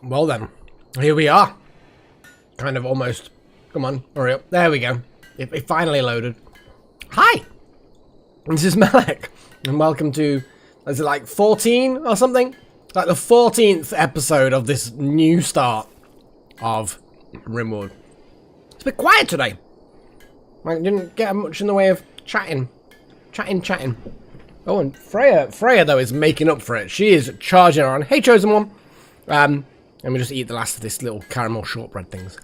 Well then, here we are. Kind of almost. Come on, hurry up. There we go. It finally loaded. Hi! This is Malek, and welcome to, is it like 14 or something? Like the 14th episode of this new start of RimWorld. It's a bit quiet today. I didn't get much in the way of chatting. Chatting. Oh, and Freya though is making up for it. She is charging on. Hey, Chosen One. Let me just eat the last of this little caramel shortbread things.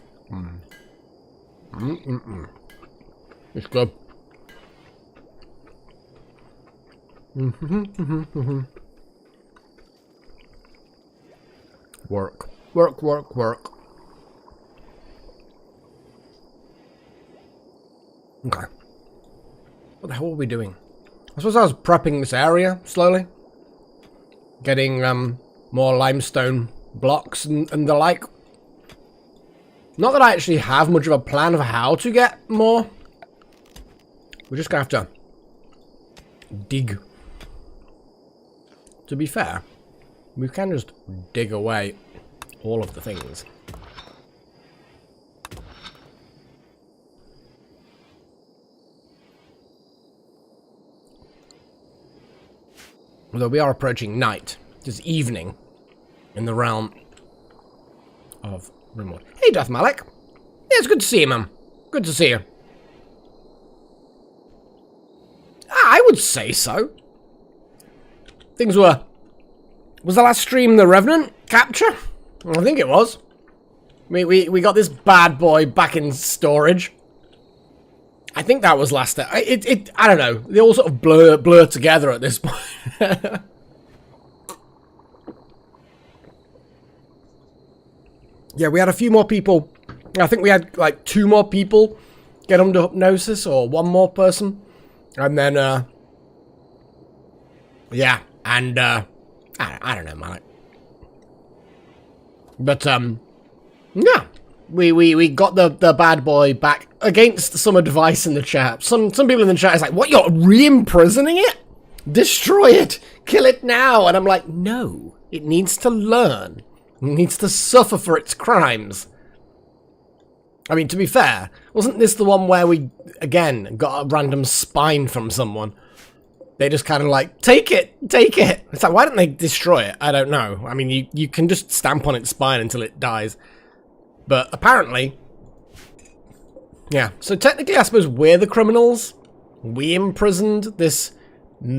It's good. Work. Okay. What the hell were we doing? I suppose I was prepping this area slowly. Getting more limestone blocks and the like. Not that I actually have much of a plan of how to get more. We're just gonna have to dig. To be fair, we can just dig away all of the things. Although we are approaching night, just evening, in the realm of RimWorld. Hey, Death Malek. Yeah, it's good to see you, man. Good to see you. I would say so. Things were... Was the last stream the Revenant capture? I think it was. We got this bad boy back in storage. I think that was last... I don't know. They all sort of blur together at this point. Yeah, we had a few more people. I think we had like 2 more people get under hypnosis, or 1 more person. And then, yeah, and, I don't know, Malik. But, yeah, we got the bad boy back against some advice in the chat. Some people in the chat is like, what, you're re-imprisoning it? Destroy it! Kill it now! And I'm like, no, it needs to learn. It needs to suffer for its crimes. I mean, to be fair, wasn't this the one where we, again, got a random spine from someone? They just kind of like, take it! It's like, why don't they destroy it? I don't know. I mean, you can just stamp on its spine until it dies. But apparently... Yeah, so technically I suppose we're the criminals. We imprisoned this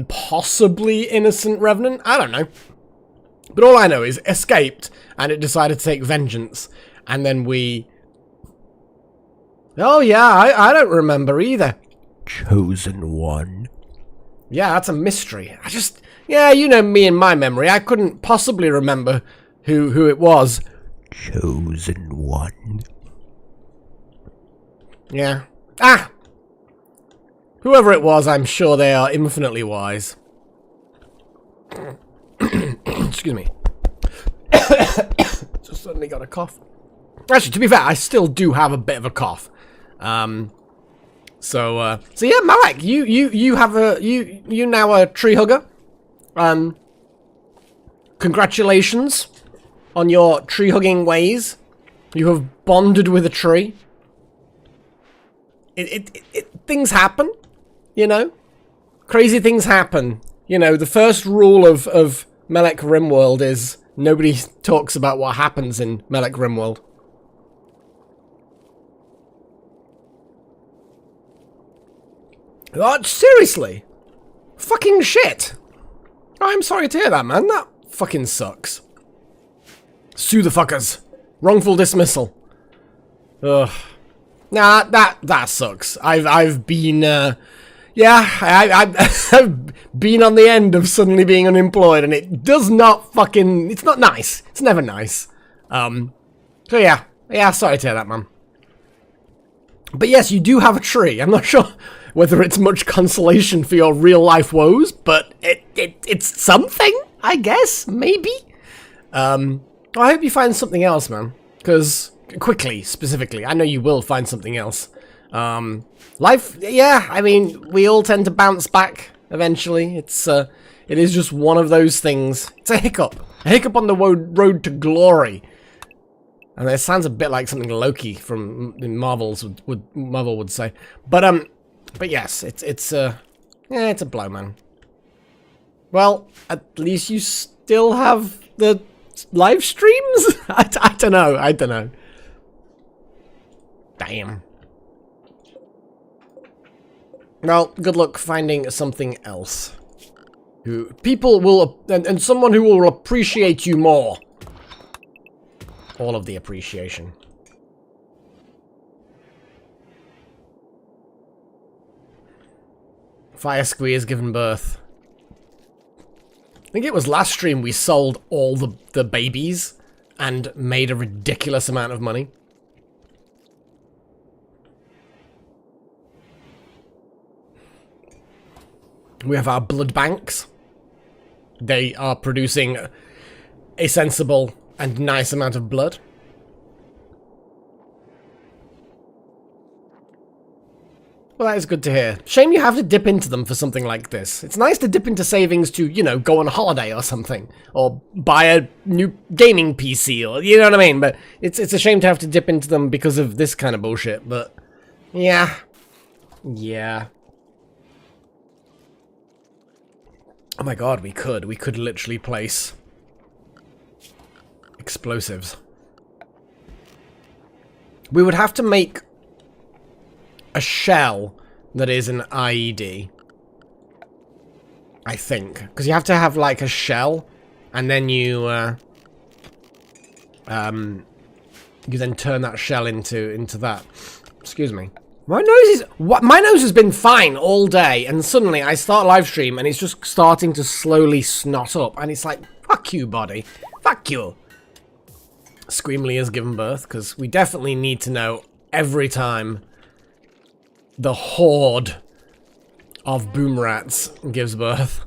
possibly innocent revenant. I don't know. But all I know is escaped, and it decided to take vengeance. And then we... Oh yeah, I don't remember either. Chosen One. Yeah, that's a mystery. Yeah, you know me and my memory. I couldn't possibly remember who it was. Chosen One. Yeah. Ah! Whoever it was, I'm sure they are infinitely wise. Excuse me. Just suddenly got a cough. Actually, to be fair, I still do have a bit of a cough. So yeah, Malek, you have you now a tree hugger. Congratulations on your tree hugging ways. You have bonded with a tree. Things happen, you know. Crazy things happen. You know, the first rule of Melek RimWorld is nobody talks about what happens in Melek RimWorld. Oh, seriously? Fucking shit. Oh, I'm sorry to hear that, man. That fucking sucks. Sue the fuckers. Wrongful dismissal. Ugh. Nah, that sucks. I've been, yeah, I've been on the end of suddenly being unemployed, and it does not fucking... It's not nice. It's never nice. So yeah. Yeah, sorry to hear that, man. But yes, you do have a tree. I'm not sure whether it's much consolation for your real-life woes, but it's something, I guess, maybe? I hope you find something else, man. Because, quickly, specifically, I know you will find something else. Life, yeah, I mean, we all tend to bounce back eventually. It is just one of those things. It's a hiccup on the road to glory. And it sounds a bit like something Loki from Marvel would say. But yes, it's a blow, man. Well, at least you still have the live streams? I don't know. Damn. Well, good luck finding something else. Who people will and someone who will appreciate you more. All of the appreciation. Fire Squee has given birth. I think it was last stream we sold all the babies and made a ridiculous amount of money. We have our blood banks. They are producing a sensible and nice amount of blood. Well, that is good to hear. Shame you have to dip into them for something like this. It's nice to dip into savings to, you know, go on holiday or something. Or buy a new gaming PC, or, you know what I mean? But it's a shame to have to dip into them because of this kind of bullshit, but... yeah. Yeah. Oh my god, we could. We could literally place... explosives. We would have to make... a shell that is an IED. I think. Because you have to have, like, a shell, and then you then turn that shell into that. Excuse me. My nose has been fine all day, and suddenly I start live stream, and it's just starting to slowly snot up, and it's like, fuck you, body. Fuck you. Screamly has given birth, because we definitely need to know every time the horde of boom rats gives birth.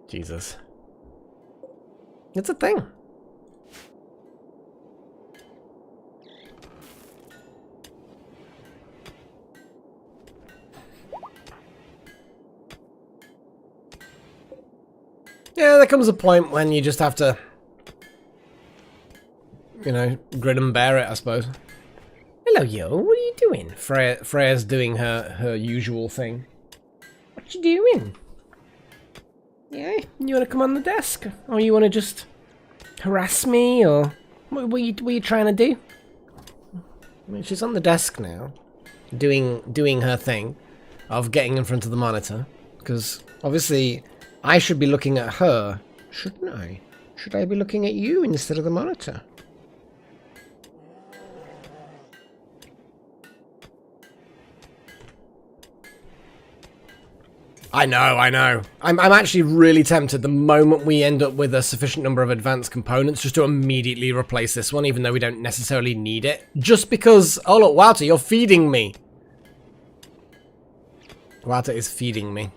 Jesus. It's a thing. Yeah, there comes a point when you just have to, you know, grin and bear it, I suppose. Hello, yo, what are you doing? Freya's doing her usual thing. What you doing? Yeah, you want to come on the desk? Or you want to just harass me? Or what are you trying to do? I mean, she's on the desk now, doing her thing of getting in front of the monitor. Because, obviously, I should be looking at her, shouldn't I? Should I be looking at you instead of the monitor? I know. I'm actually really tempted the moment we end up with a sufficient number of advanced components just to immediately replace this one, even though we don't necessarily need it. Just because... oh look, Wouter, you're feeding me. Wouter is feeding me.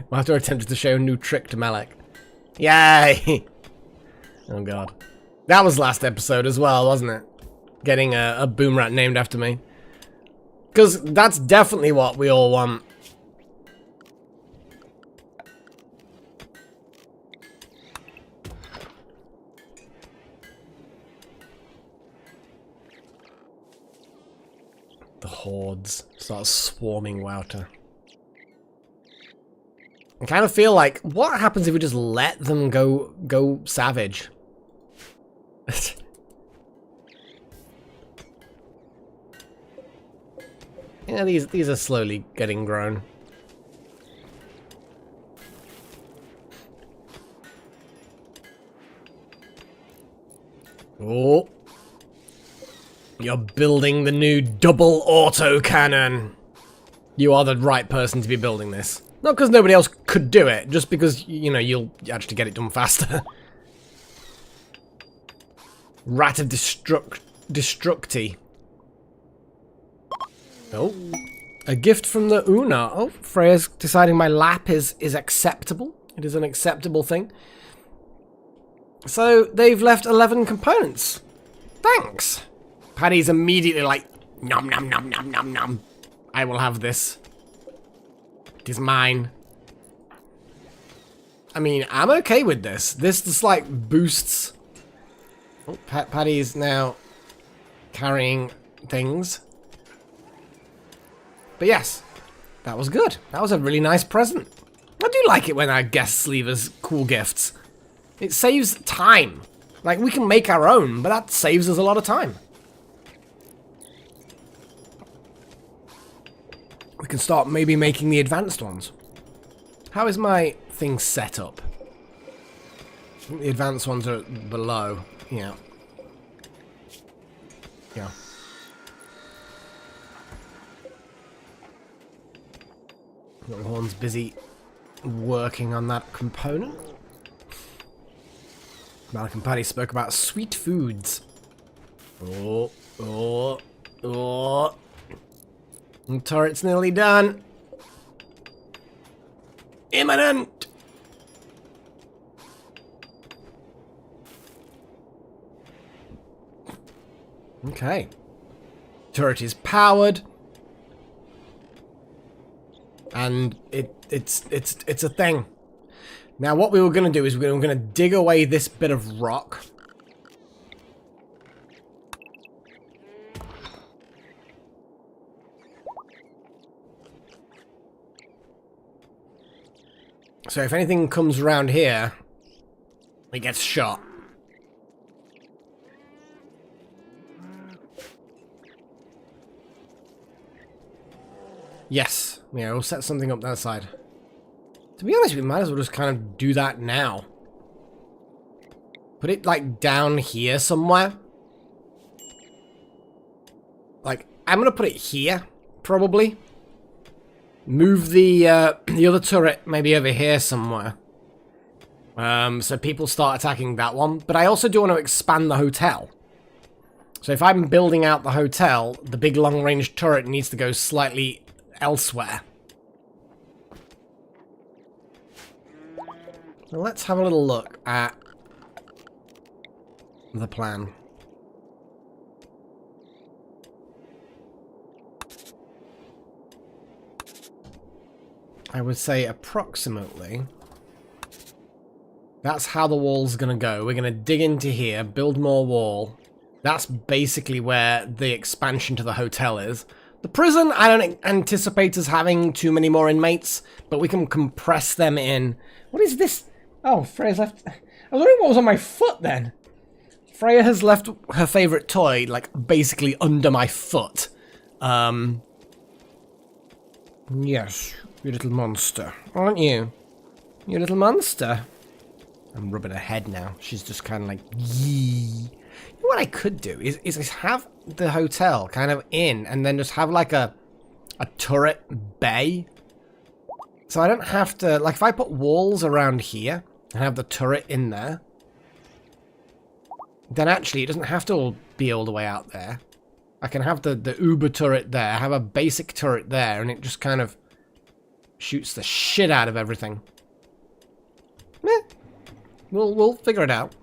Wouter attempted to show a new trick to Malek. Yay! Oh god. That was last episode as well, wasn't it? Getting a boom rat named after me. Because that's definitely what we all want. The hordes start swarming Wouter. I kind of feel like, what happens if we just let them go savage? Yeah, these are slowly getting grown. Oh. You're building the new double auto cannon. You are the right person to be building this. Not because nobody else could do it, just because, you know, you'll actually get it done faster. Rat of Destructi. Oh, a gift from the Una. Oh, Freya's deciding my lap is acceptable. It is an acceptable thing. So they've left 11 components. Thanks. Paddy's immediately like, nom nom nom nom nom nom. I will have this. It is mine. I mean, I'm okay with this. This just, like, boosts... Oh, Paddy's now carrying things. But yes, that was good. That was a really nice present. I do like it when our guests leave us cool gifts. It saves time. Like, we can make our own, but that saves us a lot of time. We can start maybe making the advanced ones. How is my thing set up? I think the advanced ones are below. Yeah. Yeah. Littlehorn's busy working on that component. Malik and Paddy spoke about sweet foods. Oh. The turret's nearly done. Imminent! Okay. Turret is powered. And it's a thing. Now what we were going to do is we're going to dig away this bit of rock. So if anything comes around here, it gets shot. Yes. Yeah, we'll set something up that side. To be honest, we might as well just kind of do that now. Put it, like, down here somewhere. Like, I'm gonna put it here, probably. Move the other turret maybe over here somewhere. So people start attacking that one. But I also do want to expand the hotel. So if I'm building out the hotel, the big long-range turret needs to go slightly elsewhere. Now let's have a little look at the plan. I would say approximately. That's how the wall's gonna go. We're gonna dig into here, build more wall. That's basically where the expansion to the hotel is. The prison, I don't anticipate us having too many more inmates, but we can compress them in. What is this? Oh, Freya's left... I was wondering what was on my foot then. Freya has left her favourite toy, like, basically under my foot. Yes, you little monster, aren't you? You little monster. I'm rubbing her head now. She's just kind of like, yee. You know what I could do is have the hotel kind of in, and then just have like a turret bay. So I don't have to, like, if I put walls around here and have the turret in there, then actually it doesn't have to all be all the way out there. I can have the Uber turret there, have a basic turret there, and it just kind of shoots the shit out of everything. Meh. We'll figure it out.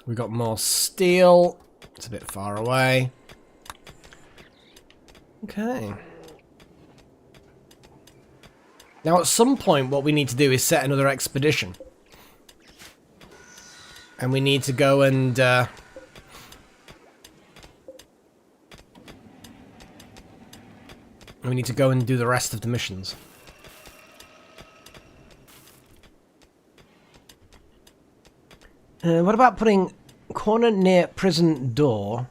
We got more steel. It's a bit far away. Okay. Now at some point what we need to do is set another expedition. And we need to go and we need to go and do the rest of the missions. What about putting corner near prison door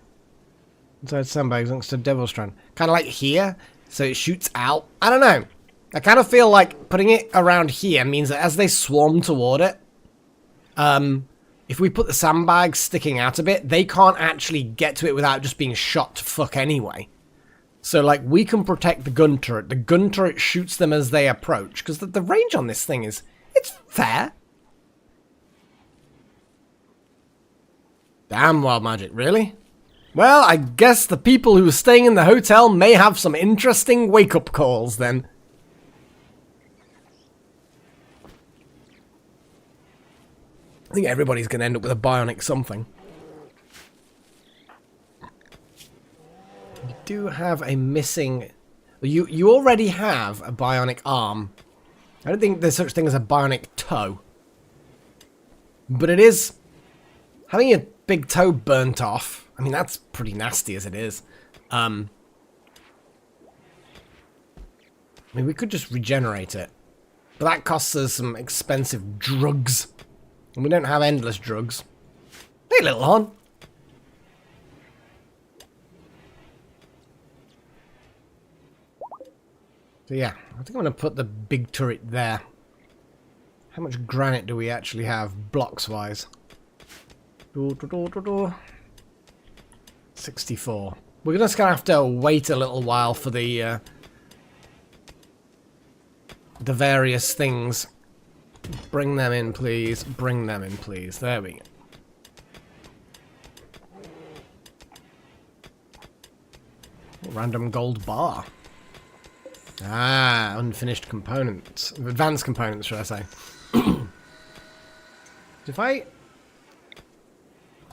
inside sandbags next to Devil's Strand? Kind of like here, so it shoots out. I don't know. I kind of feel like putting it around here means that as they swarm toward it, if we put the sandbags sticking out a bit, they can't actually get to it without just being shot to fuck anyway. So, like, we can protect the gun turret. The gun turret shoots them as they approach, because the range on this thing is, it's fair. Damn, wild magic, really? Well, I guess the people who are staying in the hotel may have some interesting wake-up calls, then. I think everybody's going to end up with a bionic something. We do have a missing You already have a bionic arm. I don't think there's such thing as a bionic toe. But it is... having your big toe burnt off, I mean, that's pretty nasty as it is. I mean, we could just regenerate it. But that costs us some expensive drugs. And we don't have endless drugs. Hey, little hon. So yeah, I think I'm going to put the big turret there. How much granite do we actually have, blocks-wise? 64. We're just going to have to wait a little while for the various things. Bring them in, please. Bring them in, please. There we go. Random gold bar. Ah, unfinished components. Advanced components, should I say. If I...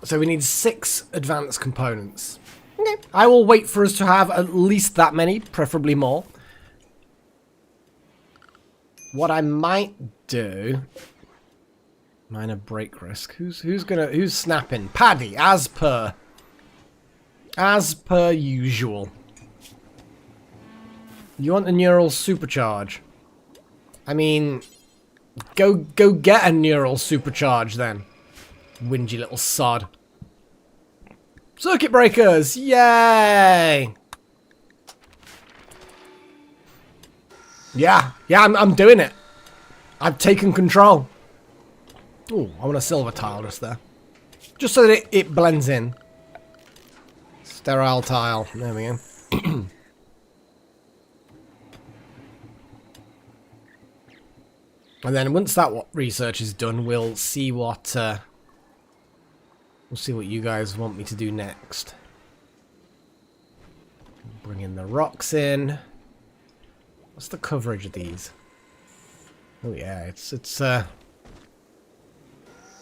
So we need 6 advanced components. Okay. I will wait for us to have at least that many, preferably more. What I might do... Minor break risk. Who's snapping? Paddy, as per. As per usual. You want a neural supercharge? I mean, go get a neural supercharge then. Whingy little sod. Circuit breakers! Yay! Yeah, I'm doing it. I've taken control. Ooh, I want a silver tile just there. Just so that it blends in. Sterile tile. There we go. And then once that research is done, we'll see what you guys want me to do next. Bring in the rocks in. What's the coverage of these? Oh yeah, it's a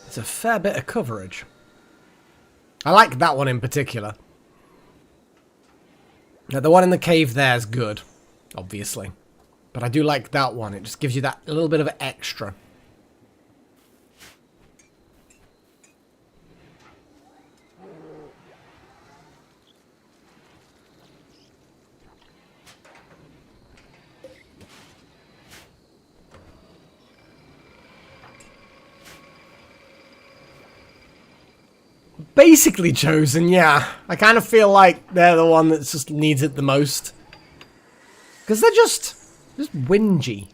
fair bit of coverage. I like that one in particular. Now the one in the cave there is good, obviously. But I do like that one. It just gives you that a little bit of extra. Basically chosen, yeah. I kind of feel like they're the one that just needs it the most. Because they're just whingy.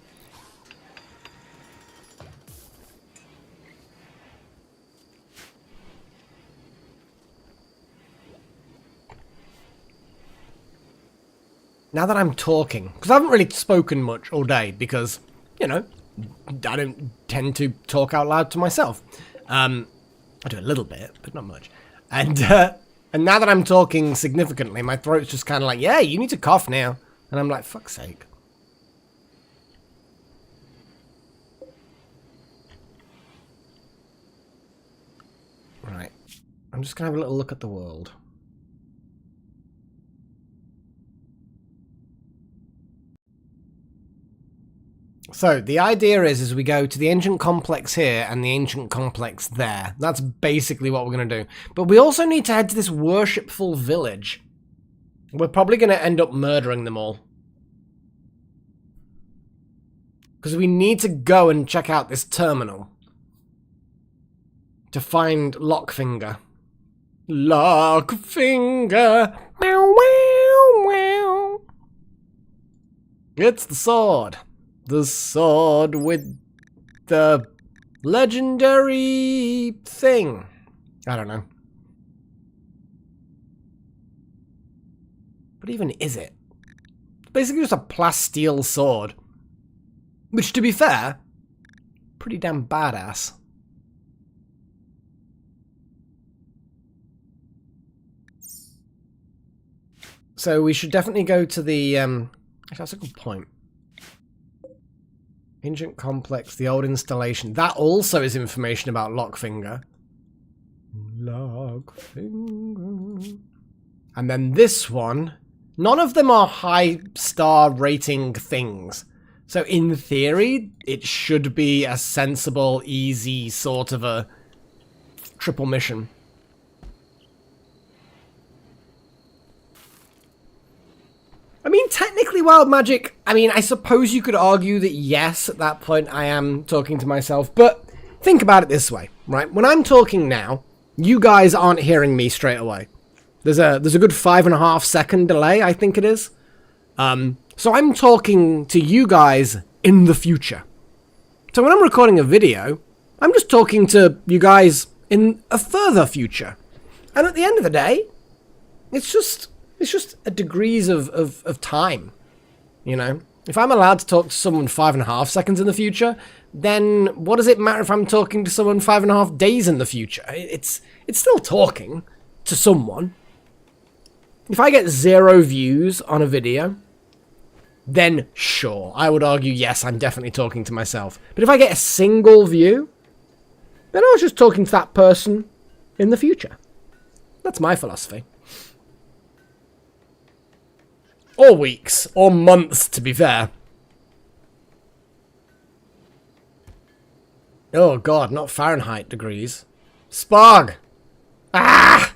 Now that I'm talking, because I haven't really spoken much all day because, you know, I don't tend to talk out loud to myself. I do a little bit, but not much. And now that I'm talking significantly, my throat's just kind of like, yeah, you need to cough now. And I'm like, fuck's sake. Right. I'm just going to have a little look at the world. So, the idea is we go to the ancient complex here and the ancient complex there. That's basically what we're going to do. But we also need to head to this worshipful village. We're probably going to end up murdering them all. Because we need to go and check out this terminal. To find Lockfinger. Lockfinger! Meow, meow, meow. It's the sword. The sword with the legendary thing. I don't know. What even is it? It's basically just a plasteel sword. Which, to be fair, pretty damn badass. So we should definitely go to the, actually that's a good point. Ancient complex, the old installation. That also is information about Lockfinger. Lockfinger. And then this one None of them are high star rating things. So in theory, it should be a sensible, easy sort of a triple mission. I mean, technically Wild Magic, I mean, I suppose you could argue that yes, at that point I am talking to myself, but think about it this way, right? When I'm talking now, you guys aren't hearing me straight away. There's a good 5.5 second delay, I think it is. So I'm talking to you guys in the future. So when I'm recording a video, I'm just talking to you guys in a further future. And at the end of the day, it's just a degrees of time, you know? If I'm allowed to talk to someone 5.5 seconds in the future, then what does it matter if I'm talking to someone 5.5 days in the future? It's still talking to someone. If I get 0 views on a video, then sure, I would argue, yes, I'm definitely talking to myself. But if I get a single view, then I was just talking to that person in the future. That's my philosophy. Or weeks, or months, to be fair. Oh god, not Fahrenheit degrees. Sparg! Ah!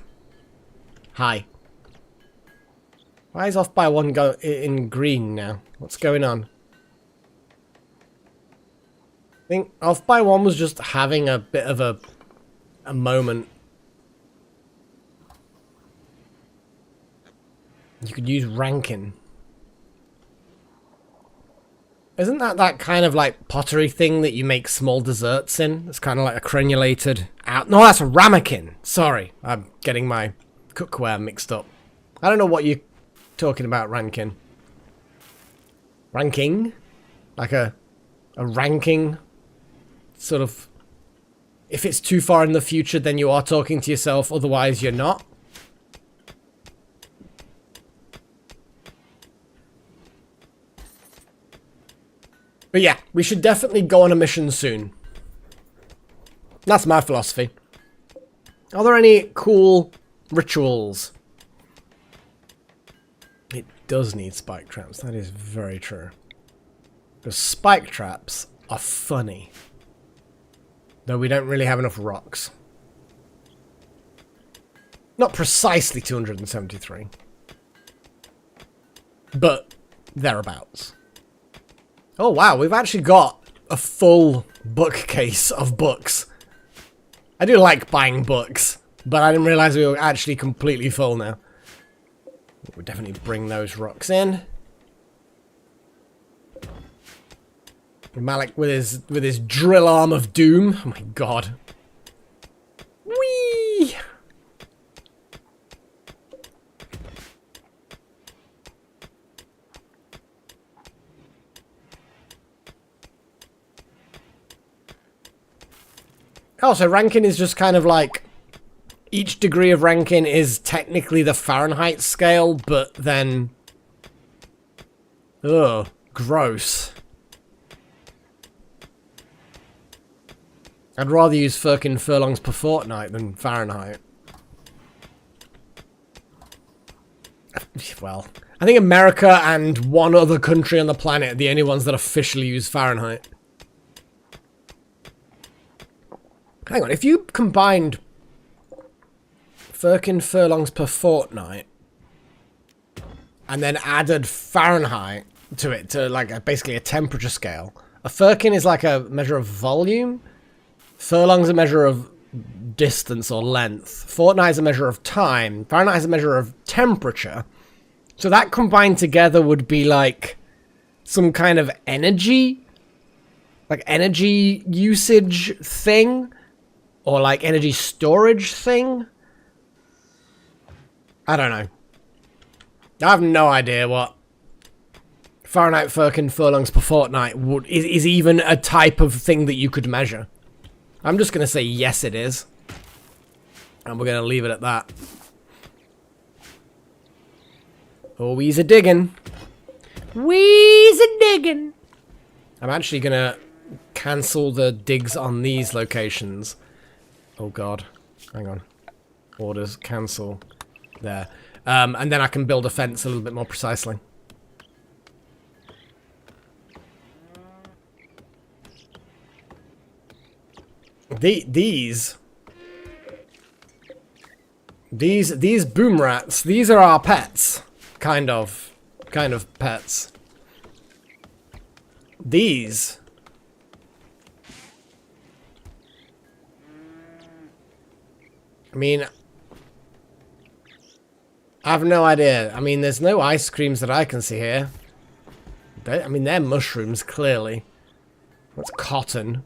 Hi. Why is off by 1 go in green now? What's going on? I think off by 1 was just having a bit of a moment. You could use rankin. Isn't that kind of like pottery thing that you make small desserts in? It's kind of like a crenulated out. No, that's a ramekin. Sorry, I'm getting my cookware mixed up. I don't know what you're talking about, rankin. Ranking? Like a ranking? Sort of. If it's too far in the future, then you are talking to yourself. Otherwise, you're not. But yeah, we should definitely go on a mission soon. That's my philosophy. Are there any cool rituals? It does need spike traps. That is very true. Because spike traps are funny. Though we don't really have enough rocks. Not precisely 273. But thereabouts. Oh wow, we've actually got a full bookcase of books. I do like buying books, but I didn't realize we were actually completely full now. We'll definitely bring those rocks in. Malik with his drill arm of doom. Oh my god. Whee! Oh, so rankin is just kind of like... Each degree of rankin is technically the Fahrenheit scale, but then... Ugh, gross. I'd rather use Firkin furlongs per fortnight than Fahrenheit. Well, I think America and one other country on the planet are the only ones that officially use Fahrenheit. Hang on, if you combined Firkin furlongs per fortnight and then added Fahrenheit to it, to like basically a temperature scale, a Firkin is like a measure of volume, furlong's a measure of distance or length, fortnight is a measure of time, Fahrenheit is a measure of temperature. So that combined together would be like some kind of energy, like energy usage thing. Or like energy storage thing? I don't know. I have no idea what Fahrenheit Firkin furlongs per fortnight is even a type of thing that you could measure. I'm just going to say yes it is. And we're going to leave it at that. Oh, we's a diggin'. We's a diggin'. I'm actually going to cancel the digs on these locations. Oh god. Hang on. Orders. Cancel. There. And then I can build a fence a little bit more precisely. These boom rats, these are our pets. Kind of pets. These. I mean, I have no idea. I mean, there's no ice creams that I can see here. I mean, they're mushrooms, clearly. That's cotton.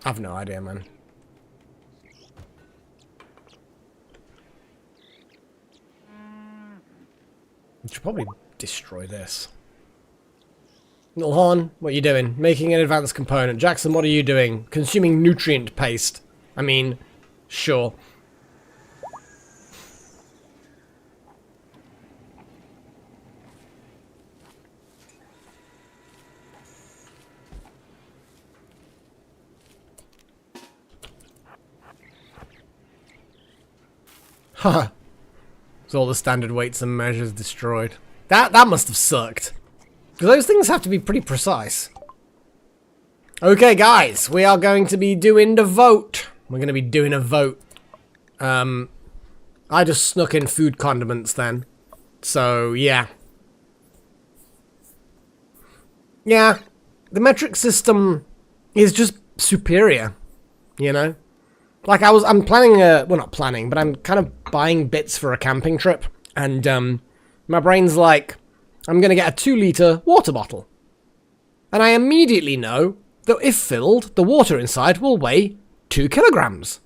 I have no idea, man. We should probably destroy this. Little Horn, what are you doing? Making an advanced component. Jackson, what are you doing? Consuming nutrient paste. I mean, sure. Haha. So all the standard weights and measures destroyed. That must have sucked. Because those things have to be pretty precise. Okay, guys, we are going to be doing the vote. We're going to be doing a vote. I just snuck in food condiments then. So, yeah. Yeah, the metric system is just superior, you know? Like, I'm planning well, not planning, but I'm kind of buying bits for a camping trip. And, my brain's like, I'm going to get a 2-liter water bottle. And I immediately know that if filled, the water inside will weigh 2 kilograms.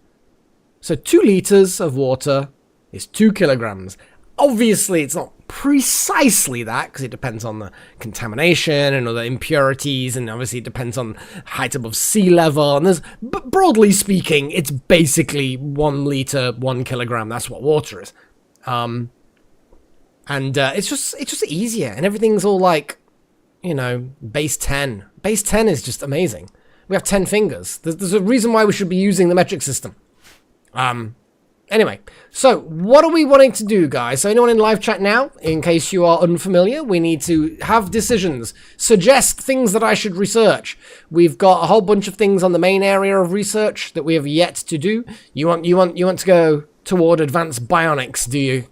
So 2 liters of water is 2 kilograms. Obviously, it's not precisely that, because it depends on the contamination and other impurities, and obviously it depends on height above sea level, and but broadly speaking, it's basically 1 liter, 1 kilogram. That's what water is. And it's just easier, and everything's all like, you know, base 10. Base 10 is just amazing. We have 10 fingers. There's a reason why we should be using the metric system. Anyway, so what are we wanting to do, guys? So anyone in live chat now, in case you are unfamiliar, we need to have decisions. Suggest things that I should research. We've got a whole bunch of things on the main area of research that we have yet to do. You want to go toward advanced bionics, do you?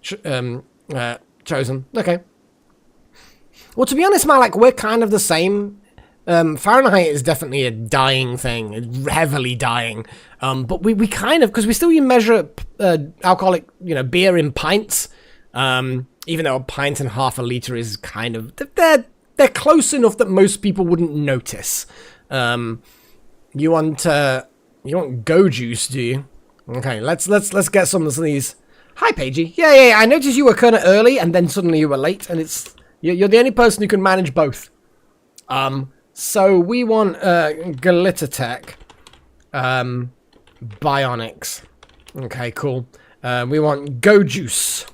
Chosen. Okay. Well, to be honest, Malik, we're kind of the same. Fahrenheit is definitely a dying thing, heavily dying. But we kind of, because we still measure alcoholic, you know, beer in pints. Even though a pint and half a liter is kind of, they're close enough that most people wouldn't notice. You want go juice, do you? Okay, let's get some of these. Hi, Paigey. Yeah. I noticed you were kind of early, and then suddenly you were late, and you're the only person who can manage both. So we want Glittertech, Bionics. Okay, cool. We want Go Juice.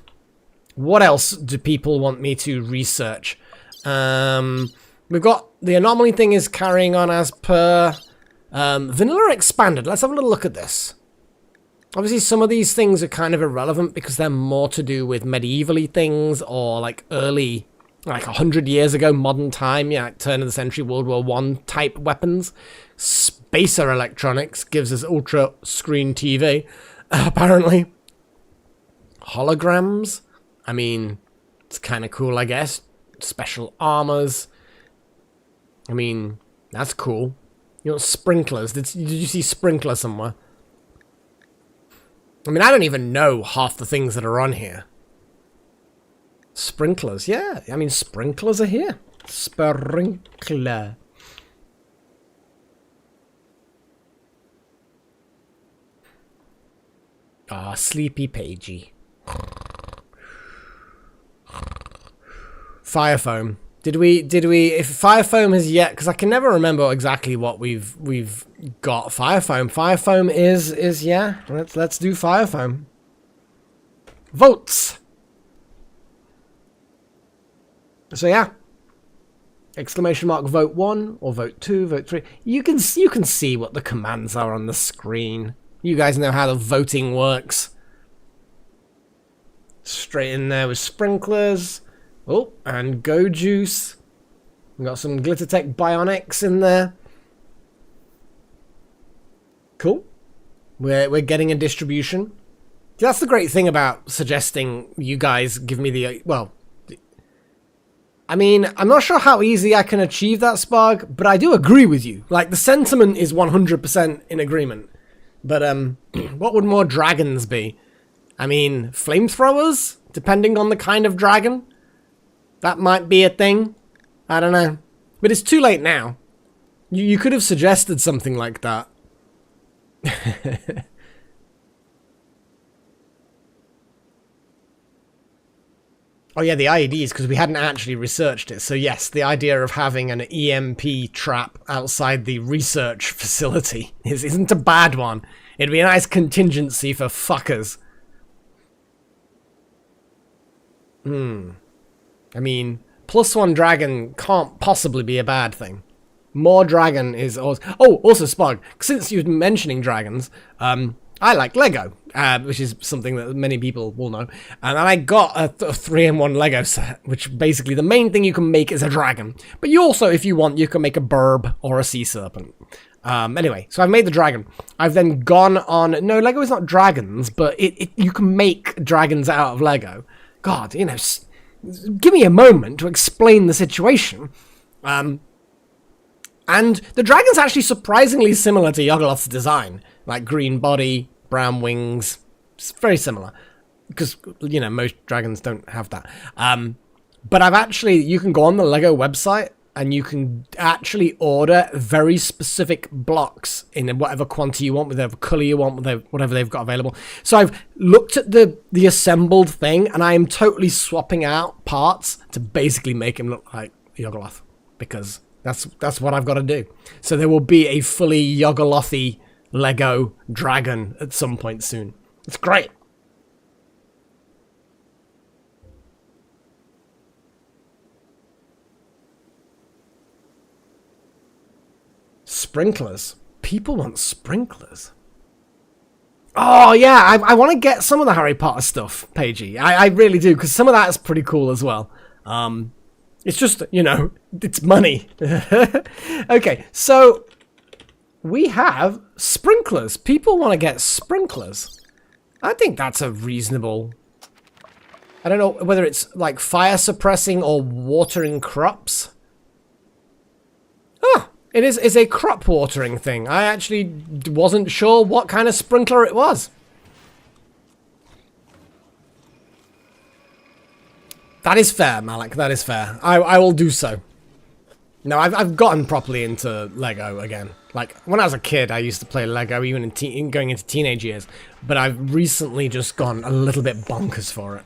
What else do people want me to research? We've got the Anomaly thing is carrying on as per. Vanilla Expanded. Let's have a little look at this. Obviously, some of these things are kind of irrelevant because they're more to do with medieval-y things or like early, like 100 years ago, modern time, yeah, like turn of the century, World War I type weapons. Spacer Electronics gives us ultra screen TV, apparently. Holograms, I mean, it's kind of cool, I guess. Special armors. I mean, that's cool. You know, sprinklers. Did you see sprinkler somewhere? I mean, I don't even know half the things that are on here. Sprinklers, yeah. I mean, sprinklers are here. Sprinkler. Ah, sleepy Pagey. Fire foam. Did we, if fire foam has yet, because I can never remember exactly what we've got. Fire foam. Fire foam is, yeah, let's do fire foam. Votes. So yeah. Exclamation mark vote 1 or vote 2, vote 3. You can see what the commands are on the screen. You guys know how the voting works. Straight in there with sprinklers. Oh, and Go Juice. We've got some Glittertech Bionics in there. Cool. We're getting a distribution. That's the great thing about suggesting you guys give me the... Well, I mean, I'm not sure how easy I can achieve that, Sparg, but I do agree with you. Like, the sentiment is 100% in agreement. But, what would more dragons be? I mean, flamethrowers? Depending on the kind of dragon? That might be a thing. I don't know. But it's too late now. You could have suggested something like that. Oh yeah, the IEDs, because we hadn't actually researched it. So yes, the idea of having an EMP trap outside the research facility isn't a bad one. It'd be a nice contingency for fuckers. I mean, +1 dragon can't possibly be a bad thing. More dragon is also... Oh, also Spog, since you're mentioning dragons, I like Lego, which is something that many people will know. And I got a 3-in-1 Lego set, which basically the main thing you can make is a dragon. But you also, if you want, you can make a burb or a sea serpent. Anyway, so I've made the dragon. I've then gone on... No, Lego is not dragons, but you can make dragons out of Lego. God, you know, give me a moment to explain the situation. And the dragon's actually surprisingly similar to Yogoloth's design. Like green body, brown wings. It's very similar. Because, you know, most dragons don't have that. But you can go on the Lego website and you can actually order very specific blocks in whatever quantity you want, whatever color you want, whatever they've got available. So I've looked at the assembled thing and I am totally swapping out parts to basically make him look like Yogoloth. Because that's what I've got to do. So there will be a fully Yogolothy Lego dragon at some point soon. It's great. Sprinklers. People want sprinklers. Oh, yeah. I want to get some of the Harry Potter stuff, Paigey. I really do, because some of that is pretty cool as well. It's just, you know, it's money. Okay, so we have sprinklers. People want to get sprinklers. I think that's a reasonable... I don't know whether it's like fire suppressing or watering crops. Oh, it is a crop watering thing. I actually wasn't sure what kind of sprinkler it was. That is fair, Malik. That is fair. I will do so. No, I've gotten properly into Lego again. Like, when I was a kid, I used to play Lego, even in going into teenage years. But I've recently just gone a little bit bonkers for it.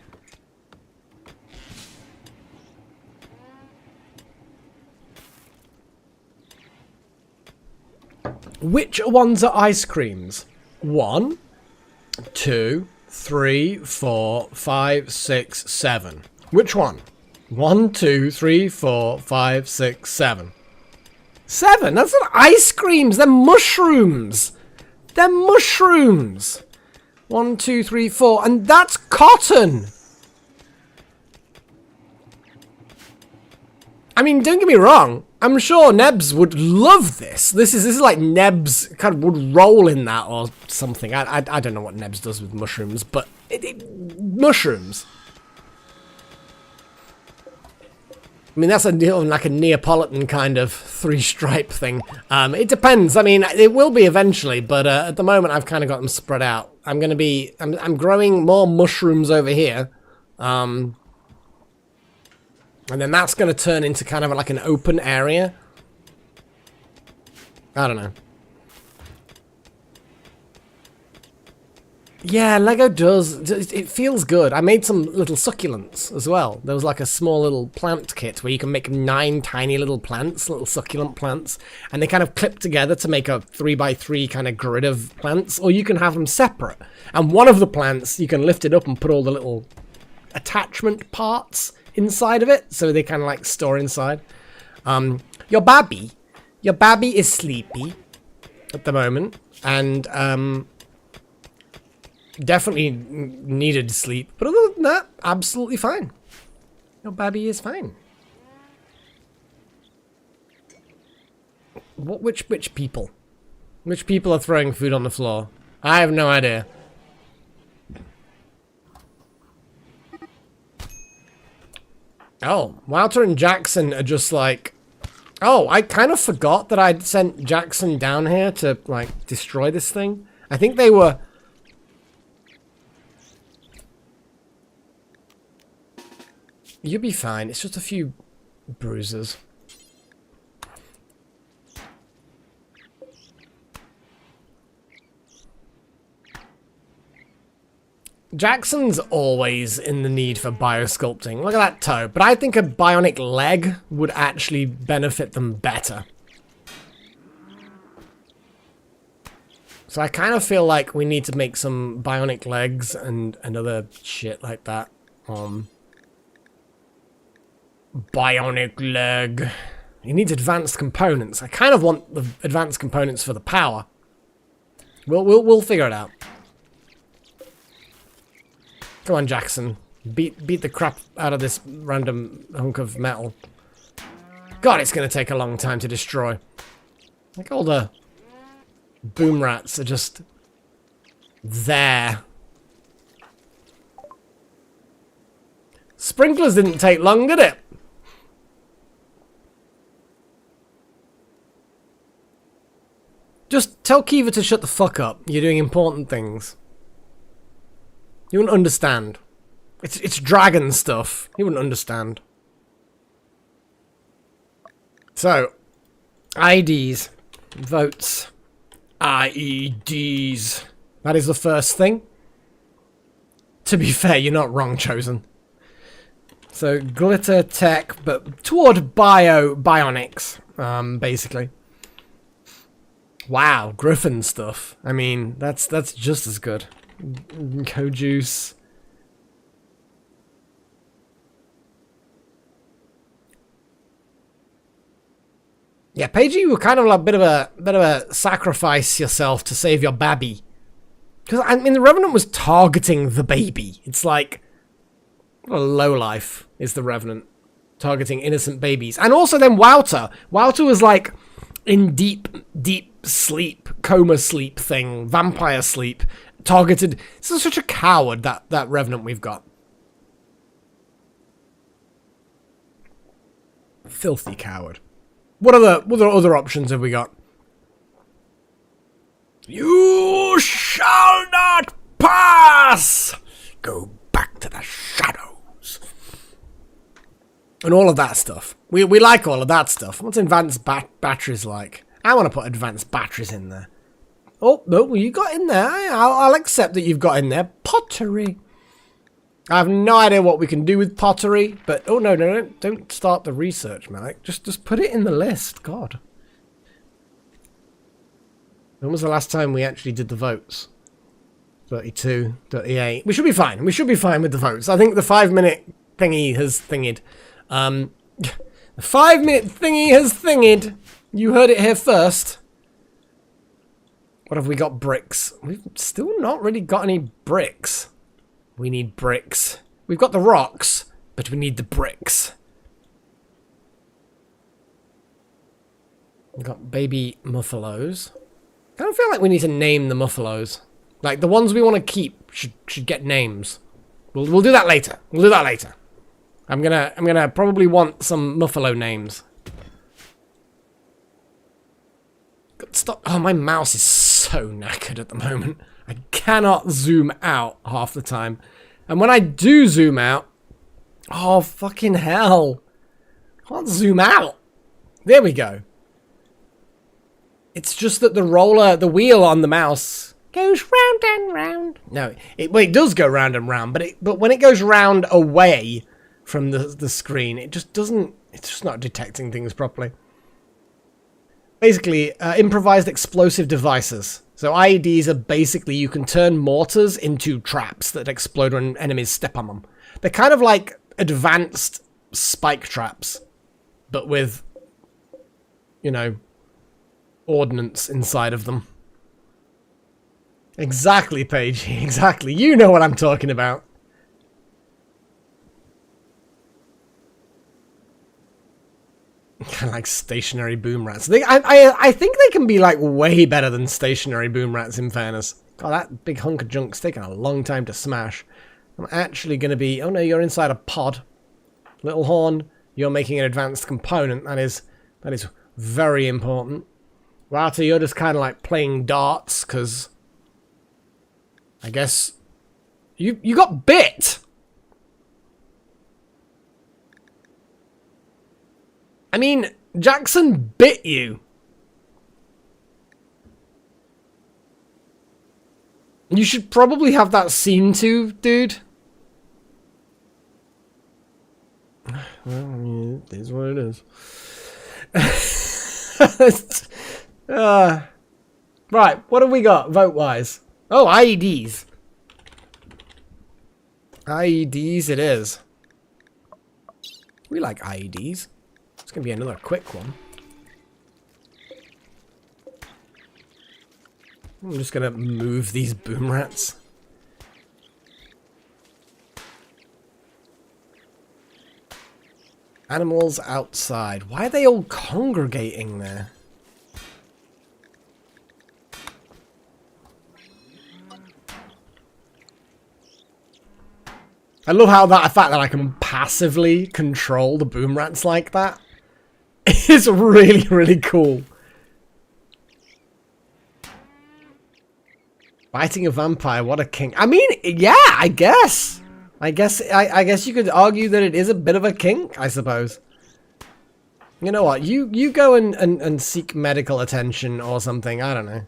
Which ones are ice creams? 1, 2, 3, 4, 5, 6, 7. Which one? 1, 2, 3, 4, 5, 6, 7. 7? That's not ice creams. They're mushrooms. They're mushrooms. 1, 2, 3, 4. And that's cotton. I mean, don't get me wrong. I'm sure Nebs would love this. This is like Nebs kind of would roll in that or something. I don't know what Nebs does with mushrooms, but mushrooms. I mean, that's like a Neapolitan kind of 3-stripe thing. It depends. I mean, it will be eventually, but at the moment, I've kind of got them spread out. I'm growing more mushrooms over here. And then that's going to turn into kind of like an open area. I don't know. Yeah, Lego does. It feels good. I made some little succulents as well. There was like a small little plant kit where you can make 9 tiny little plants, little succulent plants, and they kind of clip together to make a 3x3 kind of grid of plants, or you can have them separate. And one of the plants, you can lift it up and put all the little attachment parts inside of it, so they kind of like store inside. Your babby is sleepy at the moment, and Definitely needed sleep. But other than that, absolutely fine. Your babby is fine. Which people? Which people are throwing food on the floor? I have no idea. Oh, Wouter and Jackson are just like... Oh, I kind of forgot that I'd sent Jackson down here to, like, destroy this thing. I think they were... You'll be fine. It's just a few bruises. Jackson's always in the need for biosculpting. Look at that toe. But I think a bionic leg would actually benefit them better. So I kind of feel like we need to make some bionic legs and other shit like that. Bionic leg. He needs advanced components. I kind of want the advanced components for the power. We'll figure it out. Come on, Jackson. Beat the crap out of this random hunk of metal. God, it's going to take a long time to destroy. Like all the boom rats are just there. Sprinklers didn't take long, did it? Just tell Kiva to shut the fuck up. You're doing important things. He wouldn't understand. It's dragon stuff. He wouldn't understand. So, IDs. Votes. IEDs. That is the first thing. To be fair, you're not wrong, Chosen. So, glitter tech, but toward bionics, basically. Wow, Griffin stuff. I mean, that's just as good. Co-juice. Yeah, Paige, you were kind of like a bit of a sacrifice yourself to save your babby. Because I mean, the Revenant was targeting the baby. It's like what a lowlife is the Revenant, targeting innocent babies. And also then Wouter. Wouter was like in deep sleep, coma sleep thing, vampire sleep. Targeted. This is such a coward, that Revenant we've got. Filthy coward. What other options have we got? You shall not pass! Go back to the shadows. And all of that stuff. We like all of that stuff. What's advanced batteries like? I want to put advanced batteries in there. Oh, no, you got in there. I'll accept that you've got in there. Pottery. I have no idea what we can do with pottery, but... Oh, no, don't start the research, Malik. Just put it in the list. God. When was the last time we actually did the votes? 32, 38. We should be fine. We should be fine with the votes. I think the 5-minute thingy has thinged. The 5-minute thingy has thinged. You heard it here first. What have we got? Bricks. We've still not really got any bricks. We need bricks. We've got the rocks, but we need the bricks. We've got baby muffalos. I don't feel like we need to name the muffalos. Like, the ones we want to keep should get names. We'll do that later. We'll do that later. I'm gonna probably want some muffalo names. Stop. Oh, my mouse is so knackered at the moment. I cannot zoom out half the time. And when I do zoom out... Oh, fucking hell. Can't zoom out. There we go. It's just that the wheel on the mouse goes round and round. No, it does go round and round, but when it goes round away from the screen, it just doesn't... It's just not detecting things properly. Basically, improvised explosive devices. So IEDs are basically, you can turn mortars into traps that explode when enemies step on them. They're kind of like advanced spike traps, but with, you know, ordnance inside of them. Exactly, Paige. Exactly. You know what I'm talking about. Kind of like stationary boom rats. I think they can be like way better than stationary boom rats, in fairness. God, that big hunk of junk's taking a long time to smash. I'm actually going to be... Oh no, you're inside a pod. Little horn, you're making an advanced component. That is very important. Router, you're just kind of like playing darts, because... I guess... You got bit! I mean, Jackson bit you. You should probably have that seen to, dude. Well, I mean, it is what it is. Right, what have we got, vote-wise? Oh, IEDs. IEDs it is. We like IEDs. It's going to be another quick one. I'm just going to move these boom rats. Animals outside. Why are they all congregating there? I love how the fact that I can passively control the boom rats like that is really, really cool. Fighting a vampire, what a king. I mean, yeah, I guess. I guess you could argue that it is a bit of a kink, I suppose. You know what? You go and seek medical attention or something. I don't know.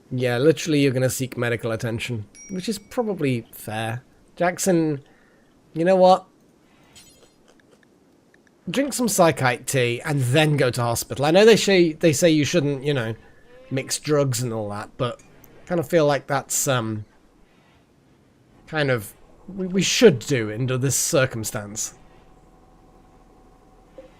Yeah, literally you're going to seek medical attention, which is probably fair. Jackson, you know what? Drink some psychite tea and then go to hospital. I know they say you shouldn't, you know, mix drugs and all that, but I kind of feel like that's kind of we should do under this circumstance.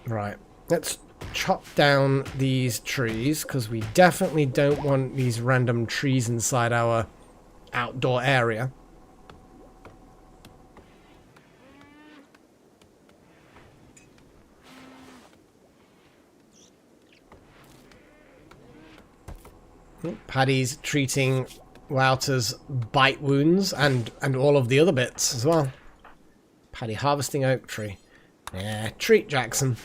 Right, let's chop down these trees, because we definitely don't want these random trees inside our outdoor area. Paddy's treating Wouter's bite wounds and all of the other bits as well. Paddy harvesting oak tree. Yeah, treat Jackson.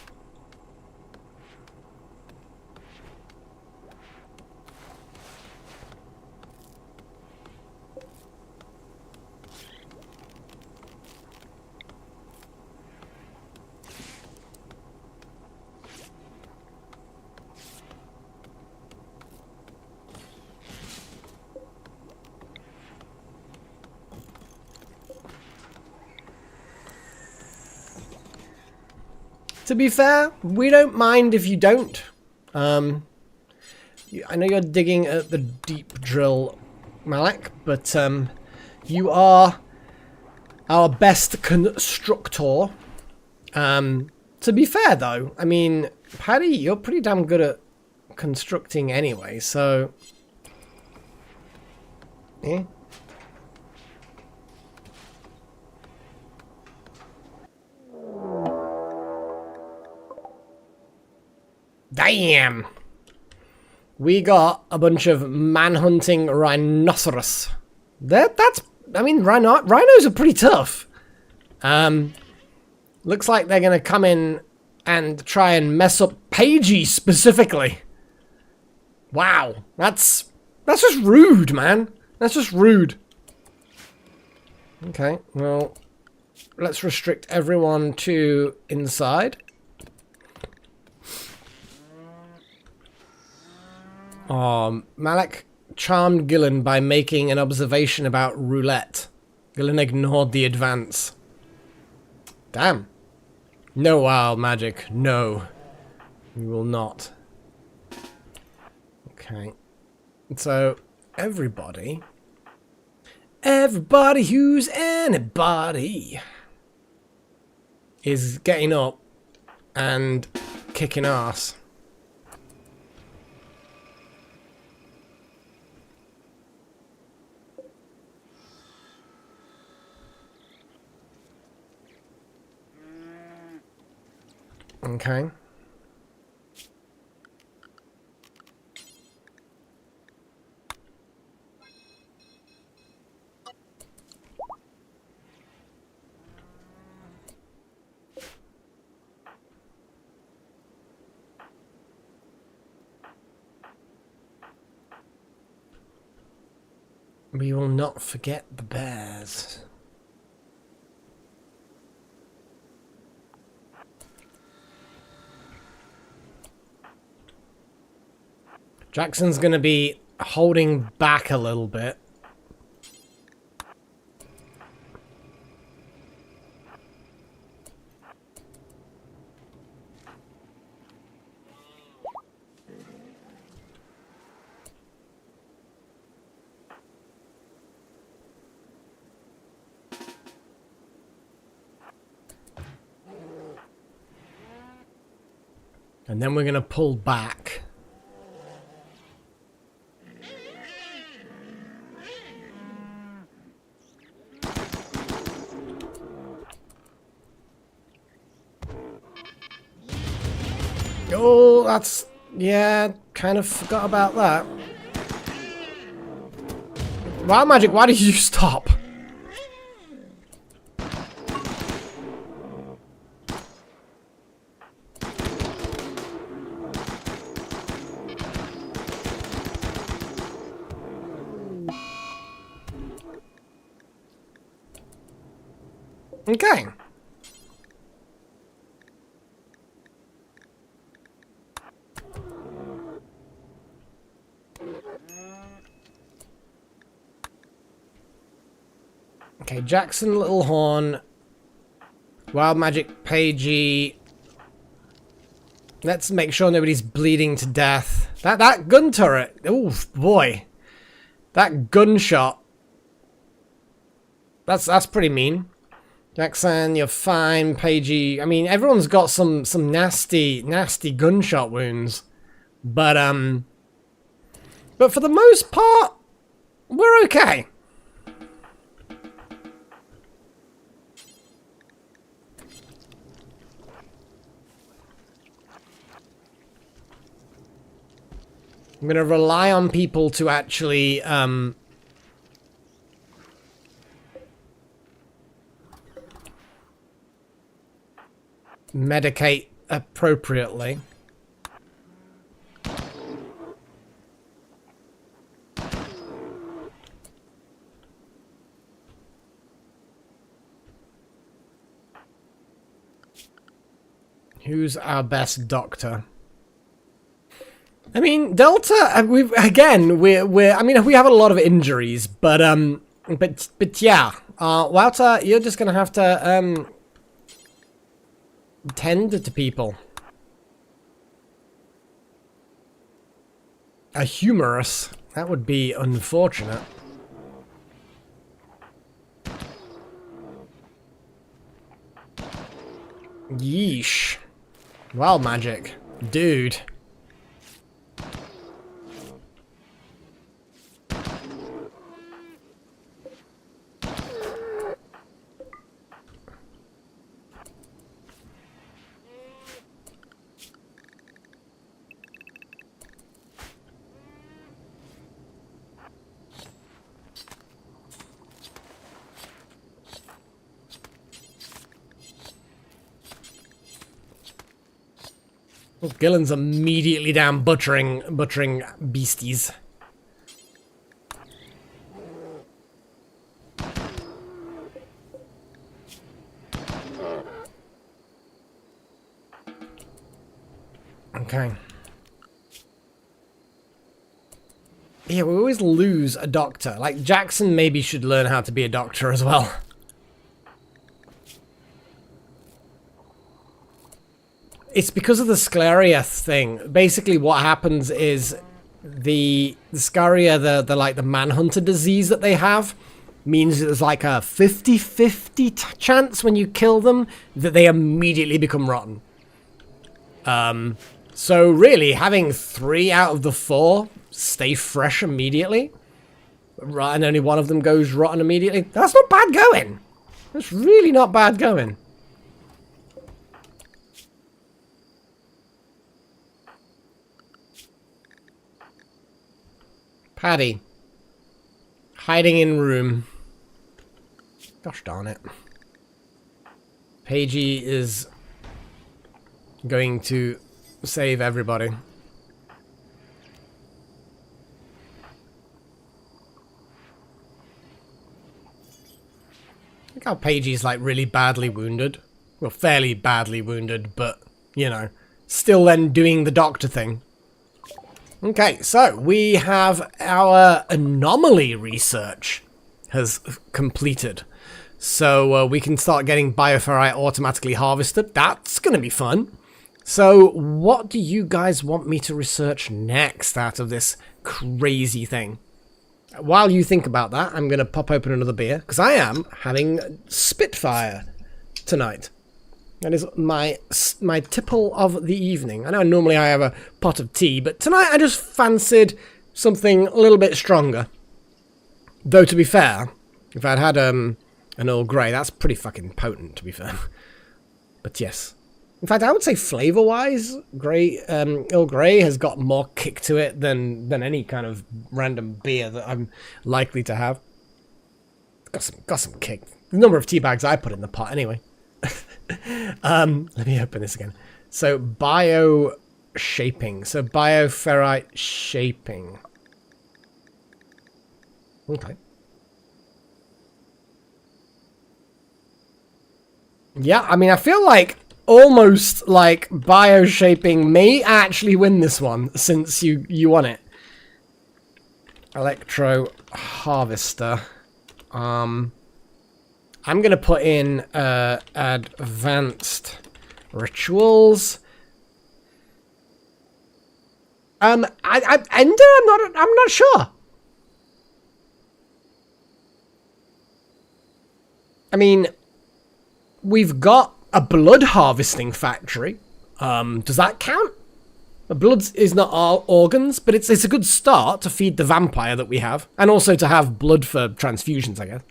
To be fair, we don't mind if you don't. I know you're digging at the deep drill, Malak, but you are our best constructor. To be fair, though, I mean, Paddy, you're pretty damn good at constructing anyway, so... Yeah. Damn! We got a bunch of man-hunting rhinoceros. I mean, rhinos are pretty tough. Looks like they're gonna come in and try and mess up Pagey specifically. Wow, that's just rude, man. That's just rude. Okay, well, let's restrict everyone to inside. Malak charmed Gillen by making an observation about roulette. Gillen ignored the advance. Damn. No wild magic. No. We will not. Okay. So, everybody who's anybody is getting up and kicking ass. Okay. We will not forget the bears. Jackson's gonna be holding back a little bit. And then we're gonna pull back. Oh, that's... yeah, kind of forgot about that. Wild Magic, why did you stop? Okay. Okay, Jackson, Little Horn, Wild Magic, Pagey. Let's make sure nobody's bleeding to death. That gun turret. Oh boy, that gunshot. That's pretty mean. Jackson, you're fine. Pagey, I mean, everyone's got some nasty gunshot wounds, but for the most part, we're okay. I'm gonna rely on people to actually medicate appropriately. Who's our best doctor? I mean, Delta. I mean, we have a lot of injuries, but yeah. Wouter, you're just gonna have to tend to people. A humerus. That would be unfortunate. Yeesh. Wild Magic. Dude. Gillen's immediately down butchering beasties. Okay. Yeah, we always lose a doctor. Like, Jackson maybe should learn how to be a doctor as well. It's because of the Sclaria thing. Basically, what happens is the Scaria, the Manhunter disease that they have, means there's like a 50-50 chance when you kill them that they immediately become rotten. So really, having 3 out of the 4 stay fresh immediately, and only one of them goes rotten immediately, that's not bad going. That's really not bad going. Paddy. Hiding in room. Gosh darn it. Pagey is going to save everybody. Look how Pagey's like really badly wounded. Well, fairly badly wounded, but, you know, still then doing the doctor thing. Okay, so we have our anomaly research has completed. So we can start getting bioferrite automatically harvested. That's going to be fun. So what do you guys want me to research next out of this crazy thing? While you think about that, I'm going to pop open another beer, because I am having Spitfire tonight. That is my tipple of the evening. I know normally I have a pot of tea, but tonight I just fancied something a little bit stronger. Though, to be fair, if I'd had an Earl Grey, that's pretty fucking potent, to be fair. But yes. In fact, I would say flavor-wise, Earl Grey has got more kick to it than any kind of random beer that I'm likely to have. Got some kick. The number of tea bags I put in the pot, anyway. Let me open this again. So, bio shaping. So, bioferrite shaping. Okay. Yeah, I mean, I feel like almost like bioshaping may actually win this one since you won it. Electro harvester. I'm gonna put in advanced rituals. Ender, I'm not sure. I mean, we've got a blood harvesting factory. Does that count? The blood is not our organs, but it's a good start to feed the vampire that we have, and also to have blood for transfusions, I guess.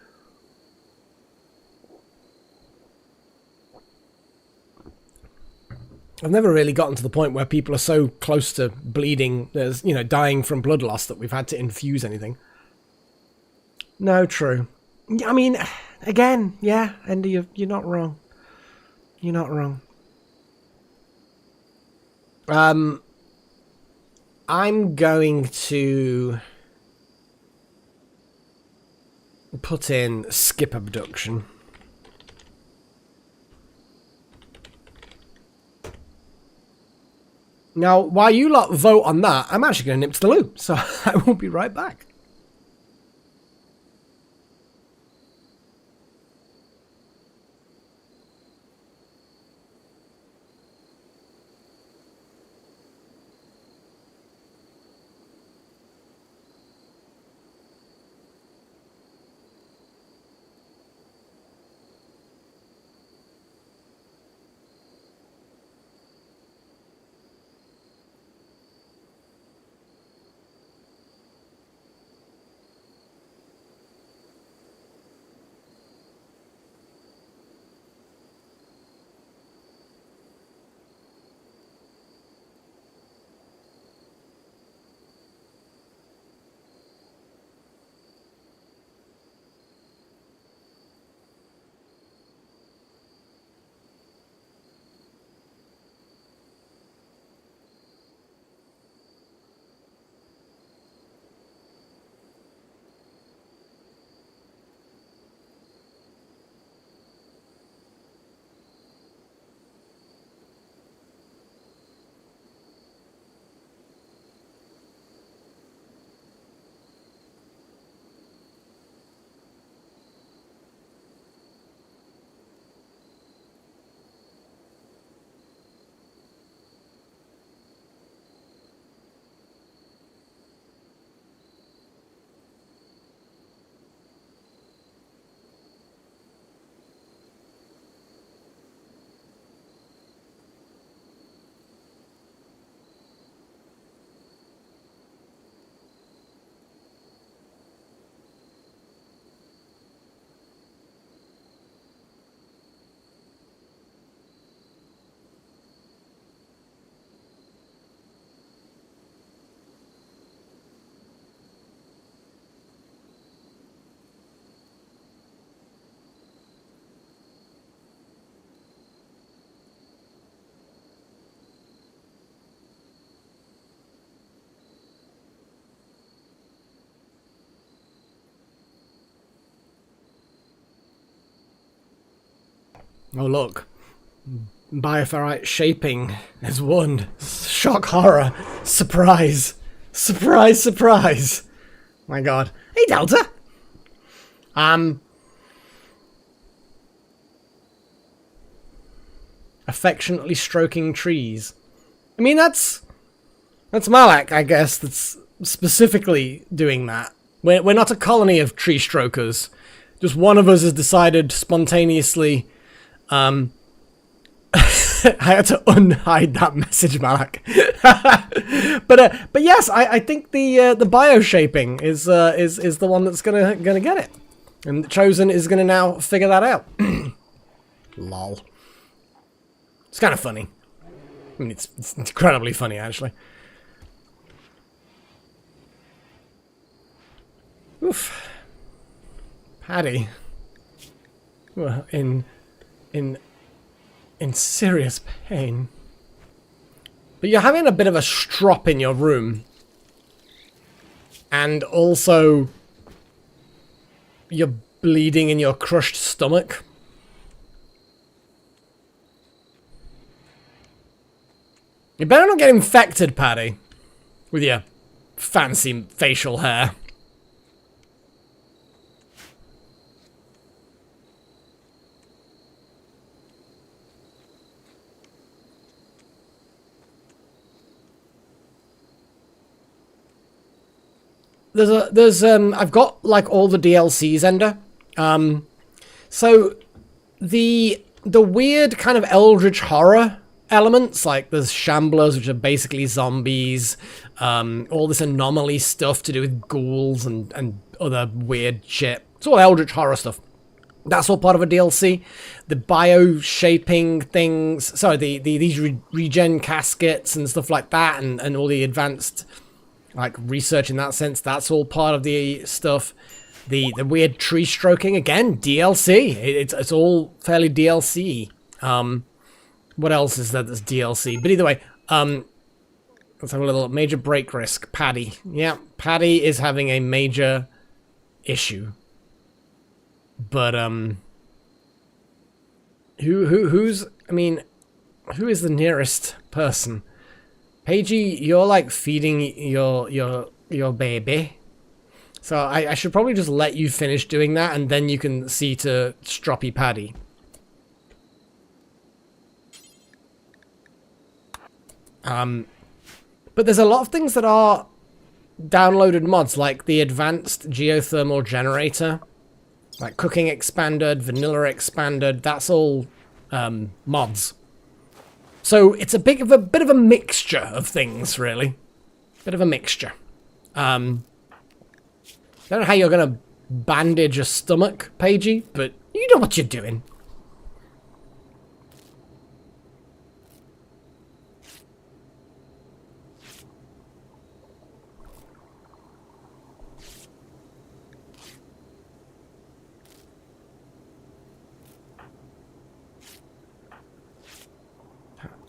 I've never really gotten to the point where people are so close to bleeding, there's, you know, dying from blood loss that we've had to infuse anything. No, true. I mean, again, yeah, Andy, you're not wrong. You're not wrong. I'm going to put in skip abduction. Now, while you lot vote on that, I'm actually going to nip to the loo, so I will be right back. Oh, look. Bioferrite shaping is one. Shock horror. Surprise. Surprise, surprise. My god. Hey, Delta. Affectionately stroking trees. I mean, that's Malak, I guess, that's specifically doing that. We're not a colony of tree strokers. Just one of us has decided spontaneously, I had to unhide that message, Malak. but yes, I think the bioshaping is the one that's gonna get it, and Chosen is gonna now figure that out. Lol. It's kind of funny. I mean, it's incredibly funny, actually. Oof. Paddy. Well, in serious pain. But you're having a bit of a strop in your room. And also, you're bleeding in your crushed stomach. You better not get infected, Paddy. With your fancy facial hair. I've got like all the DLCs, Ender. So the weird kind of eldritch horror elements, like there's shamblers, which are basically zombies, all this anomaly stuff to do with ghouls and other weird shit. It's all eldritch horror stuff. That's all part of a DLC. The bio-shaping things, sorry, these regen caskets and stuff like that, and all the advanced like research in that sense, that's all part of the stuff. The weird tree stroking, again, DLC. It's all fairly DLC. What else is that that's DLC? But either way, let's have a little major break risk. Paddy. Yeah, Paddy is having a major issue. But who's I mean, who is the nearest person? Paigey, you're like feeding your baby. So I should probably just let you finish doing that, and then you can see to Stroppy Paddy. But there's a lot of things that are downloaded mods, like the advanced geothermal generator, like cooking expanded, vanilla expanded. That's all mods. So it's a bit of a mixture of things, really. Bit of a mixture. I don't know how you're gonna bandage a stomach, Paigey, but you know what you're doing.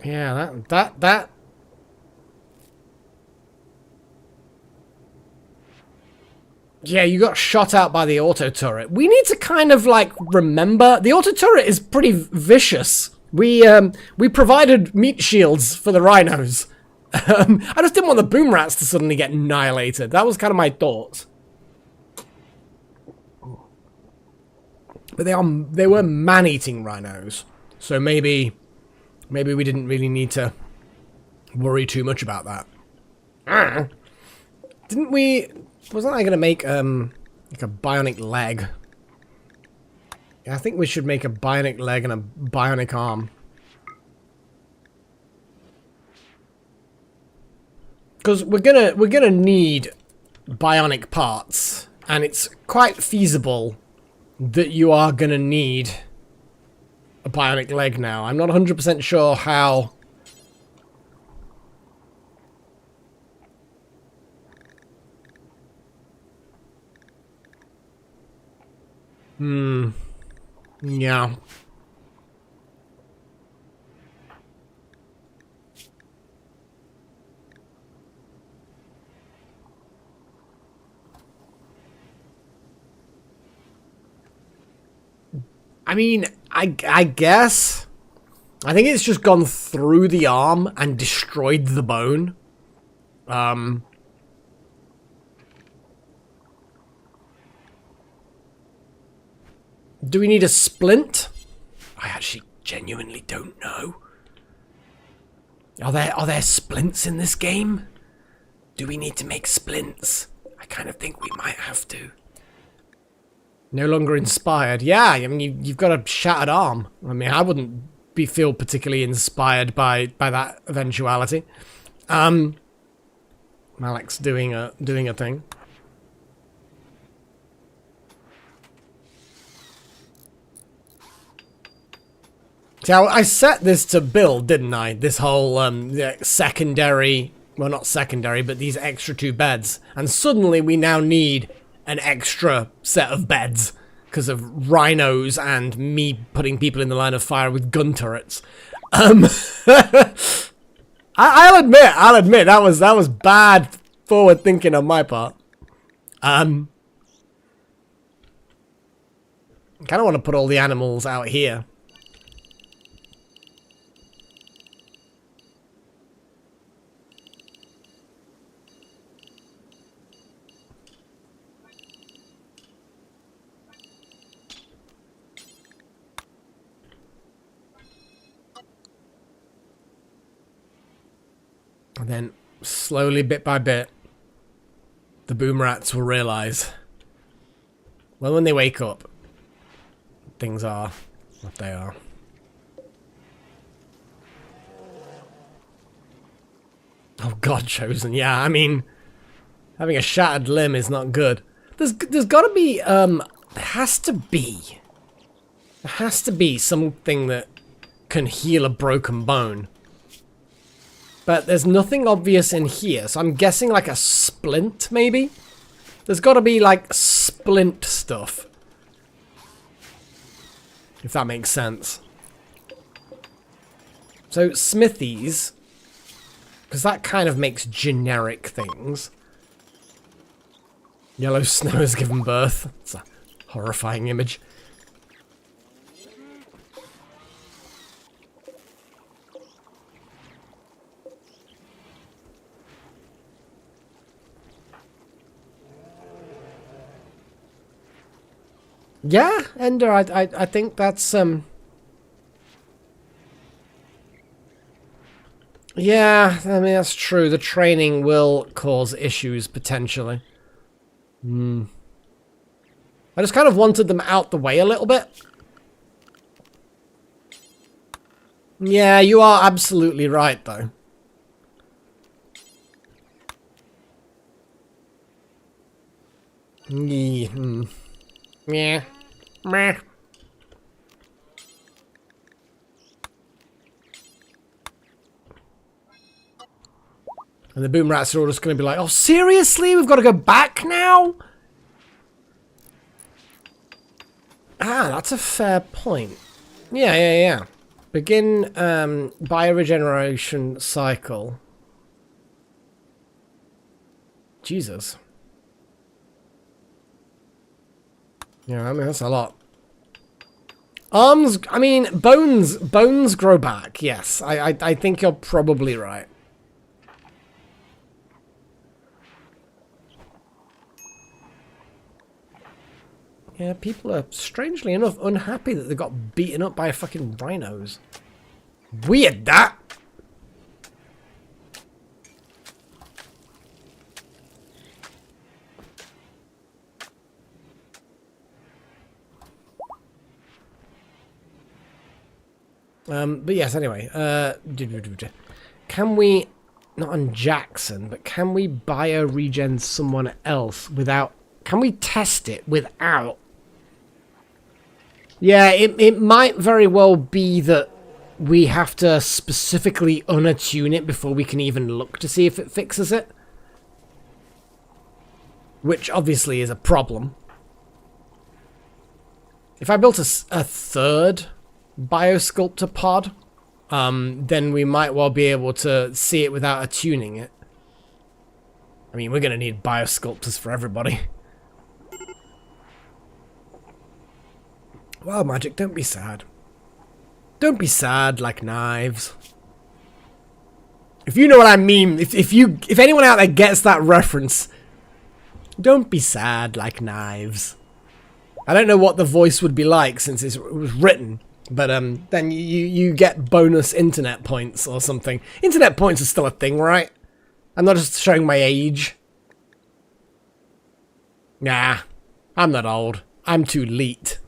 Yeah, that. Yeah, you got shot out by the auto turret. We need to kind of like remember the auto turret is pretty vicious. We provided meat shields for the rhinos. I just didn't want the boom rats to suddenly get annihilated. That was kind of my thought. But they were man-eating rhinos, so maybe we didn't really need to worry too much about that. Didn't we? Wasn't I gonna make like a bionic leg? Yeah, I think we should make a bionic leg and a bionic arm. Because we're gonna need bionic parts, and it's quite feasible that you are gonna need a bionic leg now. I'm not 100% sure how. Yeah. I mean, I guess. I think it's just gone through the arm and destroyed the bone. Do we need a splint? I actually genuinely don't know. Are there splints in this game? Do we need to make splints? I kind of think we might have to. No longer inspired. Yeah, I mean, you've got a shattered arm. I mean, I wouldn't feel particularly inspired by that eventuality. Malek's doing a thing. So I set this to build, didn't I? This whole secondary, well, not secondary, but these extra 2 beds. And suddenly we now need an extra set of beds because of rhinos and me putting people in the line of fire with gun turrets. I'll admit that was bad forward thinking on my part. I kind of want to put all the animals out here. And then, slowly, bit by bit, the boom rats will realise, well, when they wake up, things are what they are. Oh God, Chosen, yeah, I mean, having a shattered limb is not good. There's got to be, there has to be something that can heal a broken bone. But there's nothing obvious in here, so I'm guessing like a splint, maybe? There's got to be like splint stuff. If that makes sense. So, smithies, because that kind of makes generic things. Yellow snow has given birth. It's a horrifying image. Yeah, Ender, I think that's, yeah, I mean, that's true. The training will cause issues, potentially. I just kind of wanted them out the way a little bit. Yeah, you are absolutely right, though. Yeah. Meh. And the boom rats are all just going to be like, oh, seriously? We've got to go back now? Ah, that's a fair point. Yeah. Begin bioregeneration cycle. Jesus. Yeah, I mean, that's a lot. Arms, I mean, bones grow back, yes. I think you're probably right. Yeah, people are, strangely enough, unhappy that they got beaten up by fucking rhinos. Weird, that! But yes, anyway, can we, not on Jackson, but can we bio-regen someone else without, can we test it without? Yeah, it might very well be that we have to specifically unattune it before we can even look to see if it fixes it. Which obviously is a problem. If I built a third biosculptor pod, then we might well be able to see it without attuning it. I mean, we're going to need biosculptors for everybody. Wow, Magic, don't be sad. Don't be sad like knives. If you know what I mean, if anyone out there gets that reference, don't be sad like knives. I don't know what the voice would be like since it was written, but then you get bonus internet points or something. Internet points are still a thing, right? I'm not just showing my age. Nah, I'm not old. I'm too leet.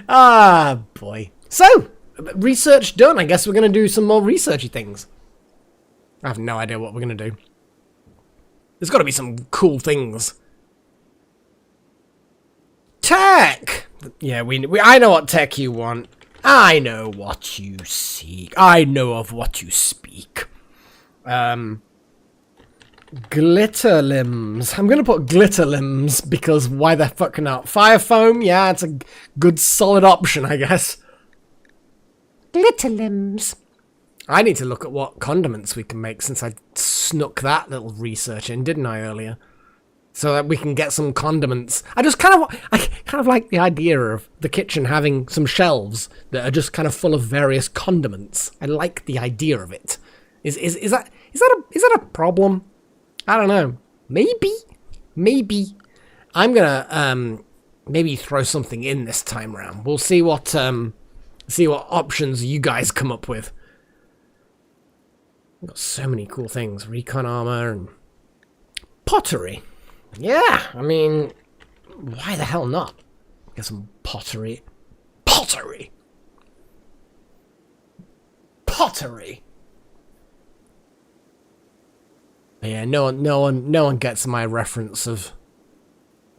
Ah, boy. So, research done. I guess we're going to do some more researchy things. I have no idea what we're going to do. There's got to be some cool things. Tech! Yeah, I know what tech you want. I know what you seek. I know of what you speak. Glitter limbs. I'm going to put glitter limbs because why the fuck not? Fire foam? Yeah, it's a good solid option, I guess. Glitter limbs. I need to look at what condiments we can make since I snuck that little research in, didn't I, earlier? So that we can get some condiments. I kind of like the idea of the kitchen having some shelves that are just kind of full of various condiments. I like the idea of it. Is that a problem? I don't know. Maybe. I'm gonna maybe throw something in this time round. We'll see what options you guys come up with. We've got so many cool things. Recon armor and pottery. Yeah, I mean, why the hell not? Get some pottery. Pottery. But yeah, no one gets my reference of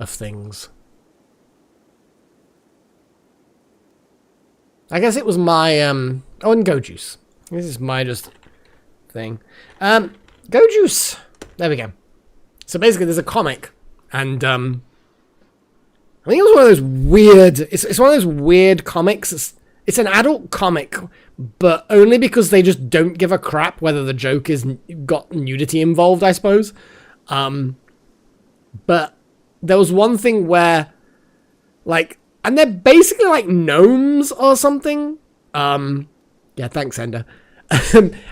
things. I guess it was my and Go Juice. This is my just thing. Go Juice. There we go. So basically, there's a comic, and I think it was one of those weird. It's one of those weird comics. It's an adult comic, but only because they just don't give a crap whether the joke is got nudity involved, I suppose. But there was one thing where, like, and they're basically like gnomes or something. Yeah, thanks, Ender.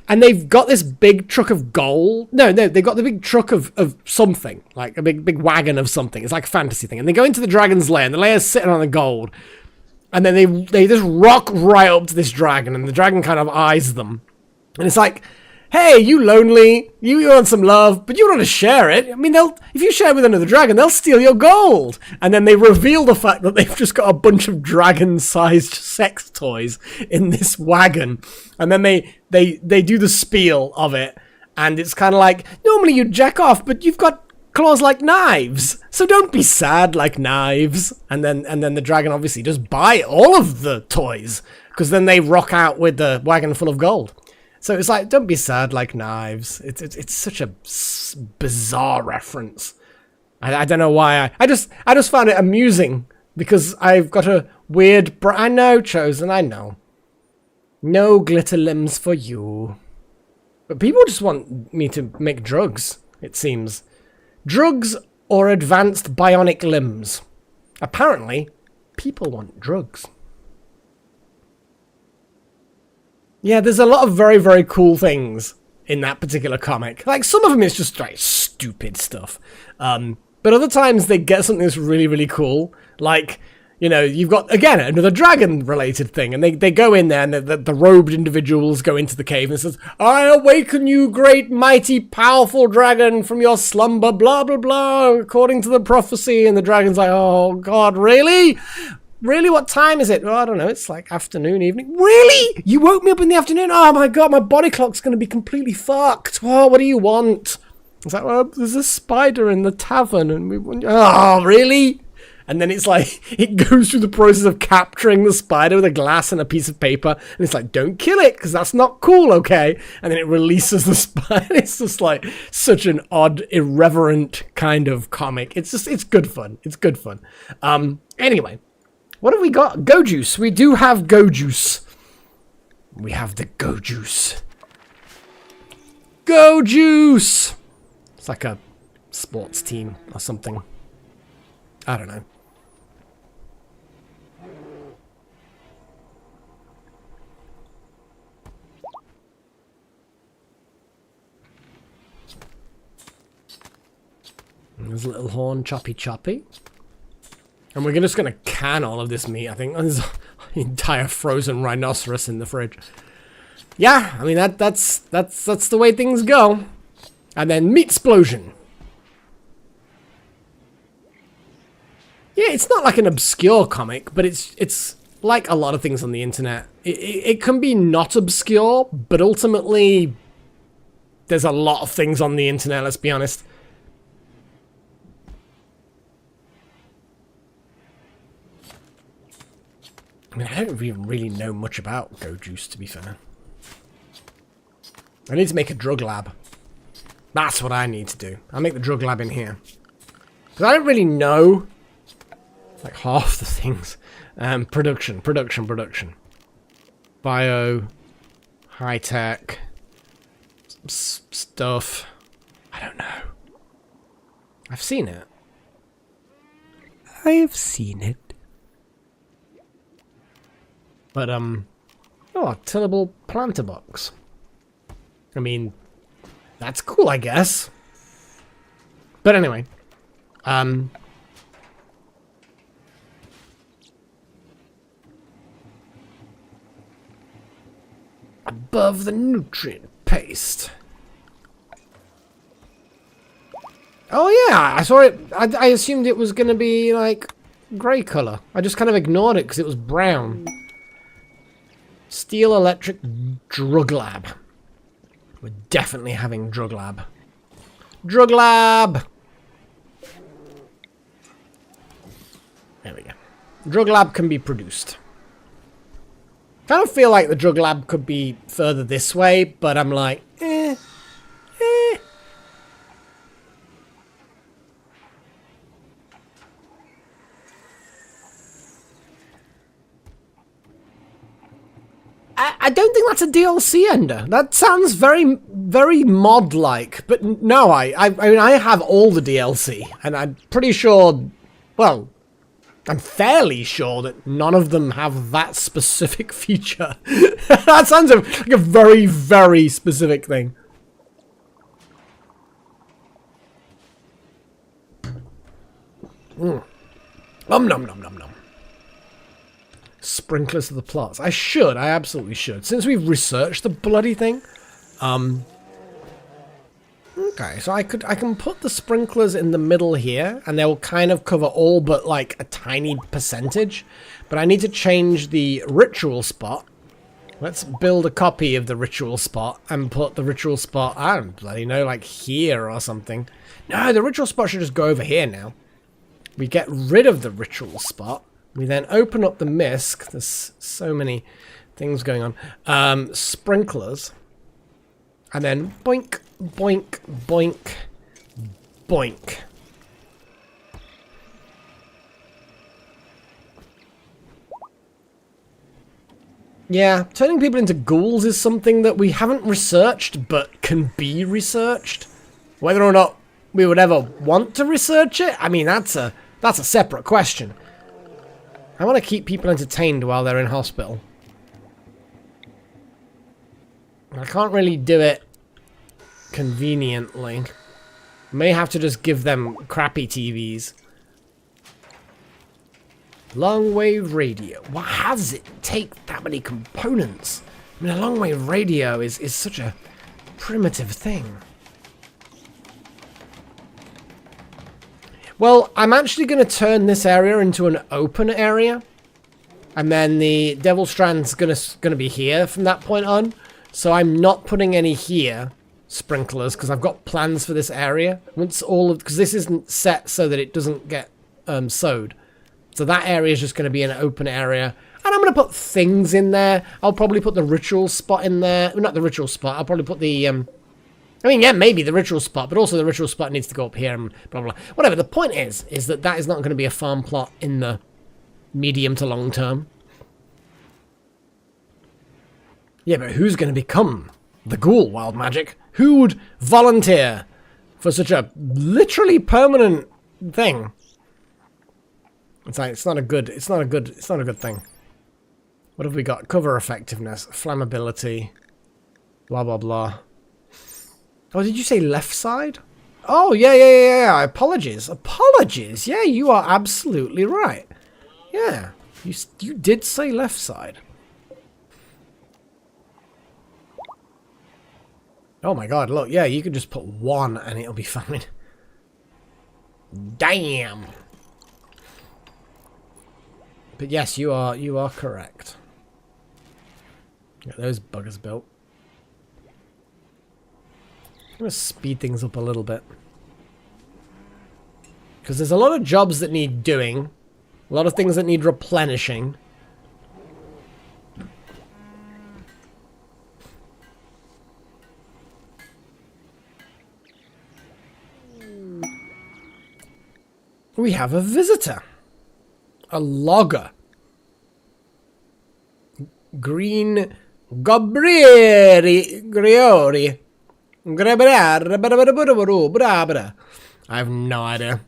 And they've got this big truck of gold. No, they've got the big truck of something, like a big wagon of something. It's like a fantasy thing. And they go into the dragon's lair, and the lair's sitting on the gold. And then they just rock right up to this dragon, and the dragon kind of eyes them. And it's like, hey, you lonely, you want some love, but you don't want to share it. I mean, if you share with another dragon, they'll steal your gold. And then they reveal the fact that they've just got a bunch of dragon-sized sex toys in this wagon. And then they do the spiel of it, and it's kind of like, normally you jack off, but you've got claws like knives, so don't be sad like knives. And then the dragon obviously just buy all of the toys, because then they rock out with the wagon full of gold. So it's like, don't be sad like knives. It's such a bizarre reference. I don't know why. I just found it amusing because I've got a weird. I know, Chosen. I know. No glitter limbs for you. But people just want me to make drugs. It seems, drugs or advanced bionic limbs. Apparently, people want drugs. Yeah, there's a lot of very, very cool things in that particular comic. Like, some of them is just, like, stupid stuff. But other times they get something that's really, really cool. Like, you know, you've got, again, another dragon-related thing. And they go in there, and the robed individuals go into the cave and says, I awaken you, great, mighty, powerful dragon, from your slumber, blah, blah, blah, according to the prophecy. And the dragon's like, oh, God, really? Really? What time is it? Oh, I don't know. It's like afternoon, evening. Really? You woke me up in the afternoon? Oh, my God, my body clock's going to be completely fucked. Oh, what do you want? It's like, well, there's a spider in the tavern, and we want... Oh, really? And then it's like, it goes through the process of capturing the spider with a glass and a piece of paper, and it's like, don't kill it, because that's not cool, okay? And then it releases the spider. It's just like such an odd, irreverent kind of comic. It's good fun. It's good fun. Anyway. What have we got? Go Juice. We do have Go Juice. We have the Go Juice. Go Juice! It's like a sports team or something. I don't know. There's a little horn, choppy choppy. And we're just gonna can all of this meat, I think. There's an entire frozen rhinoceros in the fridge. Yeah, I mean that's the way things go. And then meat explosion. Yeah, it's not like an obscure comic, but it's like a lot of things on the internet. It can be not obscure, but ultimately there's a lot of things on the internet, let's be honest. I mean, I don't even really know much about Go Juice, to be fair. I need to make a drug lab. That's what I need to do. I'll make the drug lab in here. Because I don't really know, like, half the things. Production. Bio, high-tech, stuff. I don't know. I've seen it. I've seen it. But, oh, tillable planter box. I mean, that's cool, I guess. But anyway. Above the nutrient paste. Oh yeah, I saw it. I assumed it was going to be, like, grey colour. I just kind of ignored it because it was brown. Steel Electric Drug Lab. We're definitely having Drug Lab. Drug Lab! There we go. Drug Lab can be produced. Kind of feel like the Drug Lab could be further this way, but I'm like, eh. I don't think that's a DLC ender. That sounds very, very mod-like. But no, I mean, I have all the DLC. And I'm pretty sure, well, I'm fairly sure that none of them have that specific feature. That sounds like a very, very specific thing. Nom nom nom nom nom. Sprinklers to the plots. I absolutely should. Since we've researched the bloody thing. Okay, so I can put the sprinklers in the middle here, and they'll kind of cover all but like a tiny percentage. But I need to change the ritual spot. Let's build a copy of the ritual spot and put the ritual spot, I don't bloody know, like here or something. No, the ritual spot should just go over here now. We get rid of the ritual spot. We then open up the misc. There's so many things going on. Sprinklers. And then boink, boink, boink, boink. Yeah, turning people into ghouls is something that we haven't researched, but can be researched. Whether or not we would ever want to research it, I mean, that's a separate question. I want to keep people entertained while they're in hospital. I can't really do it conveniently. May have to just give them crappy TVs. Long wave radio. Why does it take that many components? I mean, a long wave radio is such a primitive thing. Well, I'm actually going to turn this area into an open area. And then the Devil Strand's going to be here from that point on. So I'm not putting any here, sprinklers, because I've got plans for this area. Once all of, because this isn't set so that it doesn't get sowed. So that area is just going to be an open area. And I'm going to put things in there. I'll probably put the ritual spot in there. Well, not the ritual spot. I'll probably put the... I mean, yeah, maybe the ritual spot, but also the ritual spot needs to go up here and blah, blah, blah. Whatever, the point is that that is not going to be a farm plot in the medium to long term. Yeah, but who's going to become the ghoul, Wild Magic? Who would volunteer for such a literally permanent thing? It's like, it's not a good thing. What have we got? Cover effectiveness, flammability, blah, blah, blah. Oh, did you say left side? Oh, yeah. Apologies. Apologies. Yeah, you are absolutely right. Yeah, you did say left side. Oh my god, look, yeah, you can just put one and it'll be fine. Damn. But yes, you are correct. Get those buggers built. I'm gonna speed things up a little bit. Because there's a lot of jobs that need doing. A lot of things that need replenishing. We have a visitor. A logger. Green Griori. I have no idea.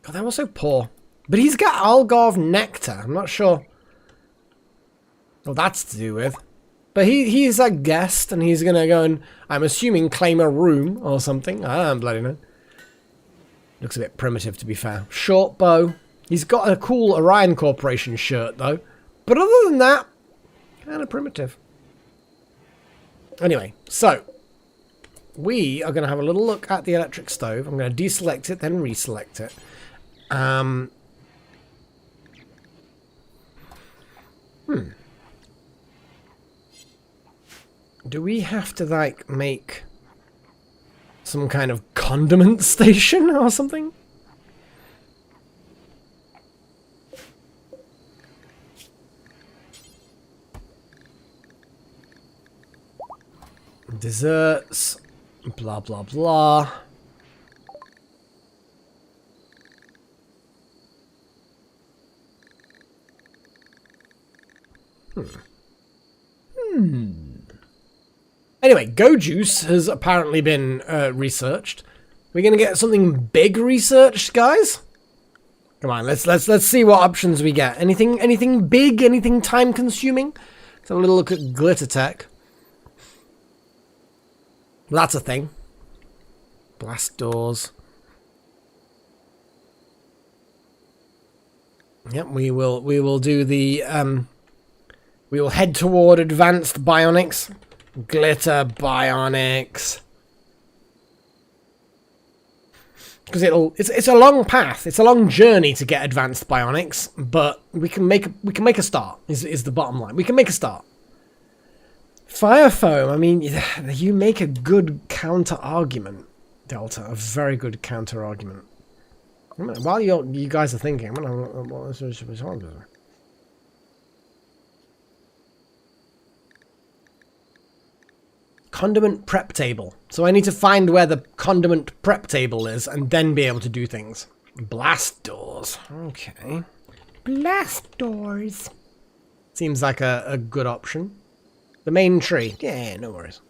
God, they were so poor. But he's got Algorv nectar. I'm not sure what that's to do with. But he's a guest and he's going to go and, I'm assuming, claim a room or something. I don't bloody know. Looks a bit primitive, to be fair. Short bow. He's got a cool Orion Corporation shirt, though. But other than that, kind of primitive. Anyway, so we are going to have a little look at the electric stove. I'm going to deselect it, then reselect it. Do we have to, like, make some kind of condiment station or something? Desserts, blah, blah, blah. Anyway, Go Juice has apparently been researched. We're gonna get something big researched, guys. Come on, let's see what options we get. Anything big? Anything time consuming? Let's have a little look at glitter tech. That's a thing. Blast doors. Yep, we will do the we will head toward advanced bionics. Glitter bionics. Because it's a long path. It's a long journey to get advanced bionics, but we can make a start. Is the bottom line. We can make a start. Fire foam. I mean, you make a good counter argument, Delta. A very good counter argument. While you guys are thinking, I'm gonna. Condiment prep table. So I need to find where the condiment prep table is and then be able to do things. Blast doors. Okay. Blast doors. Seems like a good option. The main tree. Yeah, no worries.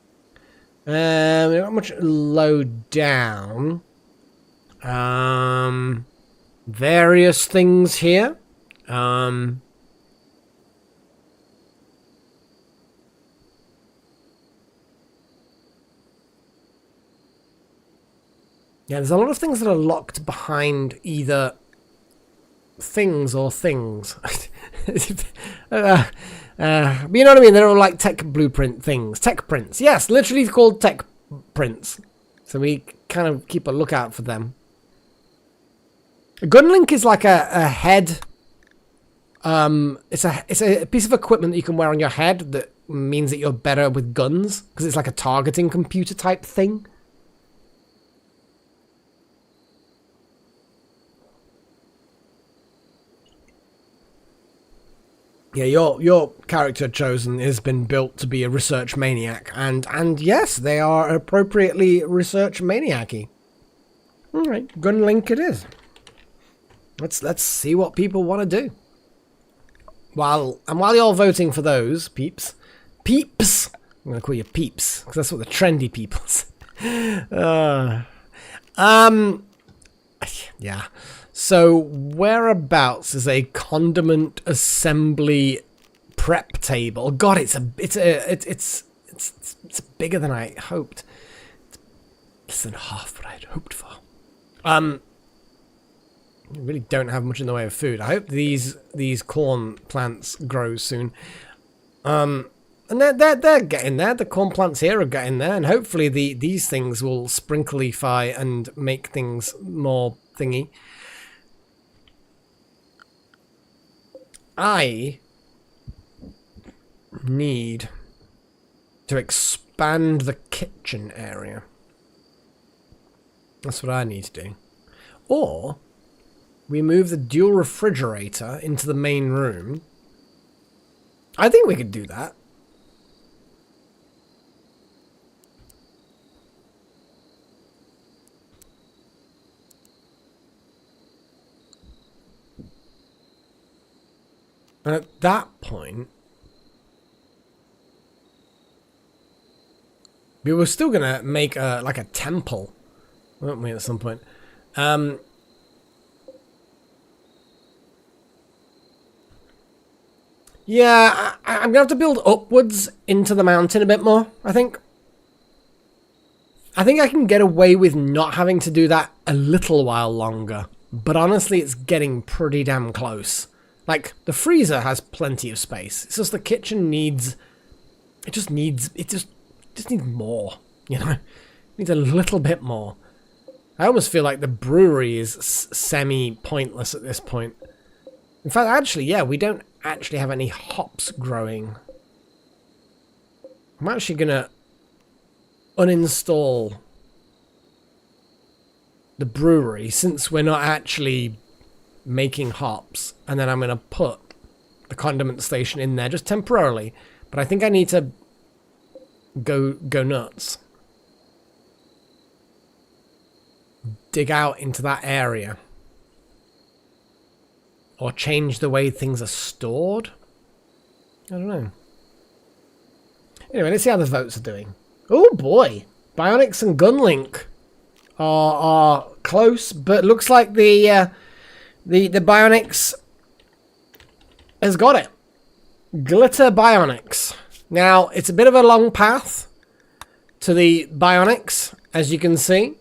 Not much low down. Various things here. Yeah, there's a lot of things that are locked behind either things or things. But you know what I mean? They're all like tech blueprint things. Tech prints. Yes, literally called tech prints. So we kind of keep a lookout for them. A gunlink is like a head. It's a piece of equipment that you can wear on your head that means that you're better with guns. Because it's like a targeting computer type thing. Yeah, your character chosen has been built to be a research maniac, and yes, they are appropriately research maniac-y. All right, gunlink it is. Let's see what people want to do. While you're voting for those peeps, I'm gonna call you peeps because that's what the trendy people say. Yeah. So whereabouts is a condiment assembly prep table? God, it's bigger than I hoped. Less than half what I had hoped for. We really don't have much in the way of food. I hope these corn plants grow soon. And they're getting there. The corn plants here are getting there, and hopefully these things will sprinklify and make things more thingy. I need to expand the kitchen area. That's what I need to do. Or we move the dual refrigerator into the main room. I think we could do that. And at that point, we were still gonna make like a temple, weren't we, at some point? Yeah, I'm gonna have to build upwards into the mountain a bit more, I think. I think I can get away with not having to do that a little while longer. But honestly, it's getting pretty damn close. Like, the freezer has plenty of space. It's just the kitchen needs... It just needs more, you know? It needs a little bit more. I almost feel like the brewery is semi-pointless at this point. In fact, actually, yeah, we don't actually have any hops growing. I'm actually gonna uninstall the brewery since we're not actually making hops, and then I'm gonna put the condiment station in there just temporarily. But I think I need to go nuts. Dig out into that area. Or change the way things are stored? I don't know. Anyway, let's see how the votes are doing. Oh boy! Bionics and Gunlink are close, but looks like the Bionics has got it. Glitter Bionics. Now, it's a bit of a long path to the Bionics, as you can see.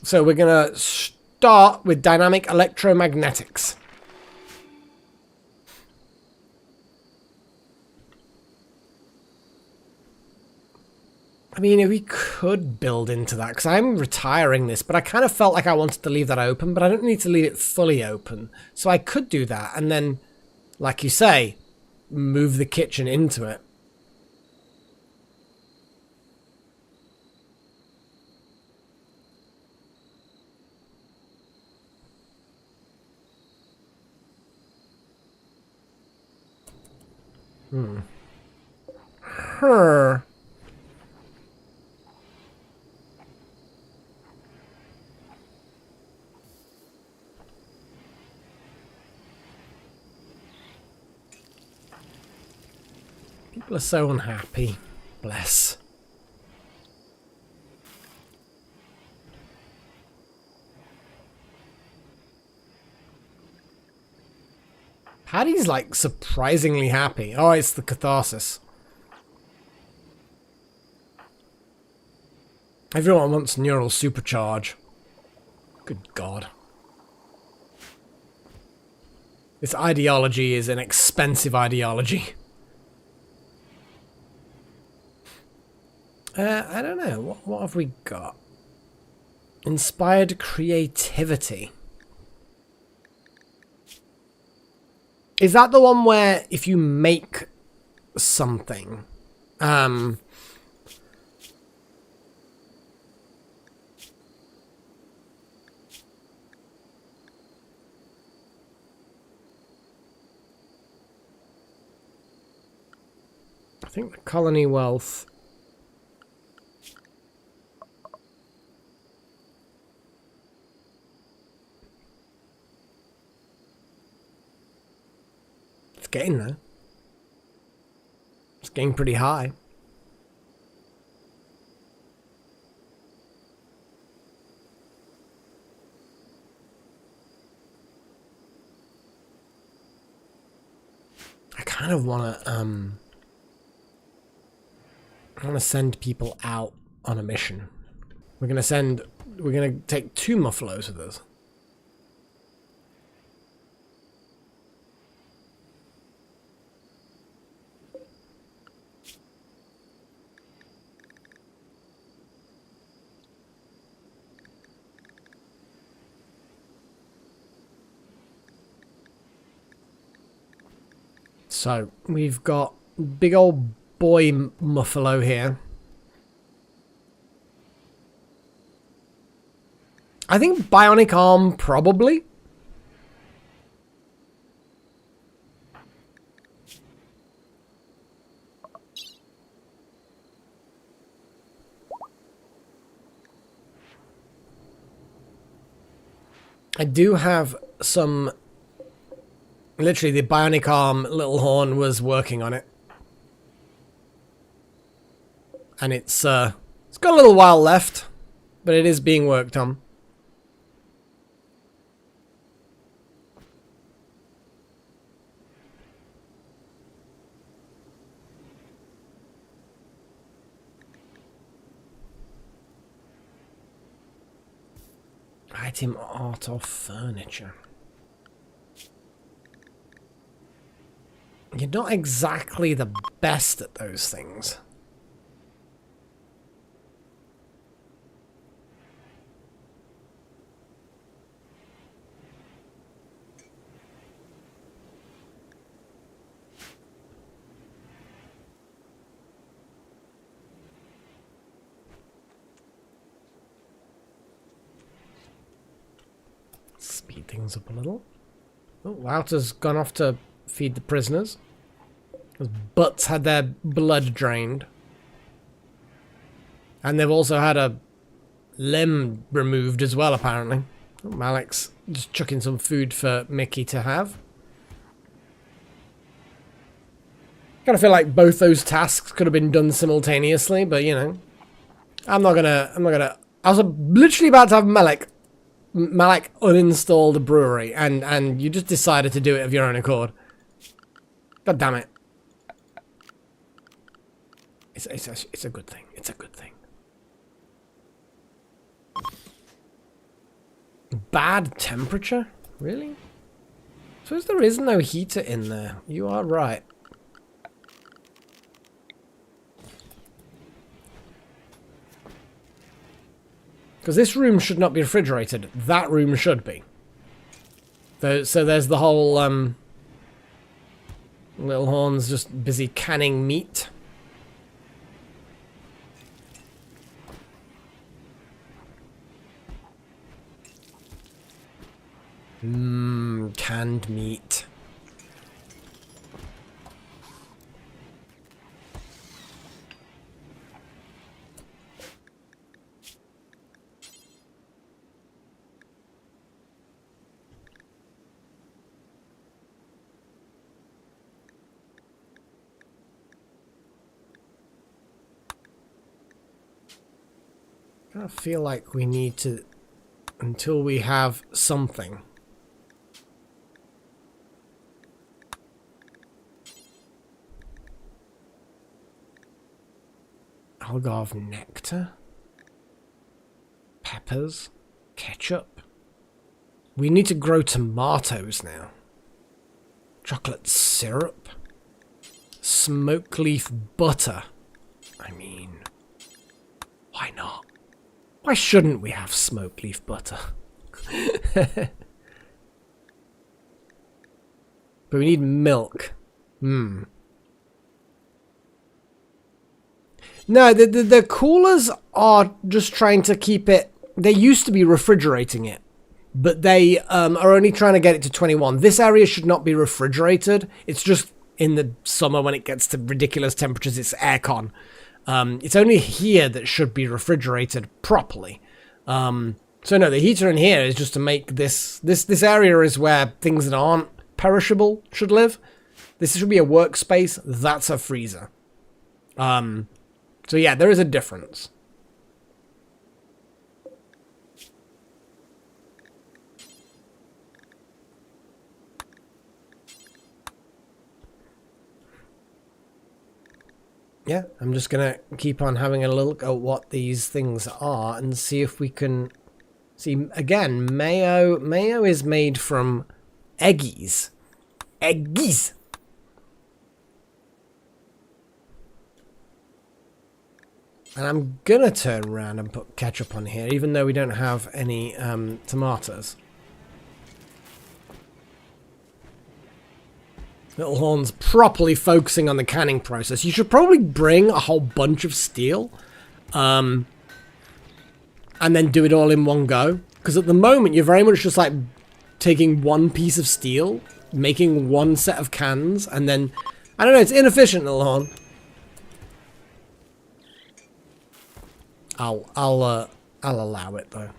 So we're going to start with dynamic electromagnetics. I mean, we could build into that, because I'm retiring this, but I kind of felt like I wanted to leave that open, but I don't need to leave it fully open. So I could do that, and then, like you say, move the kitchen into it. Her. People are so unhappy. Bless. Paddy's like surprisingly happy. Oh, it's the catharsis. Everyone wants neural supercharge. Good God. This ideology is an expensive ideology. I don't know. What have we got? Inspired creativity. Is that the one where if you make something, I think the colony wealth. It's getting there. It's getting pretty high. I kind of want to send people out on a mission. We're gonna take 2 muffaloes with us. So, we've got big old boy muffalo here. I think bionic arm, probably. I do have some... Literally, the bionic arm little horn was working on it. And it's got a little while left, but it is being worked on. Item, art, or furniture. You're not exactly the best at those things. Speed things up a little. Oh, Wouter's gone off to feed the prisoners. Those butts had their blood drained. And they've also had a limb removed as well, apparently. Oh, Malik's just chucking some food for Mickey to have. Kind of feel like both those tasks could have been done simultaneously, but you know. I'm not gonna... I was literally about to have Malik uninstall the brewery, and you just decided to do it of your own accord. God damn it. It's a good thing. It's a good thing. Bad temperature? Really? Suppose there is no heater in there. You are right. Because this room should not be refrigerated. That room should be. So there's the whole, Little Horn's just busy canning meat. Canned meat. I feel like we need to, until we have something. Algarve nectar, peppers, ketchup. We need to grow tomatoes now. Chocolate syrup, smoke leaf butter. I mean, why not? Why shouldn't we have smoke leaf butter? But we need milk. No, the coolers are just trying to keep it... They used to be refrigerating it, but they are only trying to get it to 21. This area should not be refrigerated. It's just in the summer when it gets to ridiculous temperatures, it's aircon. It's only here that should be refrigerated properly. So no, the heater in here is just to make this area is where things that aren't perishable should live. This should be a workspace. That's a freezer. So yeah, there is a difference. yeah, I'm just gonna keep on having a look at what these things are and see if we can see. Again, mayo is made from eggies. Eggies. And I'm gonna turn around and put ketchup on here, even though we don't have any tomatoes. Little Horn's properly focusing on the canning process. You should probably bring a whole bunch of steel, and then do it all in one go. Because at the moment, you're very much just like taking one piece of steel, making one set of cans, and then I don't know. It's inefficient, Little Horn. I'll allow it though.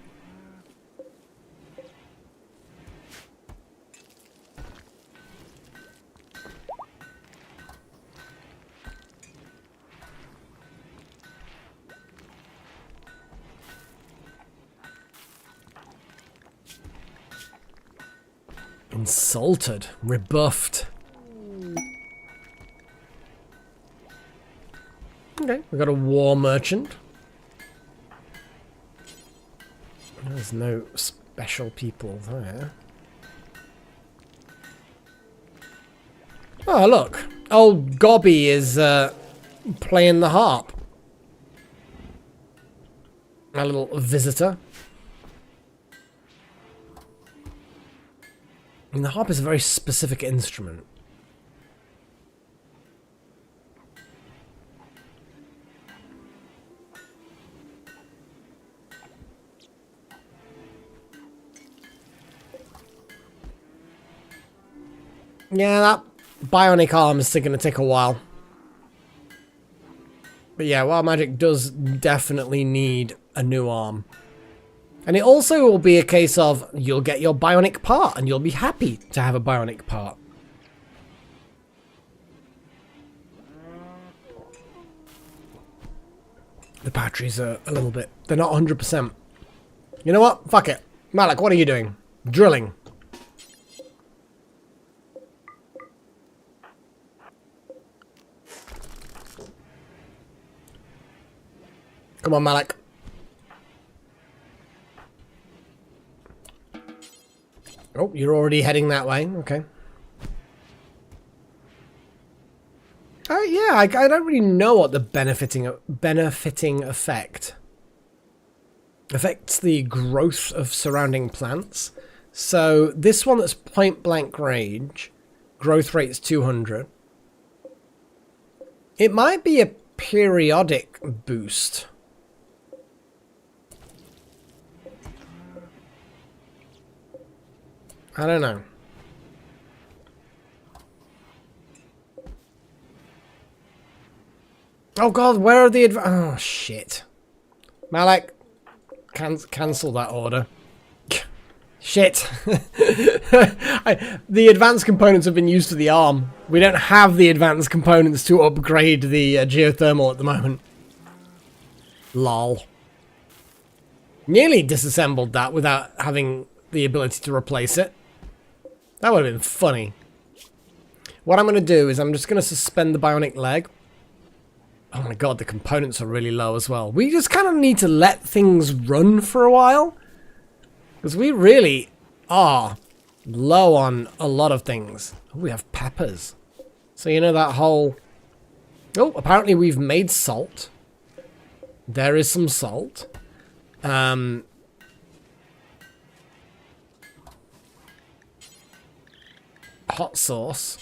Insulted, rebuffed. Okay, we got a war merchant. There's no special people there. Oh, look. Old Gobby is playing the harp. A little visitor. I mean, the harp is a very specific instrument. Yeah, that bionic arm is still going to take a while. But yeah, Wild Magic does definitely need a new arm. And it also will be a case of you'll get your bionic part and you'll be happy to have a bionic part. The batteries are a little bit... They're not 100%. You know what? Fuck it. Malik, what are you doing? Drilling. Come on, Malik. Oh, you're already heading that way. Okay. Yeah, I don't really know what the benefiting effect affects the growth of surrounding plants. So this one that's point blank range, growth rate's 200. It might be a periodic boost. I don't know. Oh god, where are the oh shit. Malik, cancel that order. Shit. The advanced components have been used for the arm. We don't have the advanced components to upgrade the geothermal at the moment. Lol. Nearly disassembled that without having the ability to replace it. That would have been funny. What I'm going to do is I'm just going to suspend the bionic leg. Oh my god, the components are really low as well. We just kind of need to let things run for a while. Because we really are low on a lot of things. Oh, we have peppers. So you know that whole... Oh, apparently we've made salt. There is some salt. Hot sauce.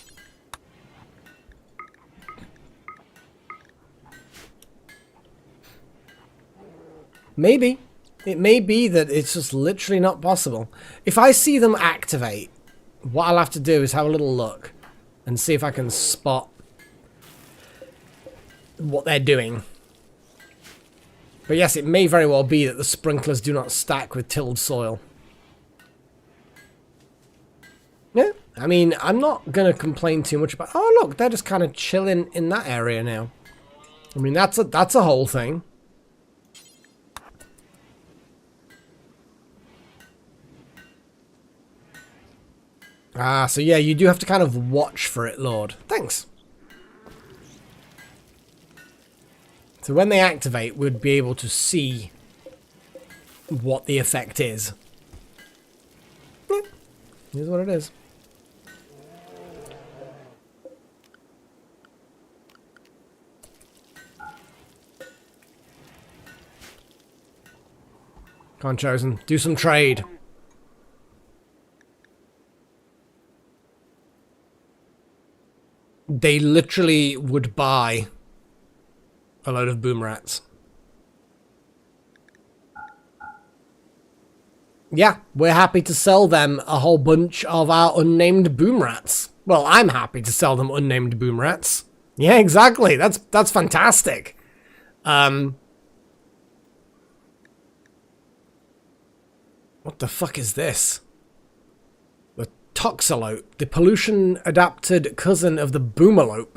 Maybe. It may be that it's just literally not possible. If I see them activate, what I'll have to do is have a little look and see if I can spot what they're doing. But yes, it may very well be that the sprinklers do not stack with tilled soil. Yeah, I mean, I'm not going to complain too much about... Oh, look, they're just kind of chilling in that area now. I mean, that's a whole thing. Ah, so yeah, you do have to kind of watch for it, Lord. Thanks. So when they activate, we'd be able to see what the effect is. Yeah, here's what it is. Come on, Chosen. Do some trade. They literally would buy a load of boom rats. Yeah, we're happy to sell them a whole bunch of our unnamed boom rats. Well, I'm happy to sell them unnamed boom rats. Yeah, exactly. That's fantastic. What the fuck is this? The toxalope, the pollution-adapted cousin of the boomalope.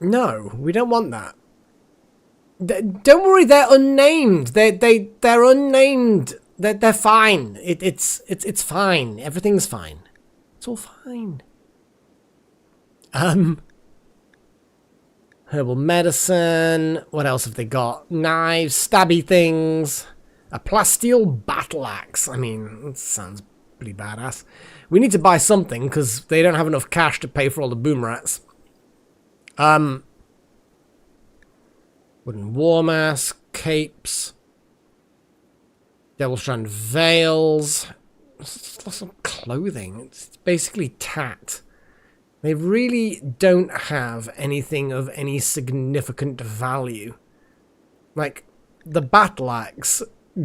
No, we don't want that. Don't worry, they're unnamed. They're unnamed. They're fine. It's fine. Everything's fine. It's all fine. Herbal medicine. What else have they got? Knives, stabby things. A plasteel battle axe. I mean, that sounds pretty badass. We need to buy something because they don't have enough cash to pay for all the boom rats. Wooden war mask, capes, devil strand veils, lots of clothing. It's basically tat. They really don't have anything of any significant value. Like, the battle axe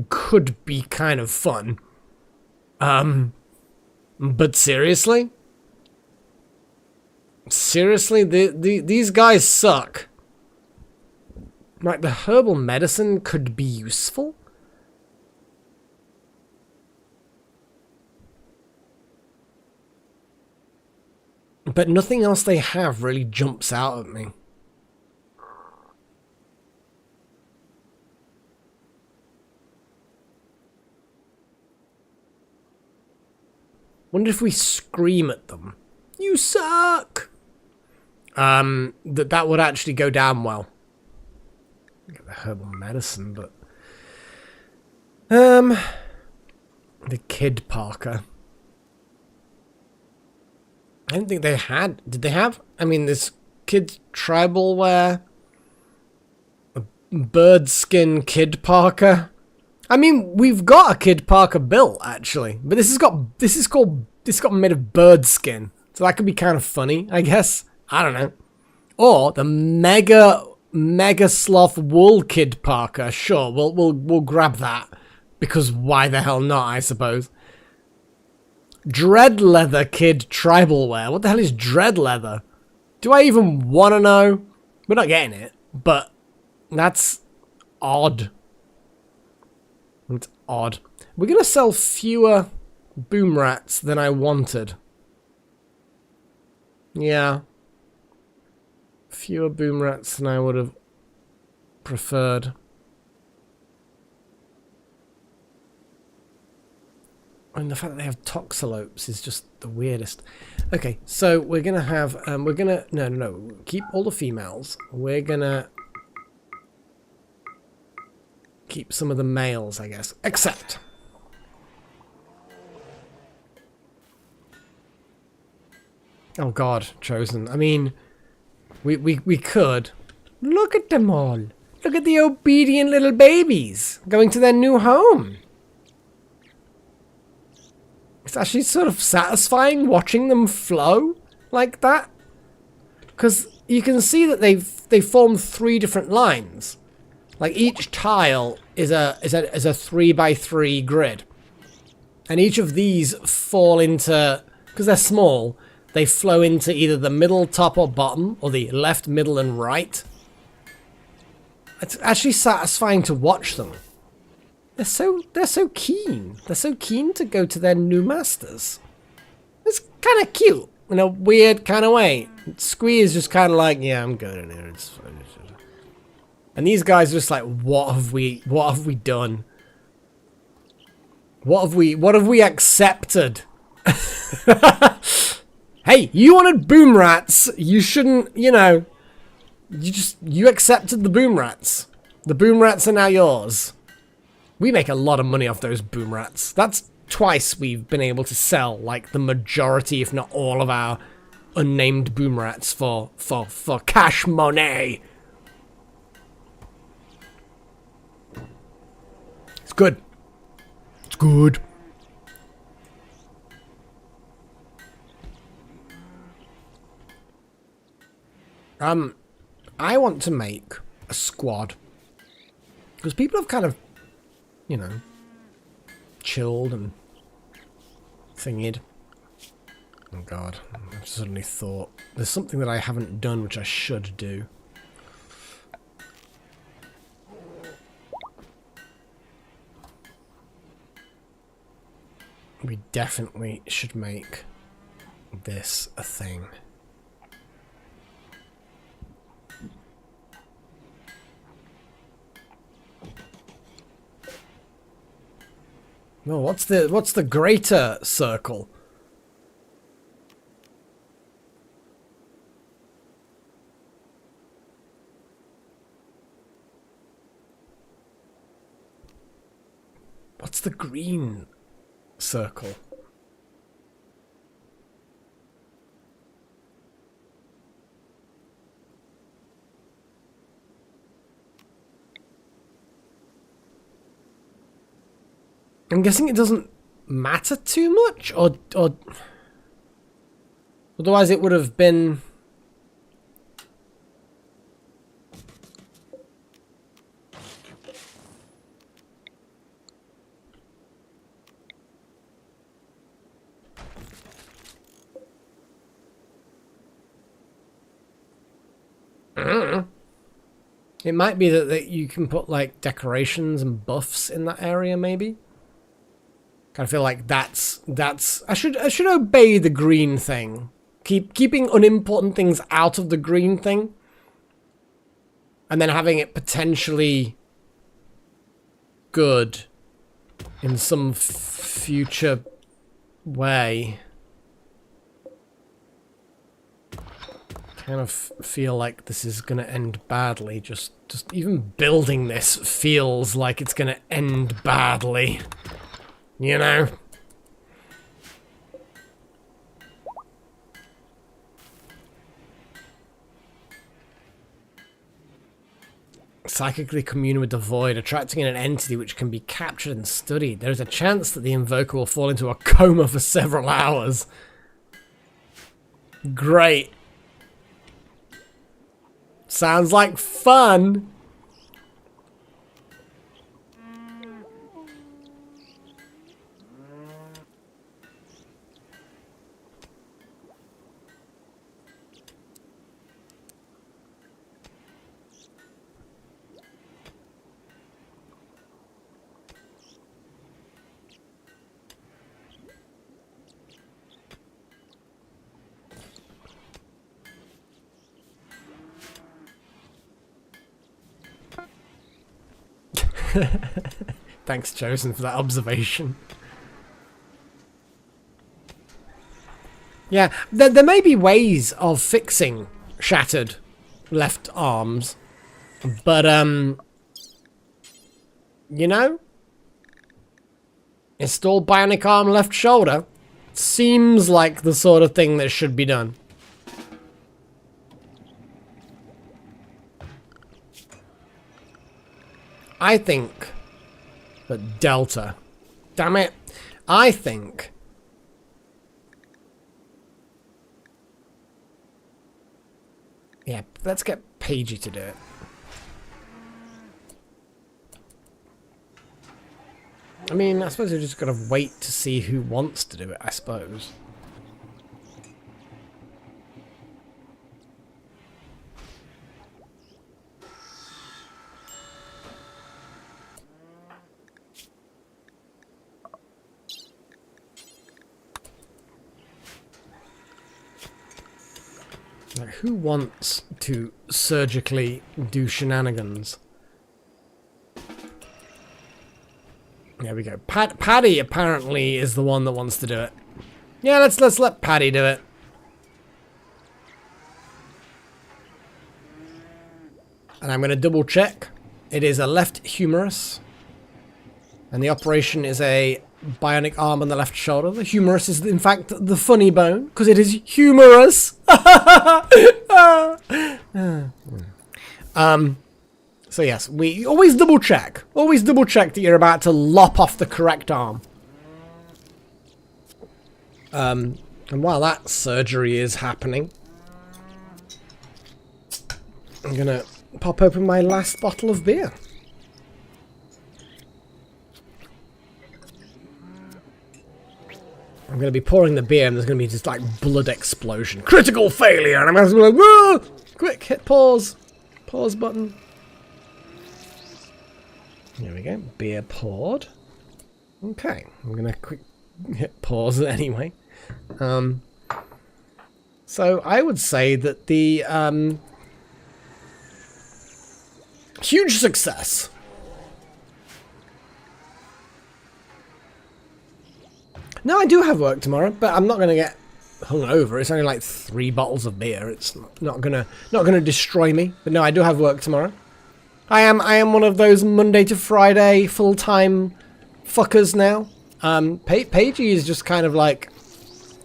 could be kind of fun. But seriously? Seriously? These guys suck. Like, the herbal medicine could be useful? But nothing else they have really jumps out at me. Wonder if we scream at them. You suck! That would actually go down well. Get the herbal medicine, but... The Kid Parker. I don't think they had... Did they have? I mean, this Kid Tribal wear. A bird skin Kid Parker. I mean, we've got a Kid Parker built, actually. But this is got made of bird skin. So that could be kind of funny, I guess. I don't know. Or the Mega Sloth Wool Kid Parker. Sure, we'll grab that. Because why the hell not, I suppose. Dread Leather Kid Tribal Wear. What the hell is Dread Leather? Do I even want to know? We're not getting it, but that's odd. It's odd. We're going to sell fewer boom rats than I wanted. Yeah. Fewer boom rats than I would have preferred. I mean, the fact that they have toxalopes is just the weirdest. Okay, so we're gonna have, no, keep all the females. We're gonna keep some of the males, I guess. Except. Oh God, Chosen. I mean, we could. Look at them all. Look at the obedient little babies going to their new home. It's actually sort of satisfying watching them flow like that. Because you can see that they form 3 different lines. Like each tile is a 3x3 grid. And each of these fall into, because they're small, they flow into either the middle, top, or bottom, or the left, middle, and right. It's actually satisfying to watch them. They're so keen. They're so keen to go to their new masters. It's kind of cute in a weird kind of way. Squee is just kind of like, yeah, I'm going in here. It's fine. And these guys are just like, what have we done? What have we accepted? Hey, you wanted boom rats. You shouldn't, you know. You accepted the boom rats. The boom rats are now yours. We make a lot of money off those boom rats. That's twice we've been able to sell, like, the majority, if not all, of our unnamed boom rats for cash money. It's good. It's good. I want to make a squad. Because people have kind of, you know, chilled and thingied. Oh god, I've suddenly thought there's something that I haven't done which I should do. We definitely should make this a thing. No, what's the greater circle? What's the green circle? I'm guessing it doesn't matter too much, or otherwise it would have been. It might be that you can put like decorations and buffs in that area, maybe. I feel like that's I should obey the green thing. Keeping unimportant things out of the green thing. And then having it potentially good in some future way. Kind of feel like this is gonna end badly. Just even building this feels like it's gonna end badly. You know? Psychically commune with the void, attracting an entity which can be captured and studied. There is a chance that the invoker will fall into a coma for several hours. Great. Sounds like fun. Thanks, Chosen, for that observation. Yeah, there may be ways of fixing shattered left arms, but, you know, install bionic arm left shoulder seems like the sort of thing that should be done. I think that Delta, damn it, I think yeah, let's get Pagey to do it. I mean, I suppose we're just gotta wait to see who wants to do it, I suppose. Like, who wants to surgically do shenanigans? There we go. Paddy apparently is the one that wants to do it. Yeah, let's let Paddy do it. And I'm going to double check. It is a left humerus. And the operation is a bionic arm on the left shoulder. The humerus is, in fact, the funny bone, because it is humorous. So yes, we always double check. Always double check that you're about to lop off the correct arm. And while that surgery is happening, I'm gonna pop open my last bottle of beer. I'm going to be pouring the beer and there's going to be just like blood explosion. Critical failure! And I'm going to be like, whoa! Quick, hit pause. Pause button. There we go. Beer poured. Okay. I'm going to quick hit pause anyway. So I would say that the huge success. No, I do have work tomorrow, but I'm not going to get hungover. It's only like 3 bottles of beer. It's not gonna destroy me. But no, I do have work tomorrow. I am one of those Monday to Friday full-time fuckers now. Paigey is just kind of like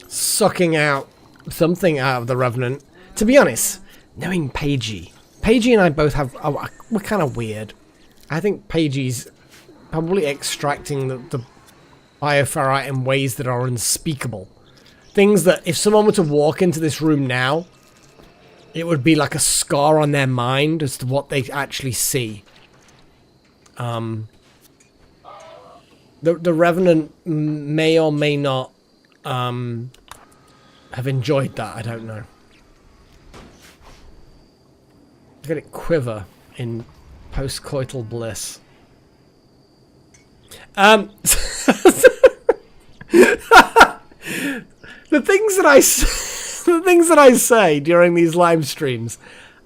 sucking out something out of the Revenant. To be honest, knowing Paigey and I both have we're kind of weird. I think Paigey's probably extracting the bioferrite in ways that are unspeakable. Things that if someone were to walk into this room now, it would be like a scar on their mind as to what they actually see. The Revenant may or may not have enjoyed that, I don't know. Look at it quiver in post-coital bliss. The things that I say during these live streams,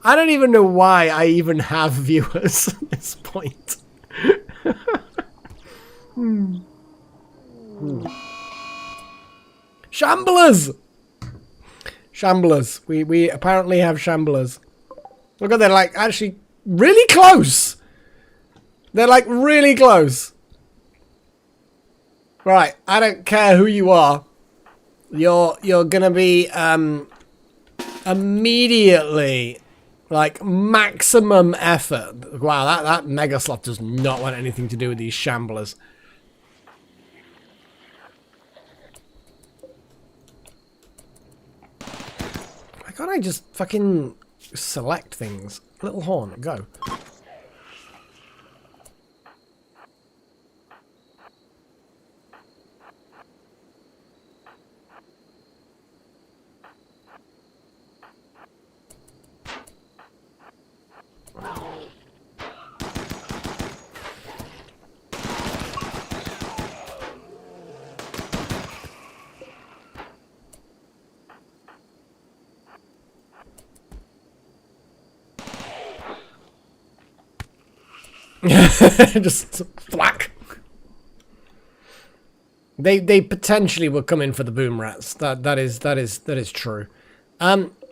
I don't even know why I even have viewers at this point. Shamblers! Shamblers. We apparently have shamblers. Look at, they're like actually really close. They're like really close. Right, I don't care who you are. You're gonna be immediately like maximum effort. Wow, that Megasloth does not want anything to do with these shamblers. Why can't I just fucking select things? Little horn, go. Just thwack. They potentially were coming for the boom rats. That is true.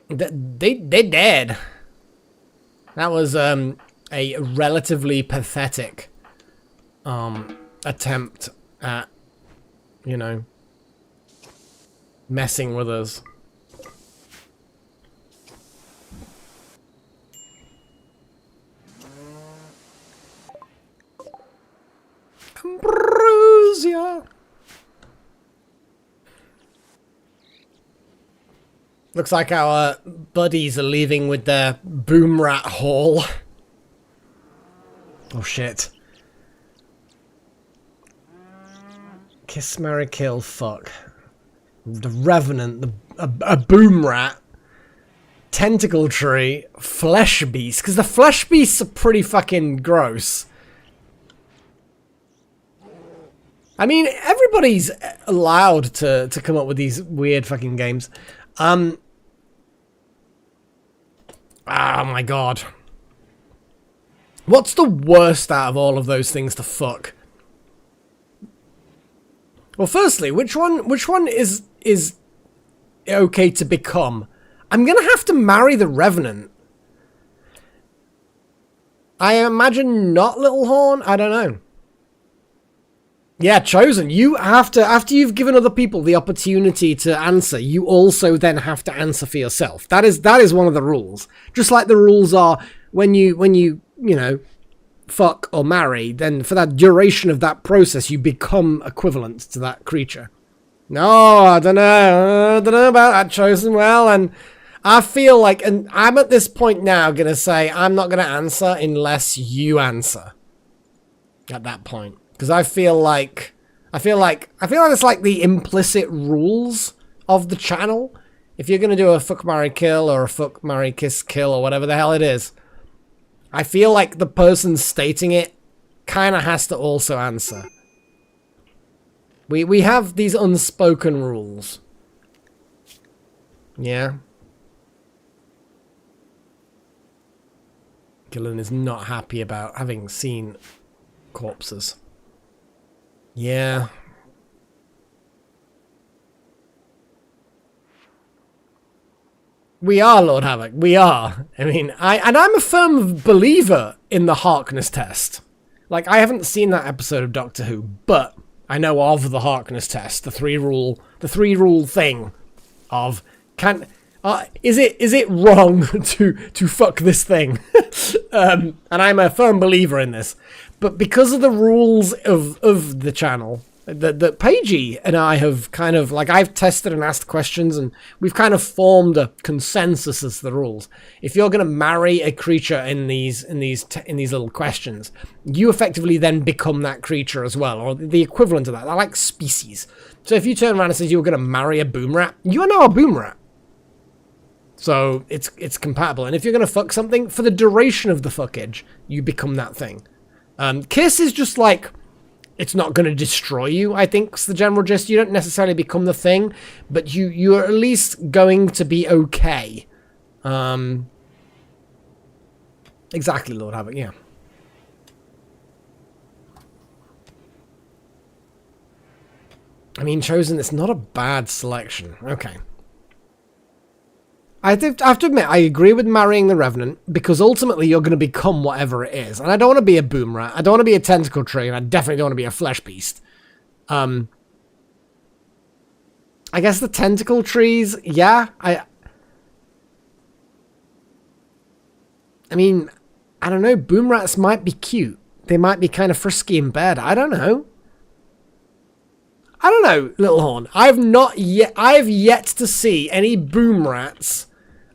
They dead. That was a relatively pathetic attempt at, you know, messing with us. Ambrosia. Looks like our buddies are leaving with their boom rat haul. Oh shit. Kiss, marry, kill, fuck. The Revenant, a boom rat, tentacle tree, flesh beast. Because the flesh beasts are pretty fucking gross. I mean, everybody's allowed to come up with these weird fucking games. Oh my god. What's the worst out of all of those things to fuck? Well, firstly, which one is okay to become? I'm gonna have to marry the Revenant. I imagine not, Little Horn. I don't know. Yeah, Chosen. You have to, after you've given other people the opportunity to answer, you also then have to answer for yourself. That is one of the rules. Just like the rules are when you know, fuck or marry, then for that duration of that process, you become equivalent to that creature. No, I don't know. I don't know about that, Chosen. Well, and I feel like, and I'm at this point now going to say I'm not going to answer unless you answer at that point. Because I feel like it's like the implicit rules of the channel. If you're going to do a fuck, marry, kill or a fuck, marry, kiss, kill or whatever the hell it is, I feel like the person stating it kind of has to also answer. We have these unspoken rules. Yeah. Gillen is not happy about having seen corpses. Yeah. We are, Lord Havoc. We are. I mean, I'm a firm believer in the Harkness test. Like, I haven't seen that episode of Doctor Who, but I know of the Harkness test, the three rule thing of is it wrong to fuck this thing? And I'm a firm believer in this, but because of the rules of the channel, that Paigey and I have kind of, like, I've tested and asked questions, and we've kind of formed a consensus as to the rules. If you're going to marry a creature in these little questions, you effectively then become that creature as well, or the equivalent of that. They're like species. So if you turn around and say you're going to marry a boom rat, you are now a boom rat. So it's compatible. And if you're going to fuck something, for the duration of the fuckage, you become that thing. Kiss is just like, it's not going to destroy you, I think, is the general gist. You don't necessarily become the thing, but you're at least going to be okay. Exactly, Lord Havoc, yeah. I mean, Chosen, it's not a bad selection. Okay. I have to admit, I agree with marrying the Revenant, because ultimately you're going to become whatever it is. And I don't want to be a boom rat, I don't want to be a tentacle tree, and I definitely don't want to be a flesh beast. I guess the tentacle trees, yeah, I mean, I don't know, boom rats might be cute. They might be kind of frisky in bed, I don't know. I don't know, Little Horn. I've yet to see any boom rats.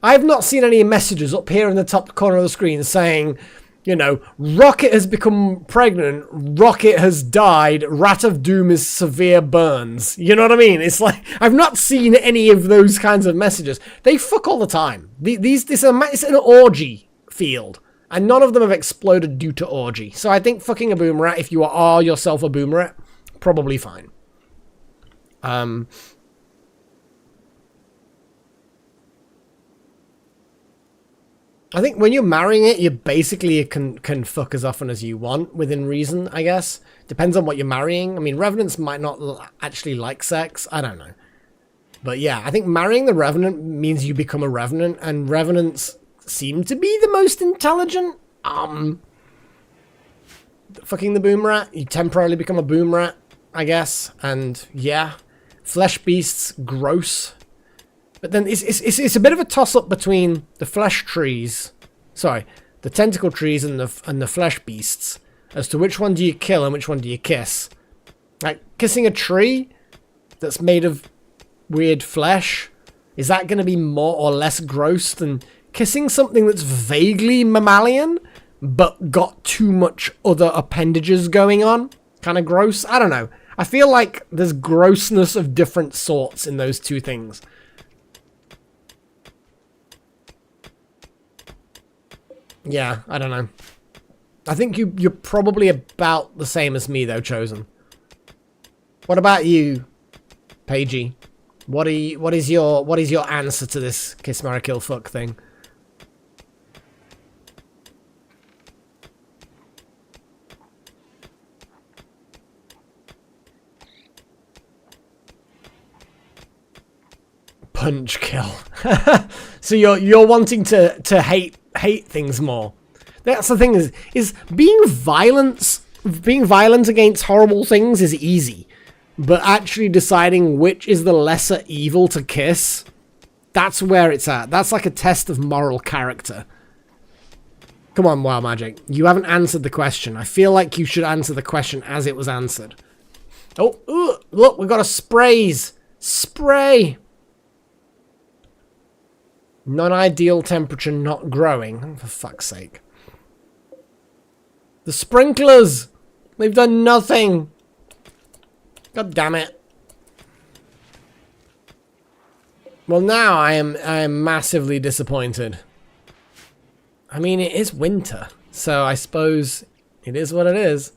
I've not seen any messages up here in the top corner of the screen saying, you know, Rocket has become pregnant, Rocket has died, Rat of Doom is severe burns. You know what I mean? It's like, I've not seen any of those kinds of messages. They fuck all the time. It's an orgy field, and none of them have exploded due to orgy. So I think fucking a boom rat, if you are yourself a boom rat, probably fine. I think when you're marrying it, you basically can fuck as often as you want, within reason, I guess. Depends on what you're marrying. I mean, Revenants might not actually like sex. I don't know. But yeah, I think marrying the Revenant means you become a Revenant, and Revenants seem to be the most intelligent. Fucking the boom rat, you temporarily become a boom rat, I guess. And yeah, flesh beasts, gross. But then it's a bit of a toss-up between the flesh trees, sorry, the tentacle trees and the flesh beasts, as to which one do you kill and which one do you kiss. Like, kissing a tree that's made of weird flesh, is that going to be more or less gross than kissing something that's vaguely mammalian, but got too much other appendages going on? Kind of gross? I don't know. I feel like there's grossness of different sorts in those two things. Yeah, I don't know. I think you're probably about the same as me, though, Chosen. What about you, Paigey? What is your answer to this kiss, marry, kill, fuck thing? Punch kill. So you're wanting to hate things more. That's the thing is being violent against horrible things is easy. But actually deciding which is the lesser evil to kiss, that's where it's at. That's like a test of moral character. Come on, Wild Magic. You haven't answered the question. I feel like you should answer the question as it was answered. Oh, ooh, look, we've got a sprays. Spray. Non-ideal temperature not growing. Oh, for fuck's sake. The sprinklers. They've done nothing. God damn it. Well, now I am massively disappointed. I mean, it is winter, so I suppose it is what it is.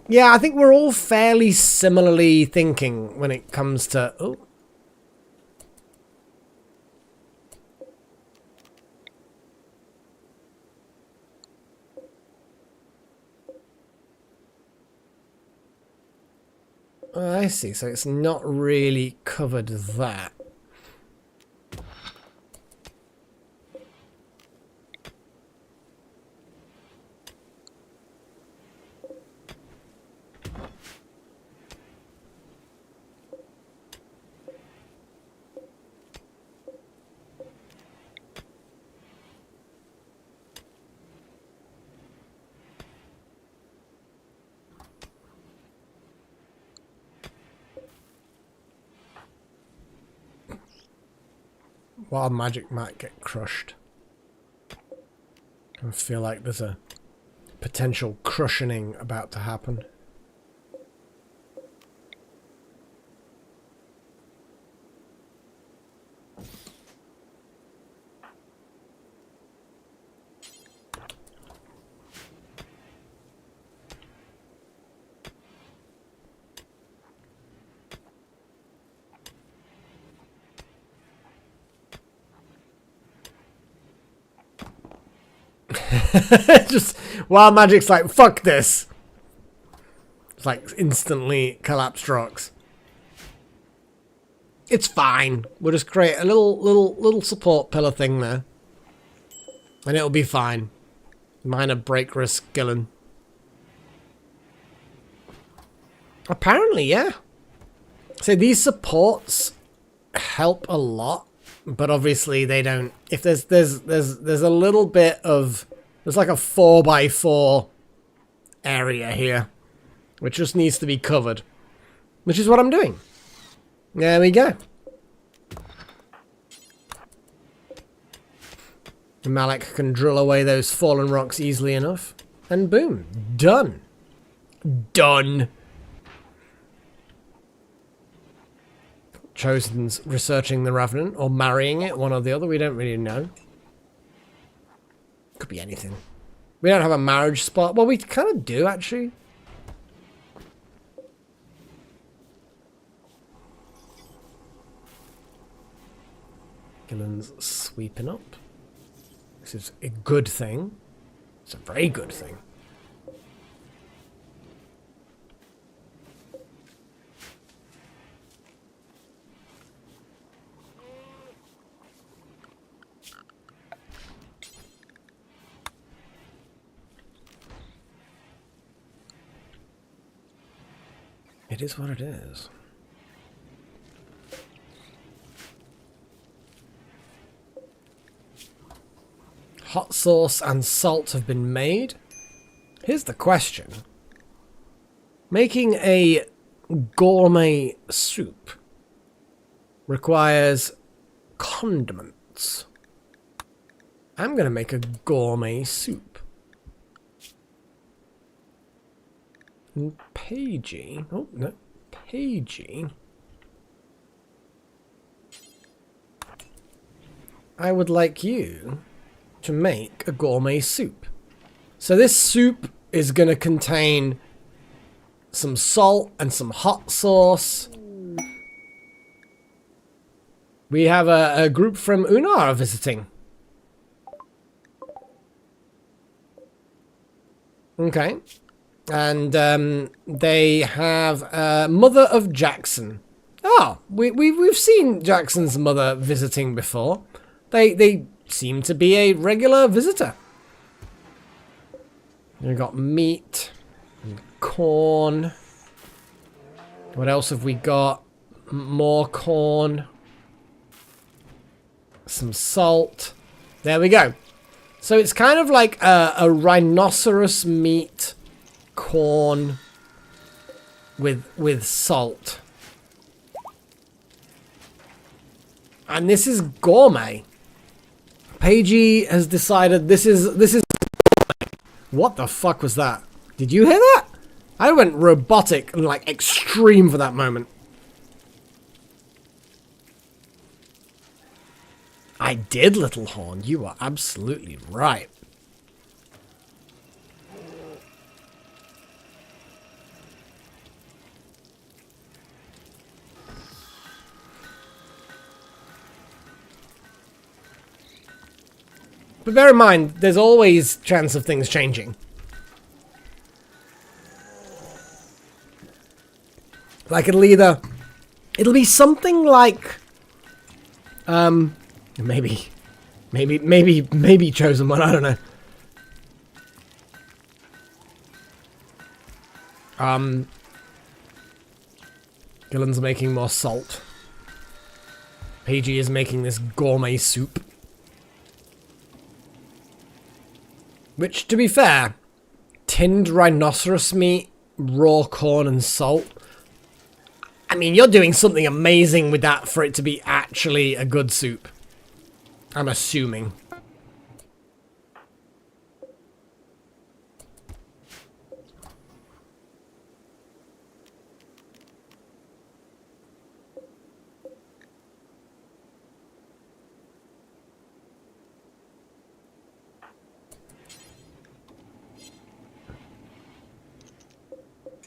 Yeah, I think we're all fairly similarly thinking when it comes to... Oh. Oh, I see. So it's not really covered that. Wild Magic might get crushed. I feel like there's a potential crushioning about to happen. Just Wild Magic's like, fuck this. It's like instantly collapsed rocks. It's fine. We'll just create a little support pillar thing there. And it'll be fine. Minor break risk, Gillen. Apparently, yeah. So these supports help a lot, but obviously they don't. If there's a little bit of, there's like a 4x4 area here, which just needs to be covered, which is what I'm doing. There we go. Malik can drill away those fallen rocks easily enough, and boom, done. Done. Chosen's researching the Revenant, or marrying it, one or the other, we don't really know. Could be anything. We don't have a marriage spot. Well, we kind of do, actually. Gillen's sweeping up. This is a good thing. It's a very good thing. It is what it is. Hot sauce and salt have been made. Here's the question. Making a gourmet soup requires condiments. I'm going to make a gourmet soup. Pagey. Oh, no. Pagey. I would like you to make a gourmet soup. So this soup is going to contain some salt and some hot sauce. We have a group from Unar visiting. Okay. And they have Mother of Jackson. Oh, we've seen Jackson's mother visiting before. They seem to be a regular visitor. We've got meat and corn. What else have we got? More corn. Some salt. There we go. So it's kind of like a rhinoceros meat corn with salt. And this is gourmet. Paigey has decided this is what the fuck was that? Did you hear that? I went robotic and like extreme for that moment. I did, Little Horn. You are absolutely right. But bear in mind, there's always chance of things changing. Like it'll be something like, maybe Chosen One, I don't know. Gillen's making more salt. Paigey is making this gourmet soup. Which, to be fair, tinned rhinoceros meat, raw corn and salt. I mean, you're doing something amazing with that for it to be actually a good soup. I'm assuming.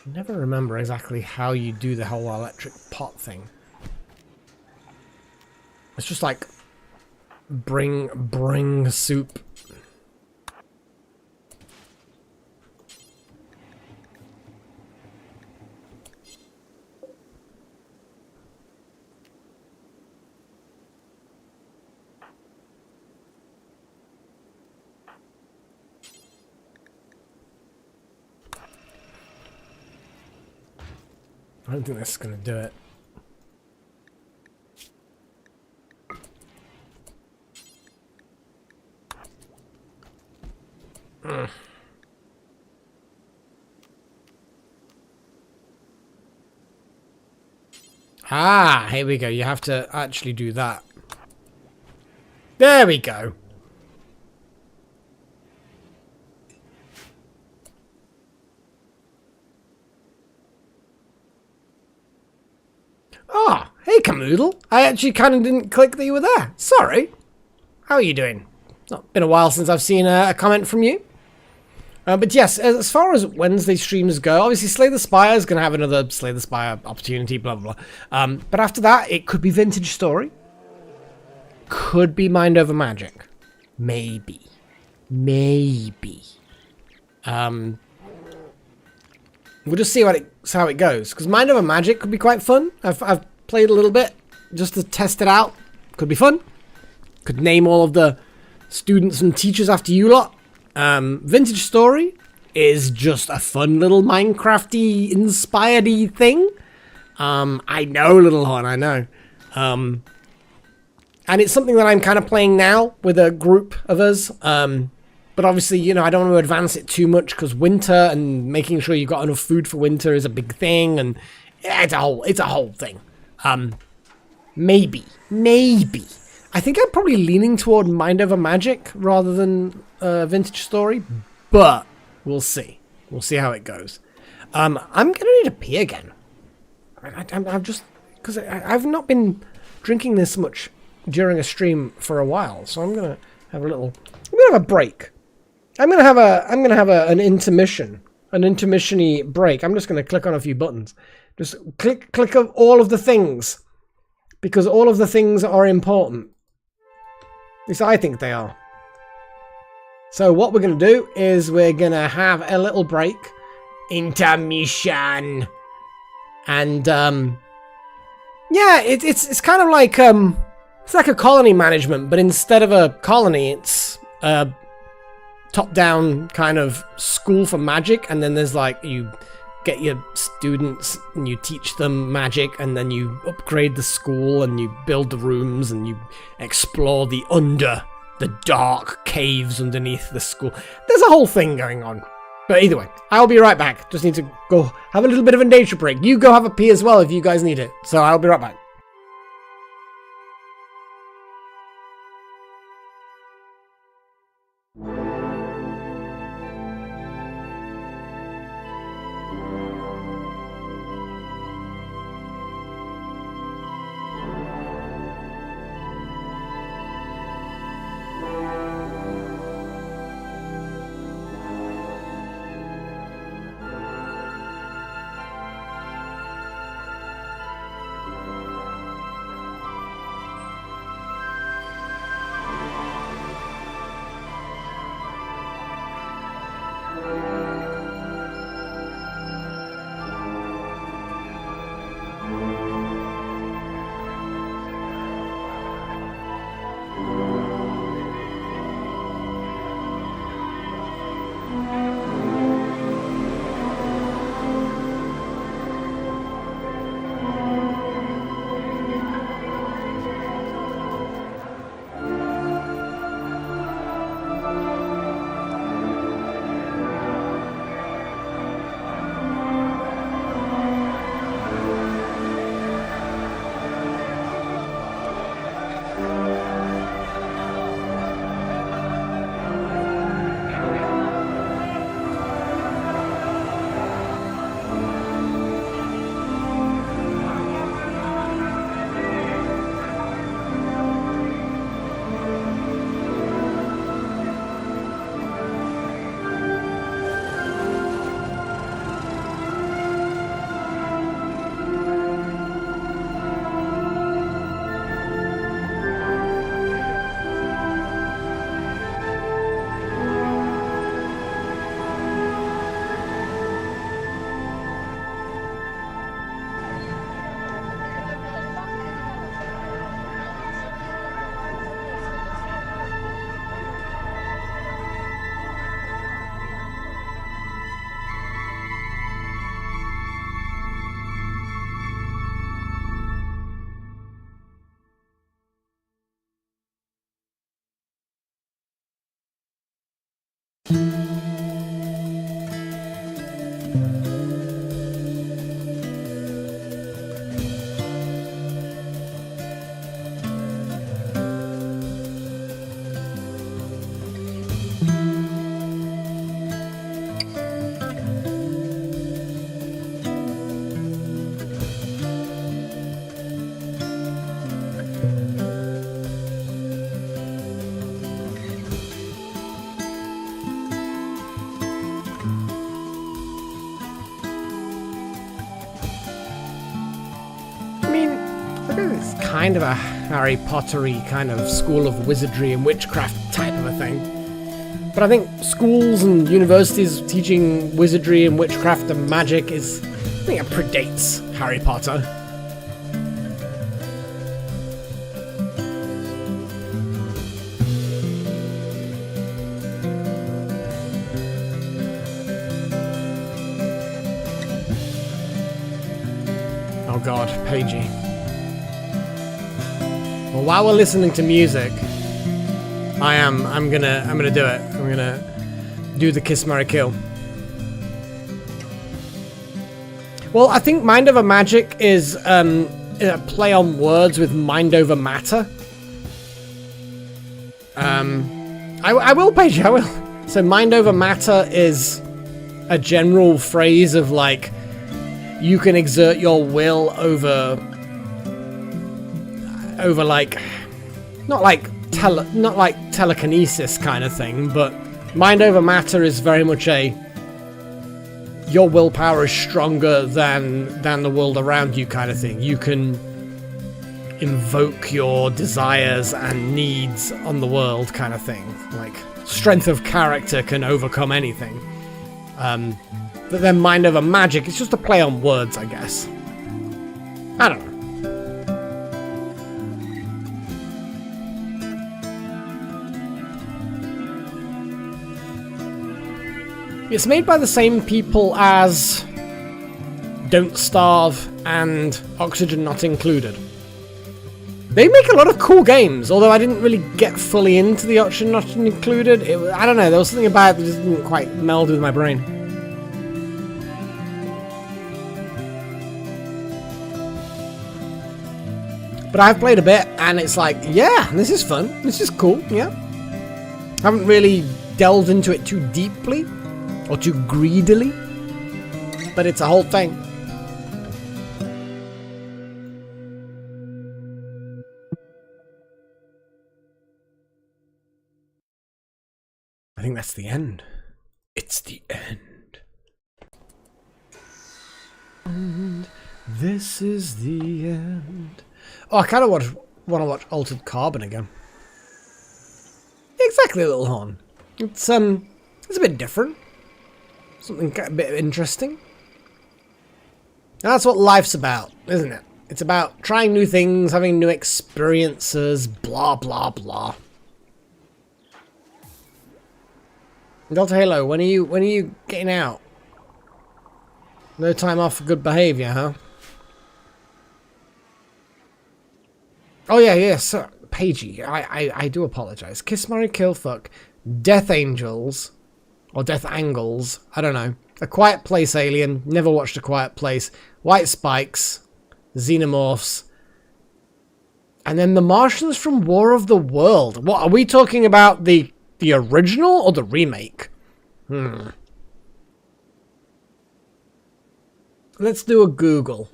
I never remember exactly how you do the whole electric pot thing. It's just like bring soup. I don't think that's gonna do it. Ah, here we go. You have to actually do that. There we go. Ah, hey Camoodle. I actually kind of didn't click that you were there. Sorry. How are you doing? Not been a while since I've seen a comment from you. But yes, as far as Wednesday streams go, obviously Slay the Spire is going to have another Slay the Spire opportunity, blah, blah, blah. But after that, it could be Vintage Story. Could be Mind Over Magic. Maybe. Maybe. We'll just see how it goes. Because Mind Over Magic could be quite fun. I've played a little bit just to test it out. Could be fun. Could name all of the students and teachers after you lot. Vintage Story is just a fun little Minecrafty inspired-y thing. I know, Little Horn, I know. And it's something that I'm kind of playing now with a group of us. But obviously, you know, I don't want to advance it too much because winter and making sure you've got enough food for winter is a big thing, and it's a whole thing. Maybe. I think I'm probably leaning toward Mind Over Magic rather than Vintage Story, but we'll see. We'll see how it goes. I'm gonna need a pee again. I'm just because I've not been drinking this much during a stream for a while, so I'm gonna have a break. I'm gonna have an intermission, an intermission-y break. I'm just gonna click on a few buttons. Just click of all of the things, because all of the things are important. At least I think they are. So what we're going to do is we're going to have a little break. Intermission. And Yeah, it's kind of like it's like a colony management, but instead of a colony, it's a top-down kind of school for magic, and then there's like you get your students and you teach them magic, and then you upgrade the school and you build the rooms and you explore the dark caves underneath the school. There's a whole thing going on. But either way, I'll be right back. Just need to go have a little bit of a nature break. You go have a pee as well if you guys need it. So I'll be right back. It's kind of a Harry Potter-y kind of school of wizardry and witchcraft type of a thing. But I think schools and universities teaching wizardry and witchcraft and magic I think it predates Harry Potter. Oh god, Paigey. Well, while we're listening to music, I'm gonna do it. I'm gonna do the Kiss, Marry, Kill. Well, I think Mind Over Magic is a play on words with Mind Over Matter. I will, Paige, I will. So Mind Over Matter is a general phrase of like, you can exert your will over like, not like telekinesis kind of thing, but Mind Over Matter is very much your willpower is stronger than the world around you kind of thing. You can invoke your desires and needs on the world kind of thing. Like, strength of character can overcome anything. But then Mind Over Magic, it's just a play on words, I guess. I don't know. It's made by the same people as Don't Starve and Oxygen Not Included. They make a lot of cool games, although I didn't really get fully into the Oxygen Not Included. I don't know, there was something about it that just didn't quite meld with my brain. But I've played a bit, and it's like, yeah, this is fun. This is cool, yeah. Haven't really delved into it too deeply, or too greedily, but it's a whole thing. I think that's the end. It's the end. And this is the end. Oh, I kind of want to watch Altered Carbon again. Exactly, Little Horn. It's a bit different. Something a bit interesting. And that's what life's about, isn't it? It's about trying new things, having new experiences, blah blah blah. Delta Halo, when are you getting out? No time off for good behaviour, huh? Oh yeah, sir. Pagey, I do apologise. Kiss, Marry, Kill, Fuck, Death Angels, or Death Angles, I don't know. A Quiet Place Alien, never watched A Quiet Place. White Spikes, Xenomorphs, and then The Martians from War of the World. What, are we talking about the original or the remake? Let's do a Google.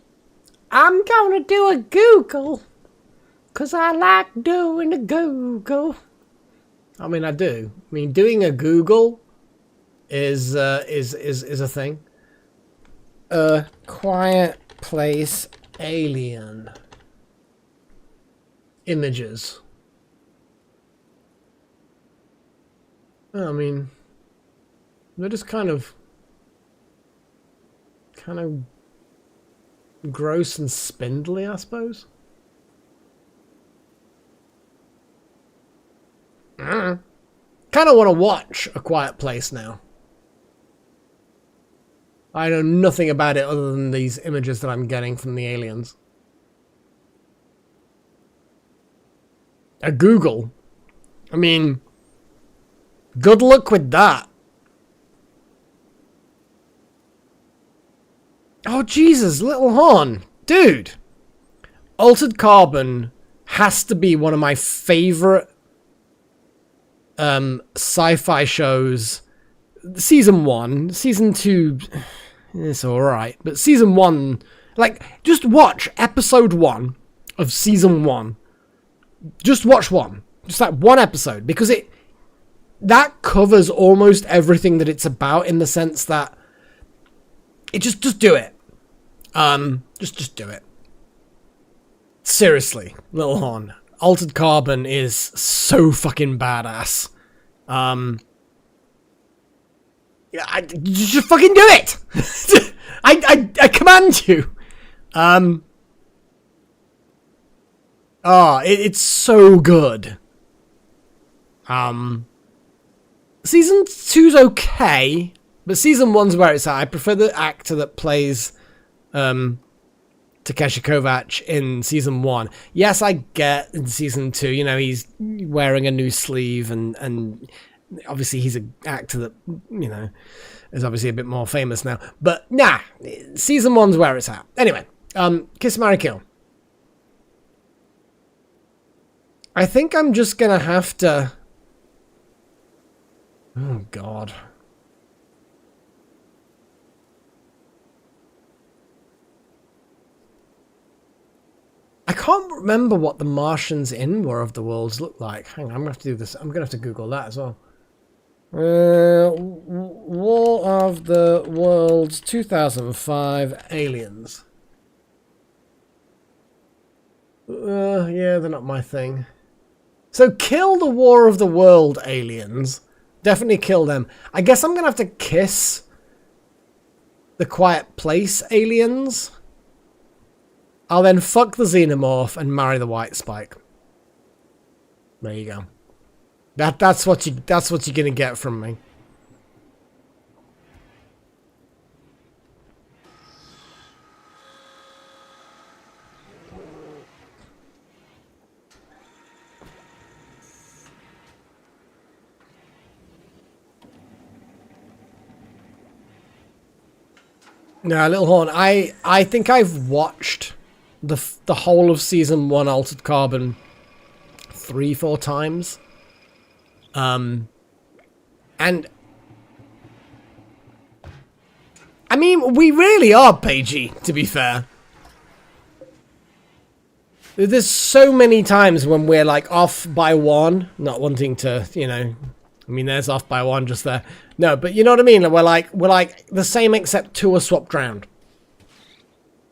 I'm gonna do a Google. 'Cause I like doing a Google. I mean, I do. I mean, doing a Google is a thing. Quiet Place Alien. Images. I mean, they're just kind of gross and spindly, I suppose. Kind of want to watch A Quiet Place now. I know nothing about it other than these images that I'm getting from the aliens. A Google? I mean, good luck with that. Oh, Jesus, Little Horn. Dude. Altered Carbon has to be one of my favorite sci-fi shows. Season 1, season 2, it's alright, but season 1, like, just watch episode 1 of season 1. Just watch one. Just that one episode, because that covers almost everything that it's about, in the sense that it just do it. Just do it. Seriously, Little Horn. Altered Carbon is so fucking badass. Yeah, just fucking do it. I command you. It's so good. Season 2's okay, but season 1's where it's at. I prefer the actor that plays Takeshi Kovacs in season 1. Yes, I get in season 2, you know, he's wearing a new sleeve, and obviously he's an actor that, you know, is obviously a bit more famous now. But nah, season 1's where it's at. Anyway, Kiss, Marry, Kill. I think I'm just gonna have to... Oh, God. I can't remember what the Martians in War of the Worlds look like. Hang on, I'm gonna have to do this. I'm gonna have to Google that as well. War of the Worlds 2005 Aliens. Yeah, they're not my thing. So kill the War of the World aliens. Definitely kill them. I guess I'm gonna have to kiss the Quiet Place aliens. I'll then fuck the Xenomorph and marry the White Spike. There you go. That's what you're gonna get from me. No, Little Horn. I think I've watched the whole of season 1 Altered Carbon 3-4 times. And I mean, we really are pagey, to be fair. There's so many times when we're like off by 1, not wanting to, you know, I mean, there's off by 1 just there. No, but you know what I mean? We're like the same except 2 are swapped round.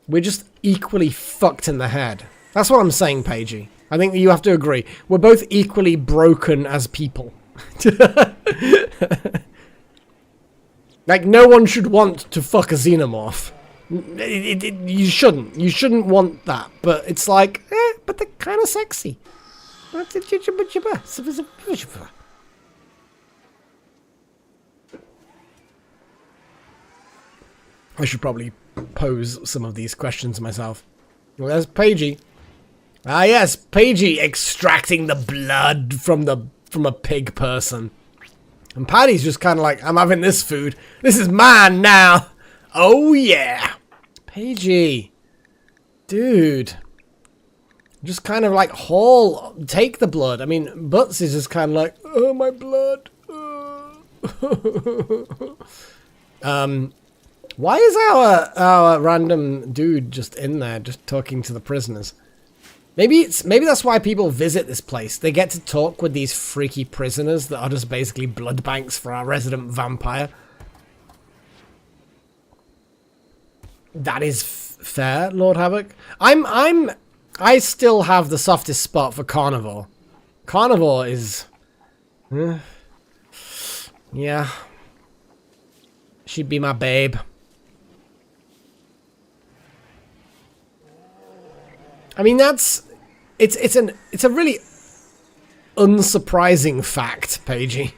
We're just equally fucked in the head. That's what I'm saying, Pagey. I think that you have to agree. We're both equally broken as people. Like, no one should want to fuck a xenomorph. You shouldn't. You shouldn't want that. But it's like, but they're kind of sexy. I should probably pose some of these questions myself. Well, there's Pagey. Ah, yes, Pagey extracting the blood from a pig person. And Paddy's just kind of like, I'm having this food. This is mine now. Oh, yeah. Pagey. Dude. Just kind of like take the blood. I mean, Butts is just kind of like, oh, my blood. Why is our random dude just in there, just talking to the prisoners? Maybe that's why people visit this place. They get to talk with these freaky prisoners that are just basically blood banks for our resident vampire. That is fair, Lord Havoc. I still have the softest spot for Carnivore. Carnivore is, yeah. She'd be my babe. I mean, it's a really unsurprising fact, Pagey.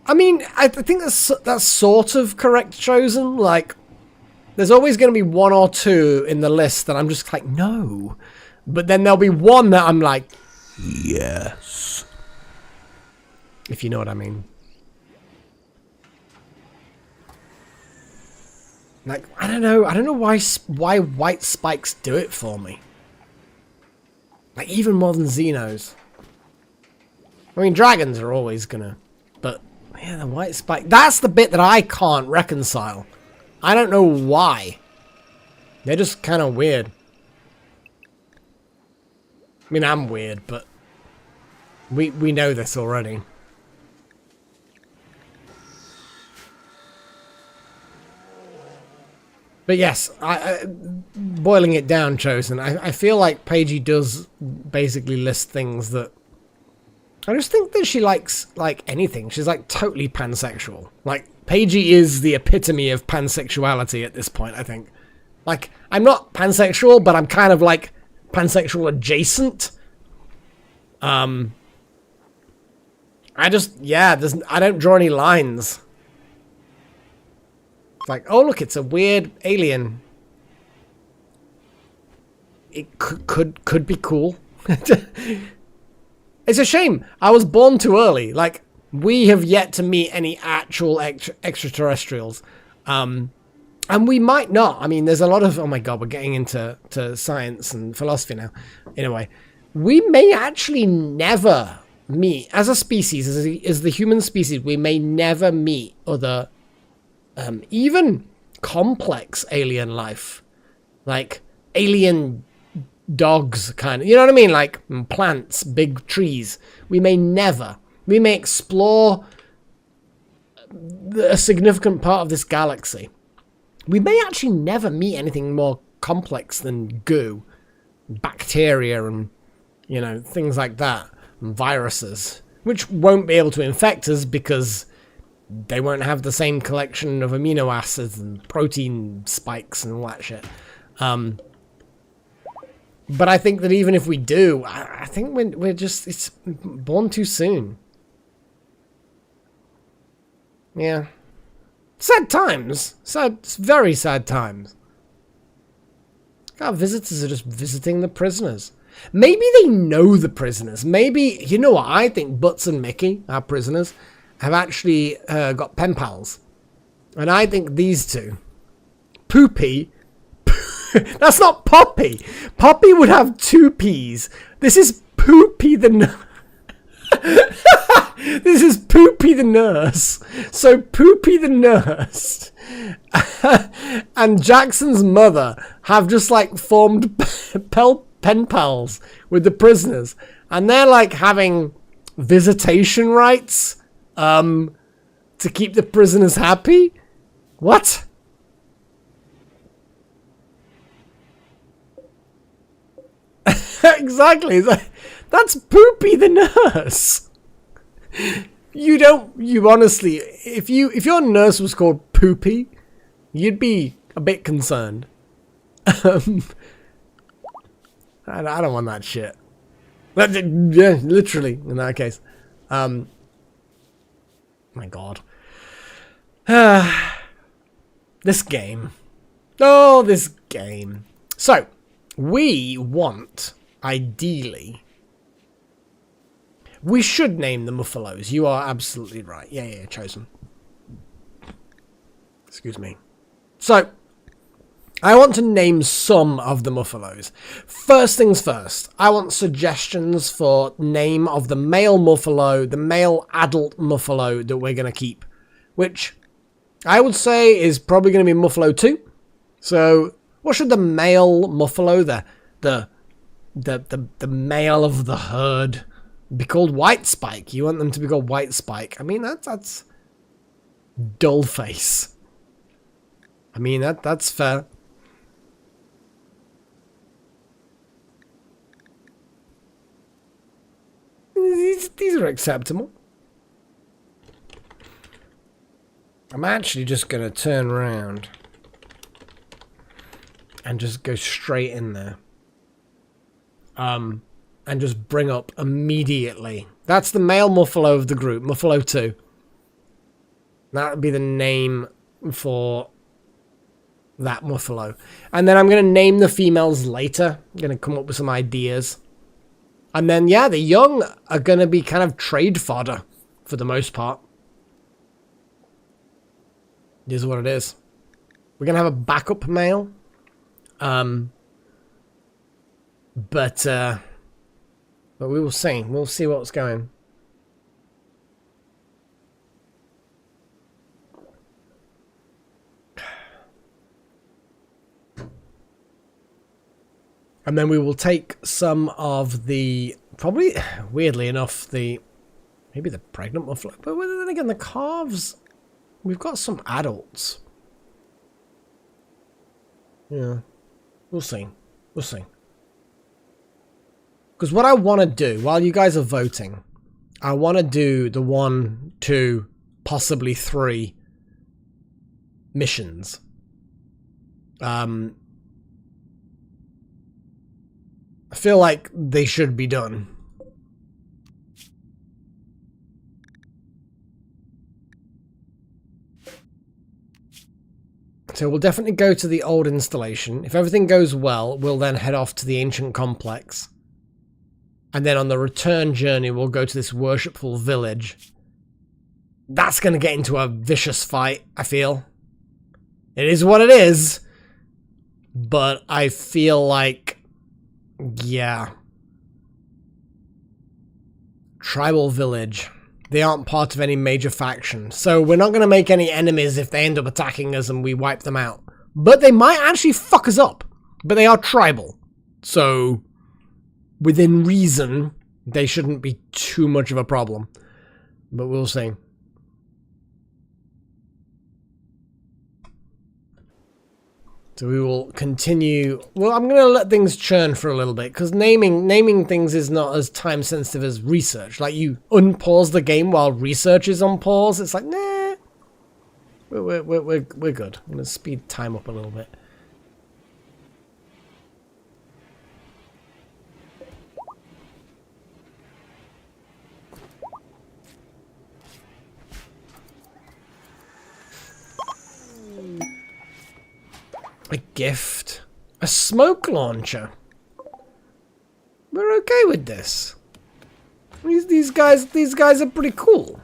I mean, I think that's sort of correct, Chosen. Like, there's always going to be 1 or 2 in the list that I'm just like, no. But then there'll be 1 that I'm like, yes. If you know what I mean. Like, I don't know why white spikes do it for me. Like, even more than Xenos. I mean, dragons are always gonna, but yeah, the white spike, that's the bit that I can't reconcile. I don't know why. They're just kind of weird. I mean, I'm weird, but we know this already. But yes, boiling it down, Chosen, I feel like Pagey does basically list things that... I just think that she likes, like, anything. She's, like, totally pansexual. Like, Pagey is the epitome of pansexuality at this point, I think. Like, I'm not pansexual, but I'm kind of, like, pansexual adjacent. I just, yeah, I don't draw any lines. It's like, oh look, it's a weird alien. It could be cool. It's a shame. I was born too early. Like, we have yet to meet any actual extraterrestrials. And we might not. I mean, there's a lot of... Oh my god, we're getting into science and philosophy now. In a way. We may actually never meet, as a species, as the human species, we may never meet other... even complex alien life, like alien dogs, kind of, you know what I mean? Like plants, big trees. We may explore a significant part of this galaxy. We may actually never meet anything more complex than goo, bacteria, and, you know, things like that, and viruses, which won't be able to infect us because they won't have the same collection of amino acids and protein spikes and all that shit. But I think that even if we do, I think we're just, it's born too soon. Yeah. Sad times. Very sad times. Our visitors are just visiting the prisoners. Maybe they know the prisoners. Maybe, you know what, I think Butts and Mickey, our prisoners, have actually got pen pals. And I think these two, Poopy, that's not Poppy. Poppy would have 2 P's. This is Poopy the This is Poopy the nurse. So Poopy the nurse and Jackson's mother have just like formed pen pals with the prisoners, and they're like having visitation rights to keep the prisoners happy. What? Exactly. That's Poopy the nurse. You honestly, if your nurse was called Poopy, you'd be a bit concerned. I don't want that shit. Yeah, literally, in that case. My God. This game. Oh, this game. So, we want, ideally... We should name the Muffalos. You are absolutely right. Yeah, chosen. Excuse me. So, I want to name some of the Muffalos. First things first, I want suggestions for name of the male Muffalo, the male adult Muffalo that we're going to keep. Which, I would say is probably going to be Muffalo 2. So, what should the male Muffalo, the male of the herd, be called? White Spike. You want them to be called White Spike. I mean, that's dull face. I mean, that's fair. These are acceptable. I'm actually just going to turn around and just go straight in there. And just bring up immediately. That's the male Muffalo of the group, Muffalo 2. That would be the name for that Muffalo. And then I'm going to name the females later. I'm going to come up with some ideas. And then, yeah, the young are going to be kind of trade fodder for the most part. It is what it is. We're going to have a backup male. But we will see. We'll see what's going. And then we will take some of the, probably, weirdly enough, maybe the pregnant muffalo. But then again, the calves, we've got some adults. Yeah. We'll see. We'll see. Because what I want to do, while you guys are voting, I want to do the 1, 2, possibly 3 missions. I feel like they should be done. So we'll definitely go to the old installation. If everything goes well, we'll then head off to the ancient complex. And then on the return journey, we'll go to this worshipful village. That's going to get into a vicious fight, I feel. It is what it is. But I feel like, yeah. Tribal village. They aren't part of any major faction. So we're not going to make any enemies if they end up attacking us and we wipe them out. But they might actually fuck us up. But they are tribal. So within reason, they shouldn't be too much of a problem. But we'll see. So we will continue. Well, I'm going to let things churn for a little bit, because naming things is not as time sensitive as research. Like, you unpause the game while research is on pause. It's like, nah, we're good. I'm going to speed time up a little bit. A gift. A smoke launcher. We're okay with this. These guys are pretty cool.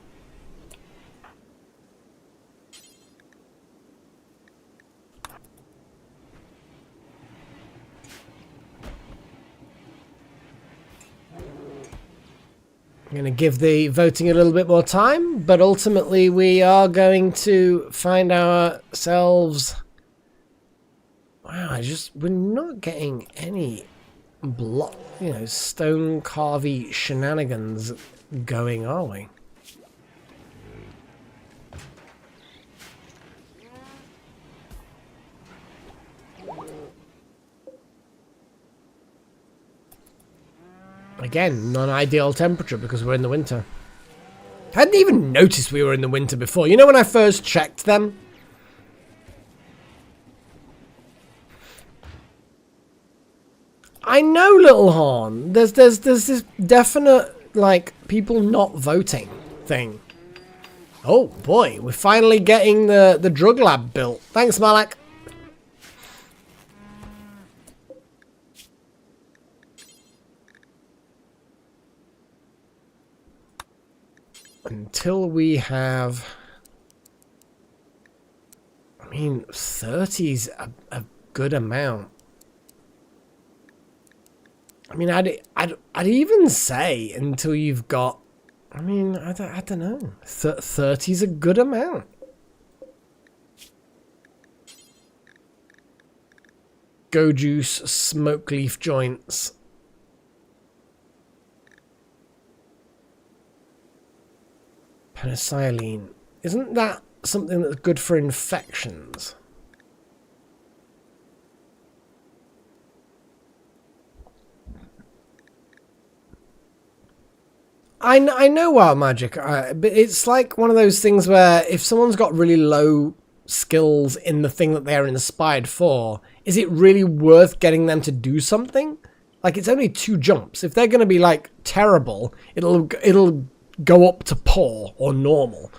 I'm going to give the voting a little bit more time, but ultimately we are going to find ourselves... Wow, we're not getting any stone carvy shenanigans going, are we? Again, non-ideal temperature because we're in the winter. I hadn't even noticed we were in the winter before. You know when I first checked them? I know, Little Horn. There's this definite, like, people not voting thing. Oh, boy. We're finally getting the drug lab built. Thanks, Malak. Until we have... I mean, 30's a good amount. I mean, I'd even say until you've got... I mean, I don't know. 30's a good amount. Go juice, smoke leaf joints. Penicillin. Isn't that something that's good for infections? I know Wild Magic, but it's like one of those things where if someone's got really low skills in the thing that they're inspired for, is it really worth getting them to do something? Like, it's only 2 jumps. If they're going to be, like, terrible, it'll go up to poor or normal.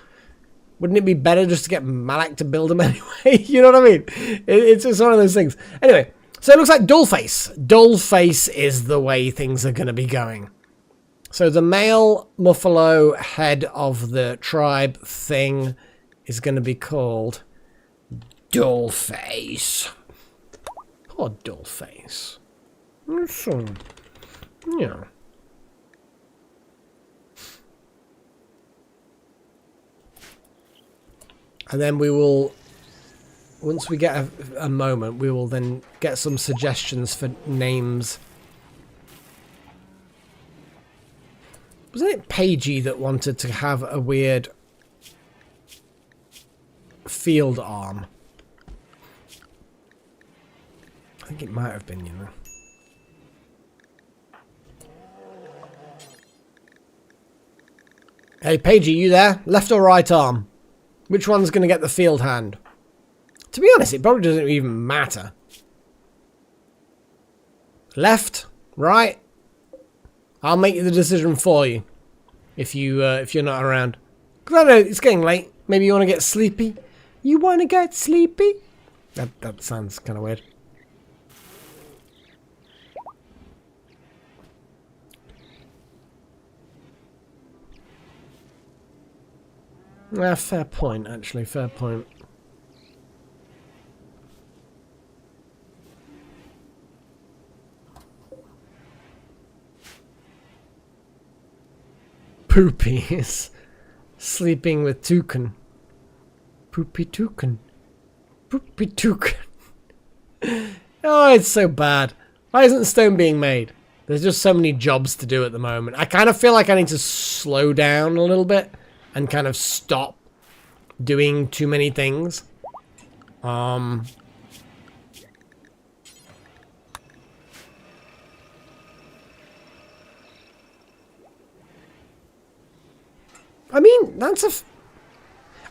Wouldn't it be better just to get Malak to build them anyway? You know what I mean? It's just one of those things. Anyway, so it looks like Dullface. Dullface is the way things are going to be going. So the male Muffalo head of the tribe thing is going to be called Dullface. Poor Dullface. So, yeah. And then we will, once we get a moment, we will then get some suggestions for names. Wasn't it Pagey that wanted to have a weird field arm? I think it might have been, you know. Hey, Pagey, you there? Left or right arm? Which one's going to get the field hand? To be honest, it probably doesn't even matter. Left? Right? I'll make the decision for you. If you're not around. 'Cause I know it's getting late. Maybe you want to get sleepy? You want to get sleepy? That sounds kind of weird. Fair point, actually. Fair point. Poopy is sleeping with Toucan. Poopy Toucan. Poopy Toucan. Oh, it's so bad. Why isn't stone being made? There's just so many jobs to do at the moment. I kind of feel like I need to slow down a little bit and kind of stop doing too many things. I mean,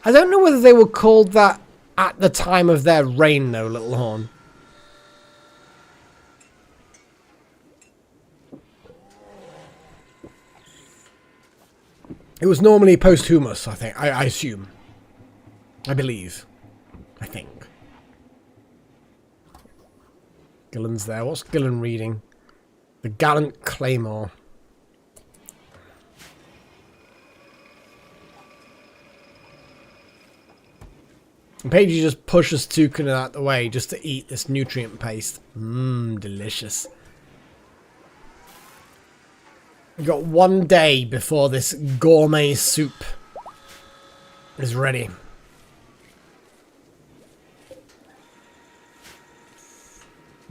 I don't know whether they were called that at the time of their reign, though, Little Horn. It was normally posthumous, I think. I assume. I believe. I think. Gillen's there. What's Gillen reading? The Gallant Claymore. And Paige just pushes Toucan out the way just to eat this nutrient paste. Mmm, delicious. We've got 1 day before this gourmet soup is ready.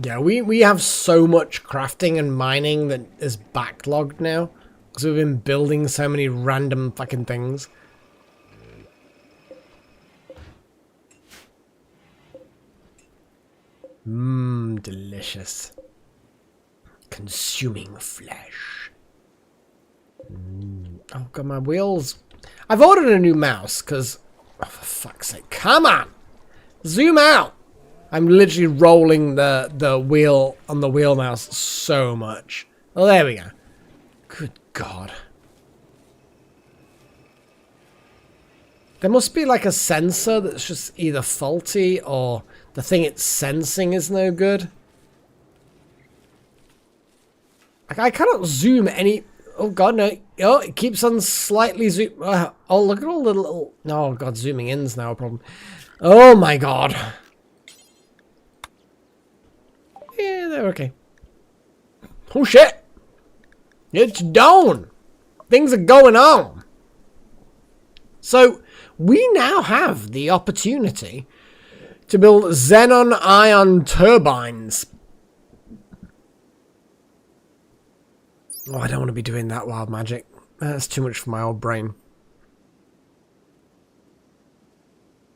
Yeah, we have so much crafting and mining that is backlogged now. Because we've been building so many random fucking things. Mmm, delicious. Consuming flesh. Oh god, my wheels. I've ordered a new mouse because, oh, for fuck's sake, come on, zoom out. I'm literally rolling the wheel on the wheel mouse so much. Oh, there we go. Good god. There must be like a sensor that's just either faulty or the thing it's sensing is no good. Like, I cannot zoom any... Oh god, no. Oh, it keeps on slightly zoom... oh, look at all the little... Oh god, zooming in's now a problem. Oh my god. Yeah, they're okay. Oh shit! It's down! Things are going on! So, we now have the opportunity to build xenon ion turbines. Oh, I don't want to be doing that wild magic. That's too much for my old brain.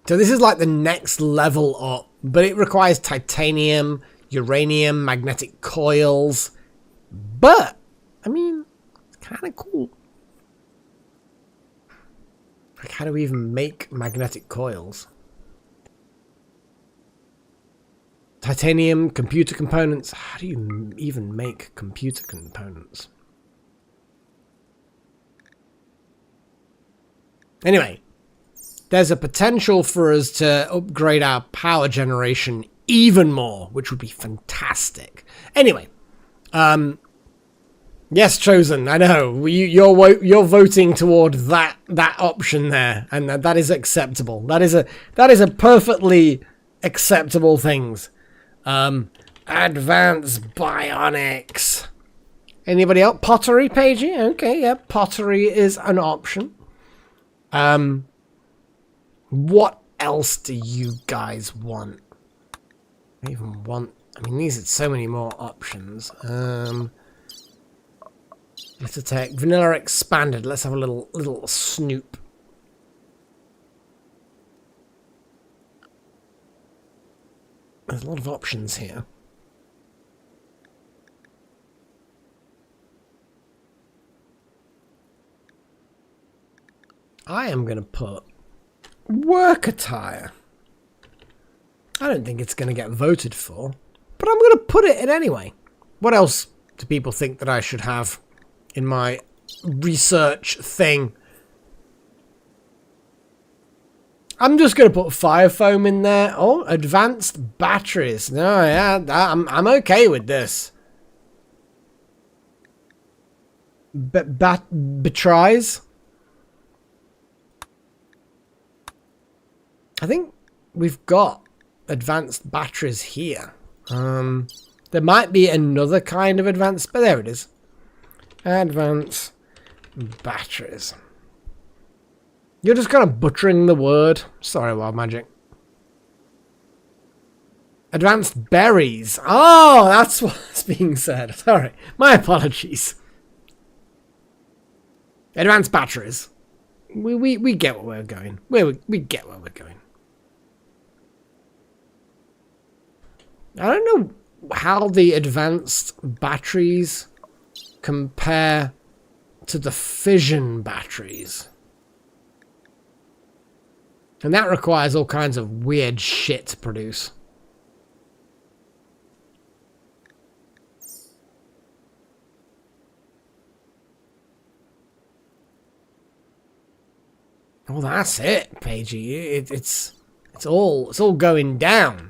So this is like the next level up, but it requires titanium, uranium, magnetic coils. But, I mean, it's kind of cool. Like, how do we even make magnetic coils? Titanium, computer components. How do you even make computer components? Anyway, there's a potential for us to upgrade our power generation even more, which would be fantastic. Anyway, yes, Chosen, I know you're voting toward that option there, and that is acceptable. That is a perfectly acceptable things. Advanced bionics. Anybody else? Pottery, Paigey? Okay, yeah, pottery is an option. What else do you guys want? I even want... I mean, these are so many more options. Let's attack vanilla expanded. Let's have a little snoop. There's a lot of options here. I am going to put work attire. I don't think it's going to get voted for, but I'm going to put it in anyway. What else do people think that I should have in my research thing? I'm just going to put fire foam in there. Oh, advanced batteries. No, yeah, I'm okay with this. Batteries. I think we've got advanced batteries here. There might be another kind of advanced, but there it is. Advanced batteries. You're just kind of butchering the word. Sorry, Wild Magic. Advanced berries. Oh, that's what's being said. Sorry. My apologies. Advanced batteries. We get where we're going. We get where we're going. I don't know how the advanced batteries compare to the fission batteries. And that requires all kinds of weird shit to produce. Oh, that's it, Paigey. It's all going down.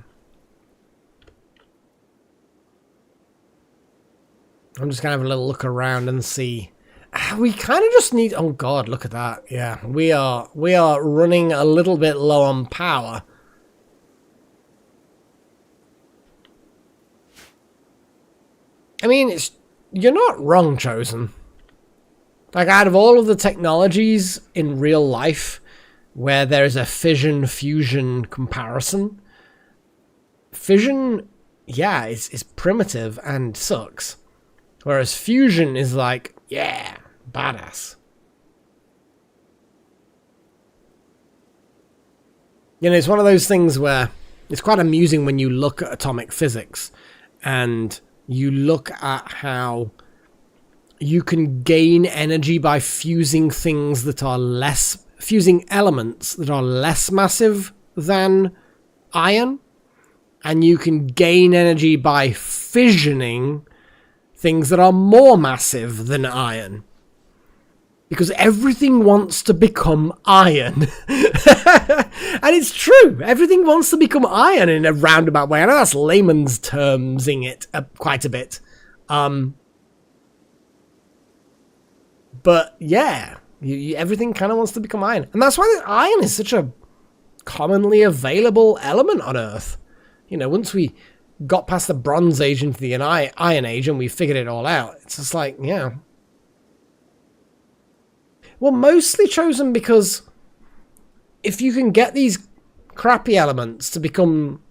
I'm just gonna have a little look around and see. We kind of just need... Oh god, look at that. Yeah, we are running a little bit low on power. I mean, you're not wrong, Chosen. Like, out of all of the technologies in real life where there's a fission-fusion comparison, fission, yeah, is primitive and sucks. Whereas fusion is like, yeah, badass. You know, it's one of those things where it's quite amusing when you look at atomic physics and you look at how you can gain energy by fusing things that are less, fusing elements that are less massive than iron, and you can gain energy by fissioning things that are more massive than iron. Because everything wants to become iron. And it's true. Everything wants to become iron in a roundabout way. I know that's layman's termsing it quite a bit. But yeah, everything kind of wants to become iron. And that's why iron is such a commonly available element on Earth. You know, once we got past the Bronze Age into the Iron Age and we figured it all out, it's just like, yeah. Well, mostly chosen because if you can get these crappy elements to become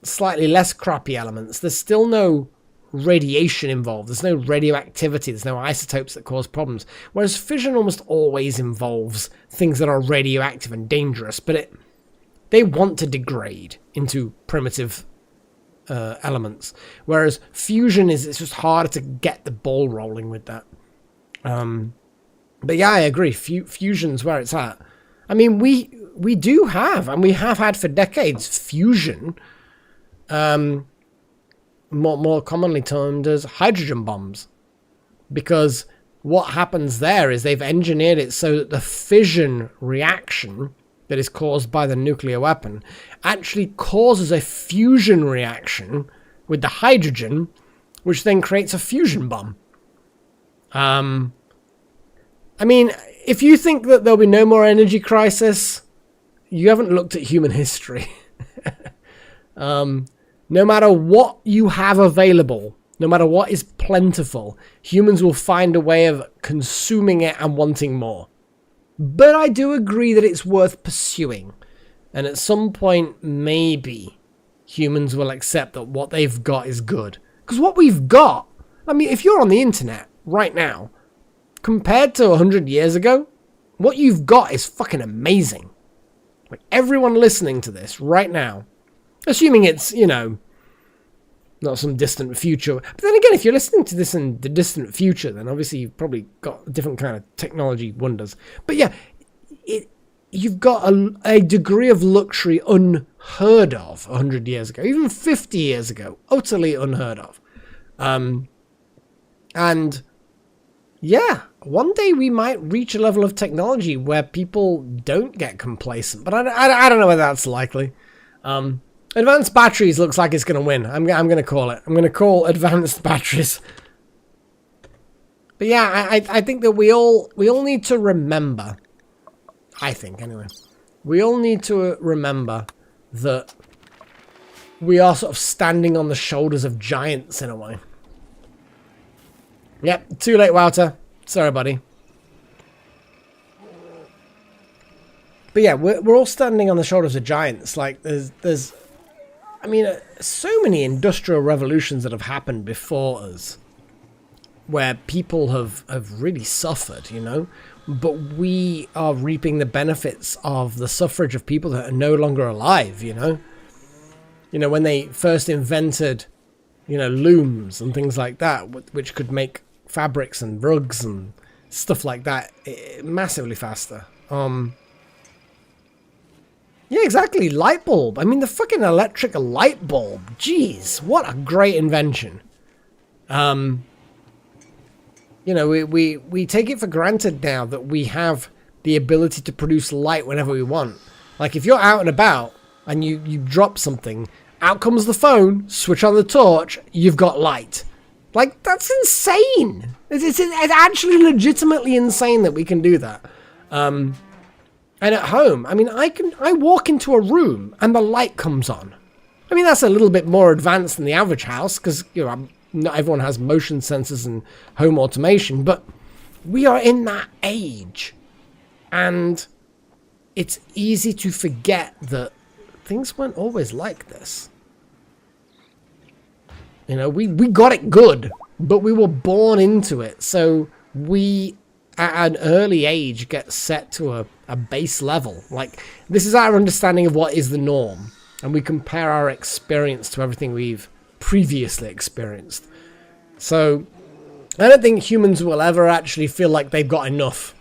slightly less crappy elements, there's still no radiation involved. There's no radioactivity. There's no isotopes that cause problems. Whereas fission almost always involves things that are radioactive and dangerous, but they want to degrade into primitive elements. Whereas fusion it's just harder to get the ball rolling with that. But yeah, I agree. Fusion's where it's at. I mean, we do have, and we have had for decades, fusion. More commonly termed as hydrogen bombs, because what happens there is they've engineered it so that the fission reaction that is caused by the nuclear weapon actually causes a fusion reaction with the hydrogen, which then creates a fusion bomb. I mean, if you think that there'll be no more energy crisis, you haven't looked at human history. No matter what you have available, no matter what is plentiful, humans will find a way of consuming it and wanting more. But I do agree that it's worth pursuing. And at some point, maybe humans will accept that what they've got is good. Because what we've got, I mean, if you're on the internet right now, compared to 100 years ago, what you've got is fucking amazing. Like, everyone listening to this right now, assuming it's, you know, not some distant future. But then again, if you're listening to this in the distant future, then obviously you've probably got a different kind of technology wonders. But yeah, you've got a degree of luxury unheard of 100 years ago, even 50 years ago, utterly unheard of. And yeah, one day we might reach a level of technology where people don't get complacent, but I don't know whether that's likely. Advanced batteries looks like it's going to win. I'm going to call it. I'm going to call advanced batteries. But yeah, I think that we all need to remember, I think anyway, we all need to remember that we are sort of standing on the shoulders of giants in a way. Yep, too late, Wouter. Sorry, buddy. But yeah, we're all standing on the shoulders of giants. Like, there's I mean, so many industrial revolutions that have happened before us where people have really suffered, you know? But we are reaping the benefits of the suffrage of people that are no longer alive, you know? You know, when they first invented, you know, looms and things like that, which could make fabrics and rugs and stuff like that massively faster. Yeah, exactly. Light bulb. I mean, the fucking electric light bulb. Jeez, what a great invention. You know, we take it for granted now that we have the ability to produce light whenever we want. Like, if you're out and about and you drop something, out comes the phone, switch on the torch, you've got light. Like, that's insane. It's actually legitimately insane that we can do that. And at home, I mean, I walk into a room and the light comes on. I mean, that's a little bit more advanced than the average house because, you know, not everyone has motion sensors and home automation, but We are in that age. And it's easy to forget that things weren't always like this. You know, we got it good, but we were born into it. So we, at an early age, get set to a base level. Like, this is our understanding of what is the norm. And we compare our experience to everything we've previously experienced. So I don't think humans will ever actually feel like they've got enough.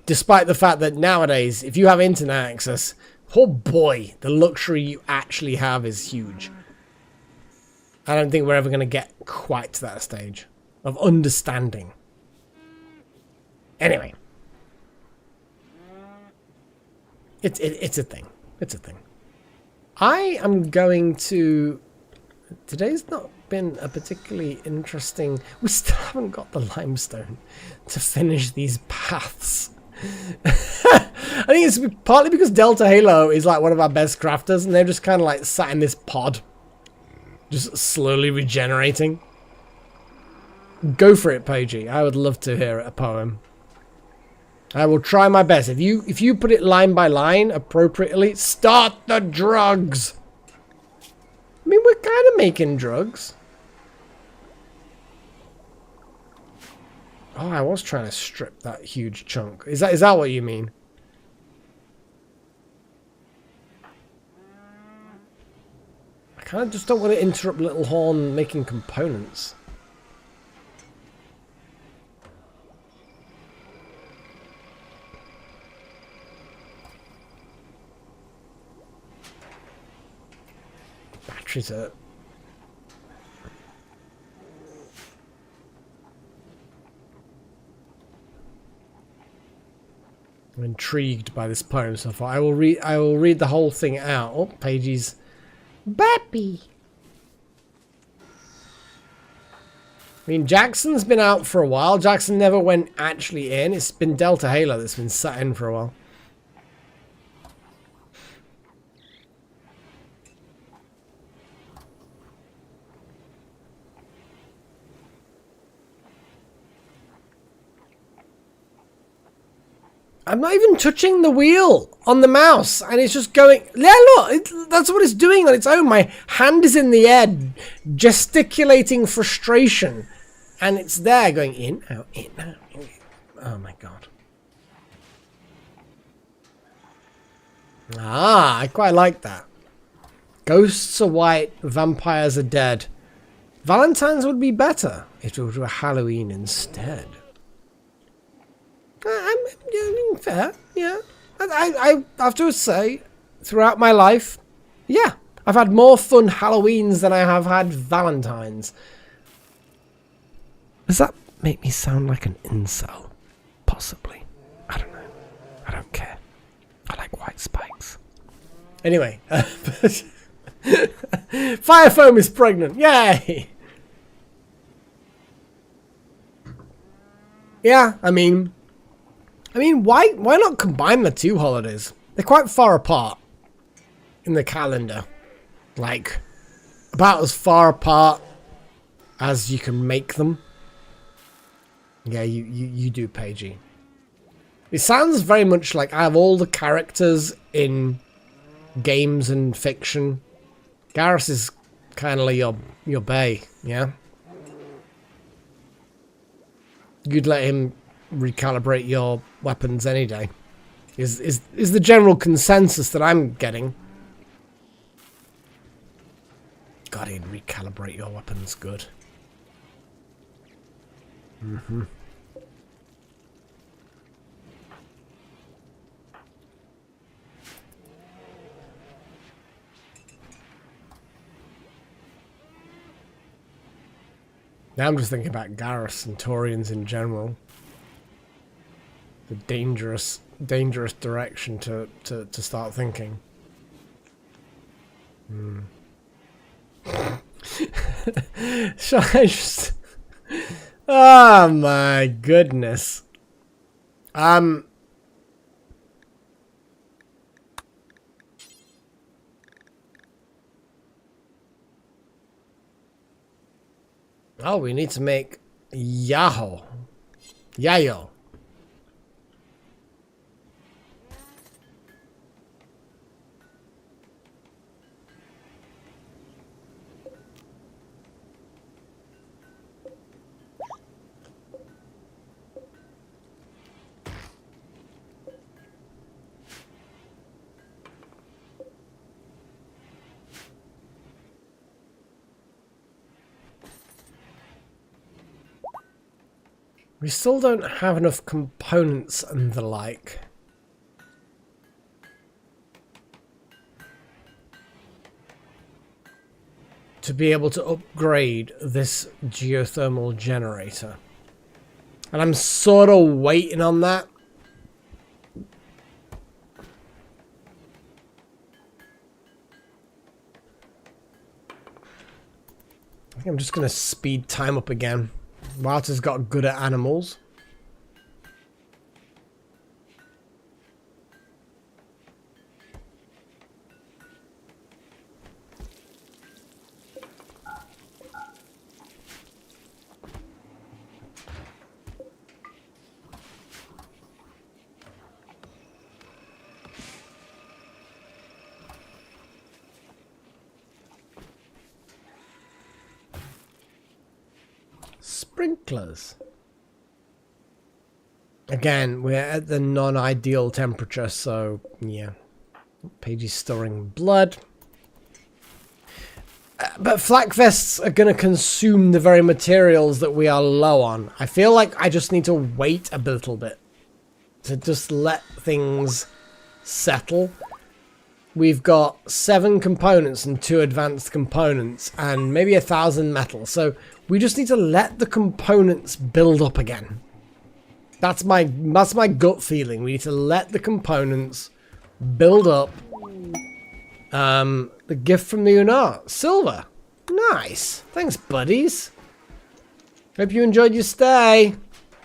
Despite the fact that nowadays, if you have internet access, oh boy, the luxury you actually have is huge. I don't think we're ever going to get quite to that stage of understanding. Anyway. It's a thing. It's a thing. I am going to... Today's not been a particularly interesting... We still haven't got the limestone to finish these paths. I think it's partly because Delta Halo is like one of our best crafters, and they're just kind of like sat in this pod, just slowly regenerating. Go for it, Pagey. I would love to hear a poem. I will try my best. If you put it line by line appropriately, start the drugs. I mean, we're kind of making drugs. Oh, I was trying to strip that huge chunk. Is that what you mean? I kind of just don't want to interrupt Little Horn making components. Batteries are... I'm intrigued by this poem so far. I will read the whole thing out. Oh, Pages. Bappy. I mean, Jackson's been out for a while. Jackson never went actually in. It's been Delta Halo that's been sat in for a while. I'm not even touching the wheel on the mouse, and it's just going... Yeah, look, that's what it's doing on its own. My hand is in the air, gesticulating frustration, and it's there going in, out, in, out. In. Oh my god. Ah, I quite like that. Ghosts are white, vampires are dead. Valentine's would be better if it were Halloween instead. I'm fair, yeah. I have to say, throughout my life, yeah, I've had more fun Halloweens than I have had Valentines. Does that make me sound like an incel? Possibly. I don't know. I don't care. I like white spikes. Anyway, Fire Foam is pregnant. Yay! Yeah, I mean, why not combine the two holidays? They're quite far apart in the calendar. Like, about as far apart as you can make them. Yeah, you do, Pagey. It sounds very much like I have all the characters in games and fiction. Garrus is kind of like your bae, yeah? You'd let him recalibrate your weapons any day. Is the general consensus that I'm getting. God, he'd recalibrate your weapons good. Mm-hmm. Now I'm just thinking about Garrus and Taurians in general. The dangerous direction to start thinking. Shall I just... Oh my goodness. Oh, we need to make Yayo. We still don't have enough components and the like. To be able to upgrade this geothermal generator. And I'm sort of waiting on that. I think I'm just going to speed time up again. Walter's got good at animals. Sprinklers. Again, we're at the non-ideal temperature, so yeah. Page is storing blood. But flakvests are going to consume the very materials that we are low on. I feel like I just need to wait a little bit to just let things settle. We've got 7 components and 2 advanced components and maybe 1,000 metal. So we just need to let the components build up again. That's my gut feeling. We need to let the components build up. The gift from the Unar. Silver. Nice. Thanks, buddies. Hope you enjoyed your stay.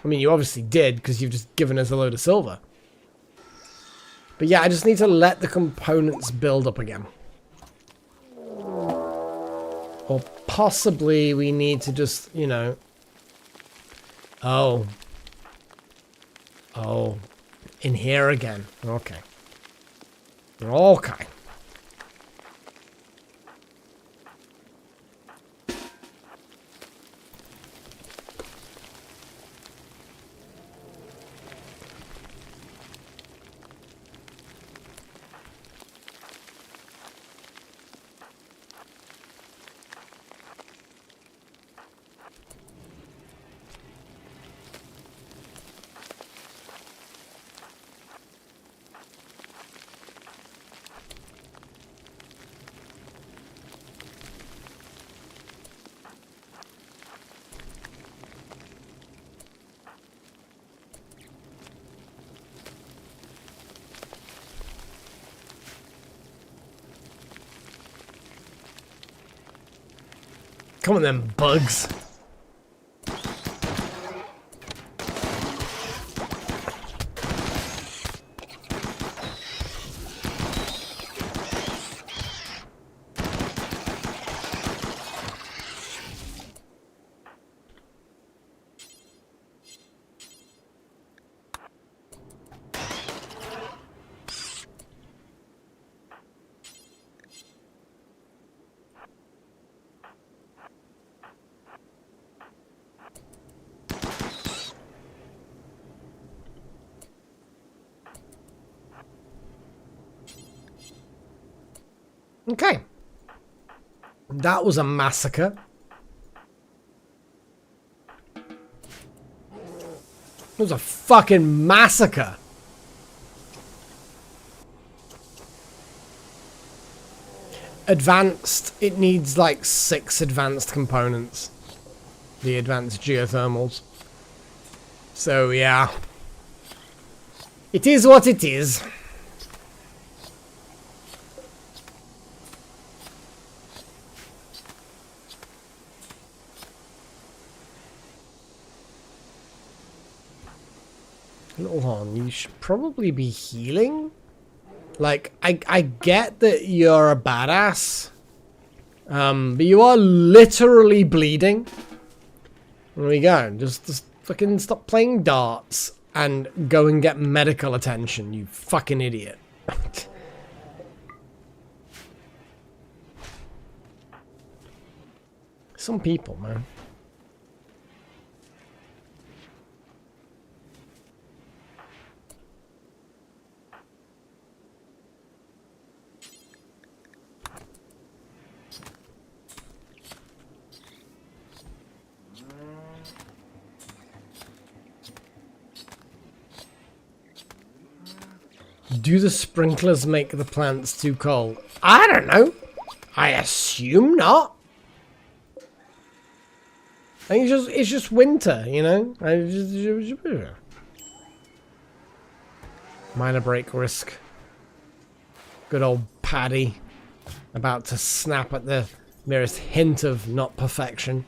I mean, you obviously did because you've just given us a load of silver. But yeah, I just need to let the components build up again. Or possibly we need to just, you know... Oh. Oh. In here again. Okay. Okay. Come on then, bugs. Okay. That was a massacre. It was a fucking massacre. Advanced. It needs like 6 advanced components. The advanced geothermals. So yeah. It is what it is. Little horn, you should probably be healing. Like, I get that you're a badass. But you are literally bleeding. There we go. Just fucking stop playing darts and go and get medical attention, you fucking idiot. Some people, man. Do the sprinklers make the plants too cold? I don't know. I assume not. I think it's just winter, you know? Minor break risk. Good old Paddy. About to snap at the merest hint of not perfection.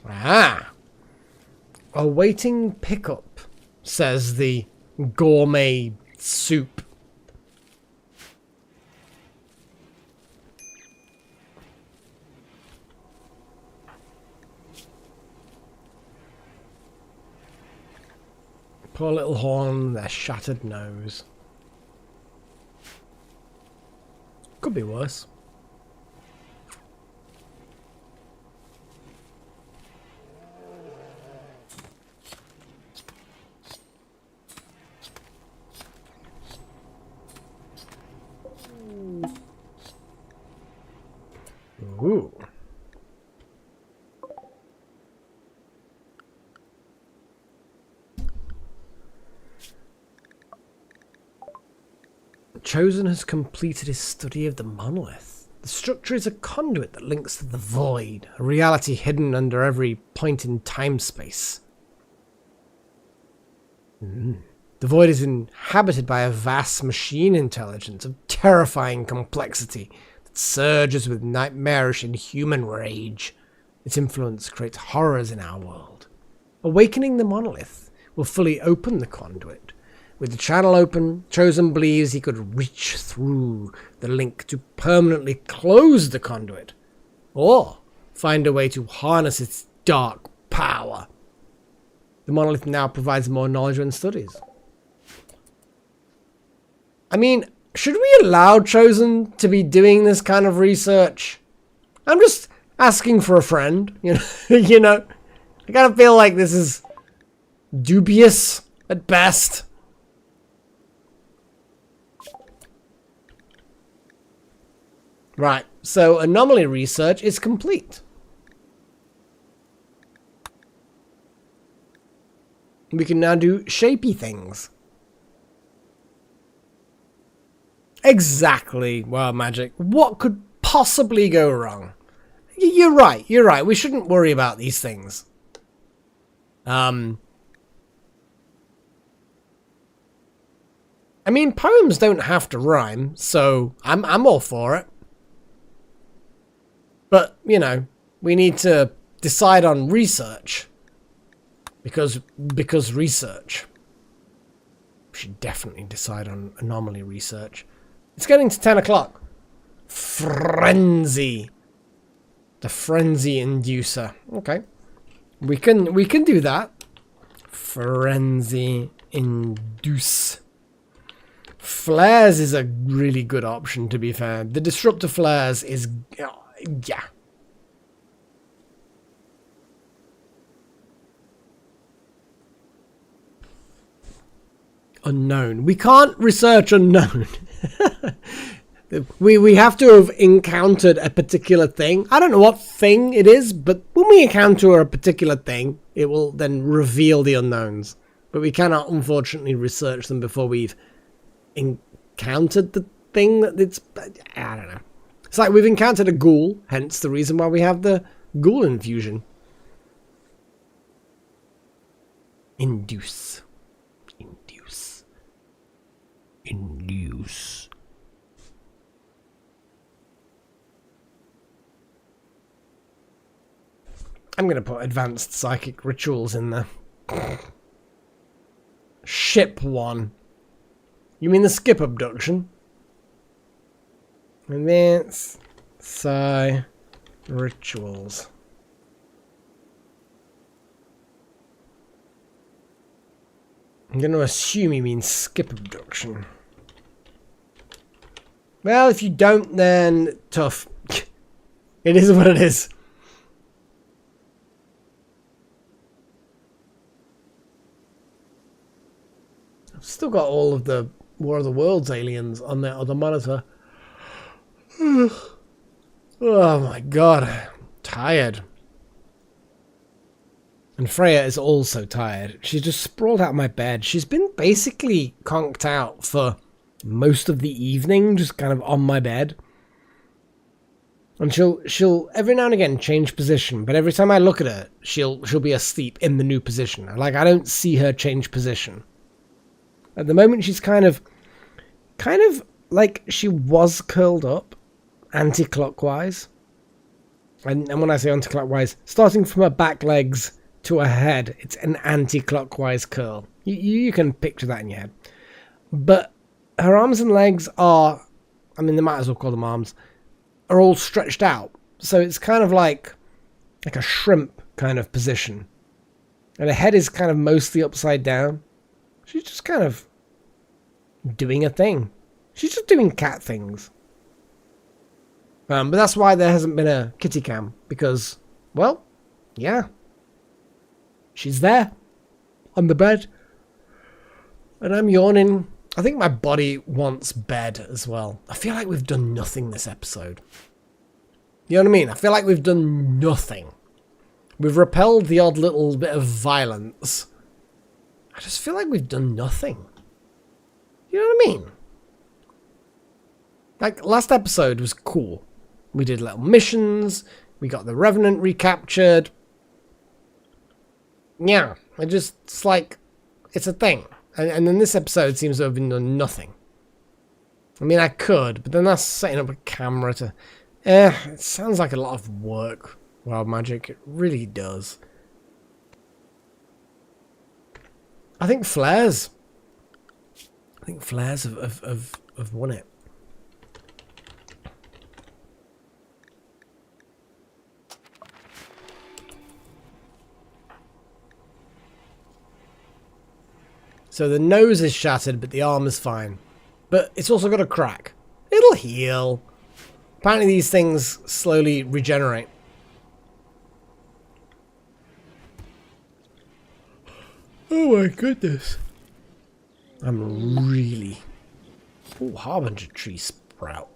Ah! Awaiting pickup, says the gourmet soup. Poor little horn, their shattered nose. Could be worse. Ooh. Chosen has completed his study of the monolith. The structure is a conduit that links to the void, a reality hidden under every point in time-space. The void is inhabited by a vast machine intelligence of terrifying complexity that surges with nightmarish inhuman rage. Its influence creates horrors in our world. Awakening the monolith will fully open the conduit. With the channel open, Chosen believes he could reach through the link to permanently close the conduit, or find a way to harness its dark power. The monolith now provides more knowledge and studies. I mean, should we allow Chosen to be doing this kind of research? I'm just asking for a friend, you know. You know, I kind of feel like this is dubious at best. Right, so anomaly research is complete. We can now do shapy things. Exactly, well, Magic. What could possibly go wrong? You're right, you're right. We shouldn't worry about these things. I mean, poems don't have to rhyme, so I'm all for it. But, you know, we need to decide on research. Because research. We should definitely decide on anomaly research. It's getting to 10 o'clock. Frenzy. The frenzy inducer. Okay. We can do that. Frenzy induce. Flares is a really good option, to be fair. The disruptor flares is... yeah. Unknown. We can't research unknown. we have to have encountered a particular thing. I don't know what thing it is, but when we encounter a particular thing, it will then reveal the unknowns. But we cannot, unfortunately, research them before we've encountered the thing that it's... I don't know. It's like we've encountered a ghoul, hence the reason why we have the ghoul infusion. Induce. Induce. Induce. I'm going to put advanced psychic rituals in there. Ship 1. You mean the skip abduction? Advanced Psi rituals. I'm going to assume you mean skip abduction. Well, if you don't, then tough. It is what it is. I've still got all of the War of the Worlds aliens on that other monitor. Oh my god. I'm tired. And Freya is also tired. She's just sprawled out of my bed. She's been basically conked out for most of the evening, just kind of on my bed. And she'll every now and again change position, but every time I look at her, she'll be asleep in the new position. Like, I don't see her change position. At the moment, she's kind of like she was curled up, anti-clockwise. And when I say anti-clockwise, starting from her back legs to her head, it's an anti-clockwise curl. You can picture that in your head. But her arms and legs are, I mean, they might as well call them arms, are all stretched out. So it's kind of like a shrimp kind of position. And her head is kind of mostly upside down. She's just kind of doing a thing. She's just doing cat things. But that's why there hasn't been a kitty cam. Because, well, yeah. She's there. On the bed. And I'm yawning. I think my body wants bed as well. I feel like we've done nothing this episode. You know what I mean? I feel like we've done nothing. We've repelled the odd little bit of violence. I just feel like we've done nothing. You know what I mean? Like, last episode was cool. We did little missions. We got the Revenant recaptured. Yeah, it's like, it's a thing. And then this episode seems to have been done nothing. I mean, I could, but then that's setting up a camera to... it sounds like a lot of work, Wild Magic. It really does. I think flares have won it. So the nose is shattered, but the arm is fine. But it's also got a crack. It'll heal. Apparently these things slowly regenerate. Oh my goodness. I'm really... Oh, Harbinger tree sprout.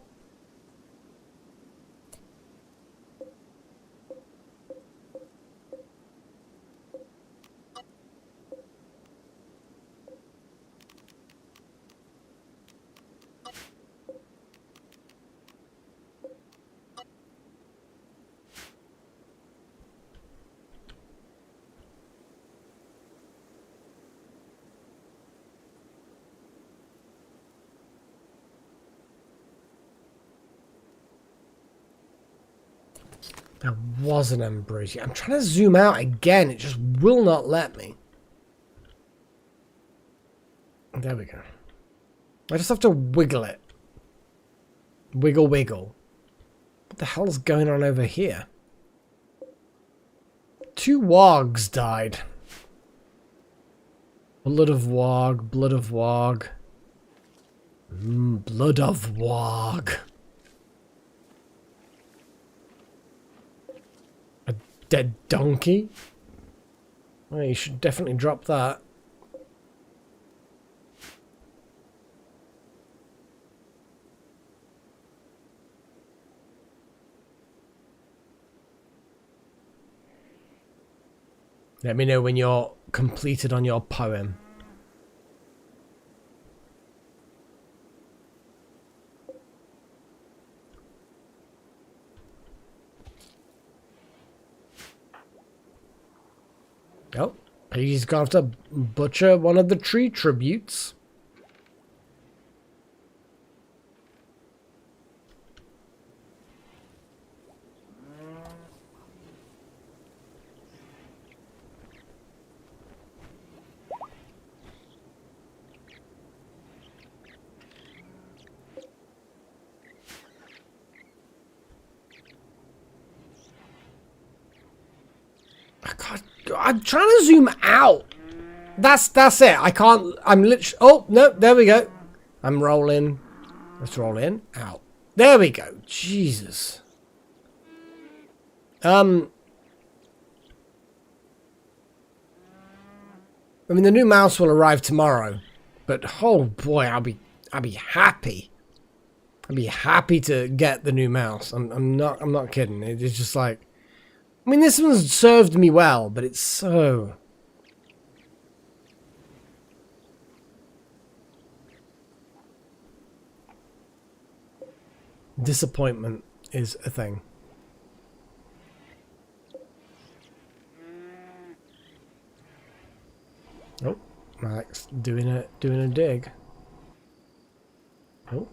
There was an ambrosia. I'm trying to zoom out again. It just will not let me. There we go. I just have to wiggle it. Wiggle, wiggle. What the hell's going on over here? 2 wargs died. Blood of warg, blood of warg. Blood of warg. Dead donkey? Well, you should definitely drop that. Let me know when you're completed on your poem. Oh, he's gonna have to butcher one of the tree tributes. I'm trying to zoom out. That's it. I can't. I'm literally. Oh no! There we go. I'm rolling. Let's roll in. Out. There we go. Jesus. I mean, the new mouse will arrive tomorrow, but oh boy, I'll be happy. I'd be happy to get the new mouse. I'm not kidding. It's just like, I mean, this one's served me well, but it's so... Disappointment is a thing. Oh, Alex doing a dig. Oh.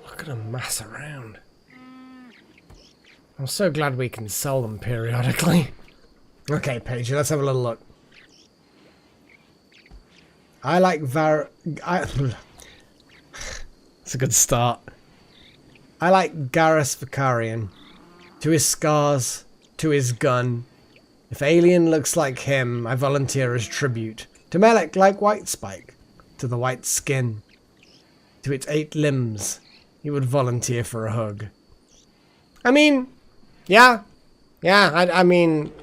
Look at them mass around. I'm so glad we can sell them periodically. Okay, Paige, let's have a little look. I like It's a good start. I like Garrus Vicarian. To his scars, to his gun. If Alien looks like him, I volunteer as tribute. To Melek like White Spike. To the white skin. To its 8 limbs. He would volunteer for a hug. I mean, yeah. Yeah, I mean,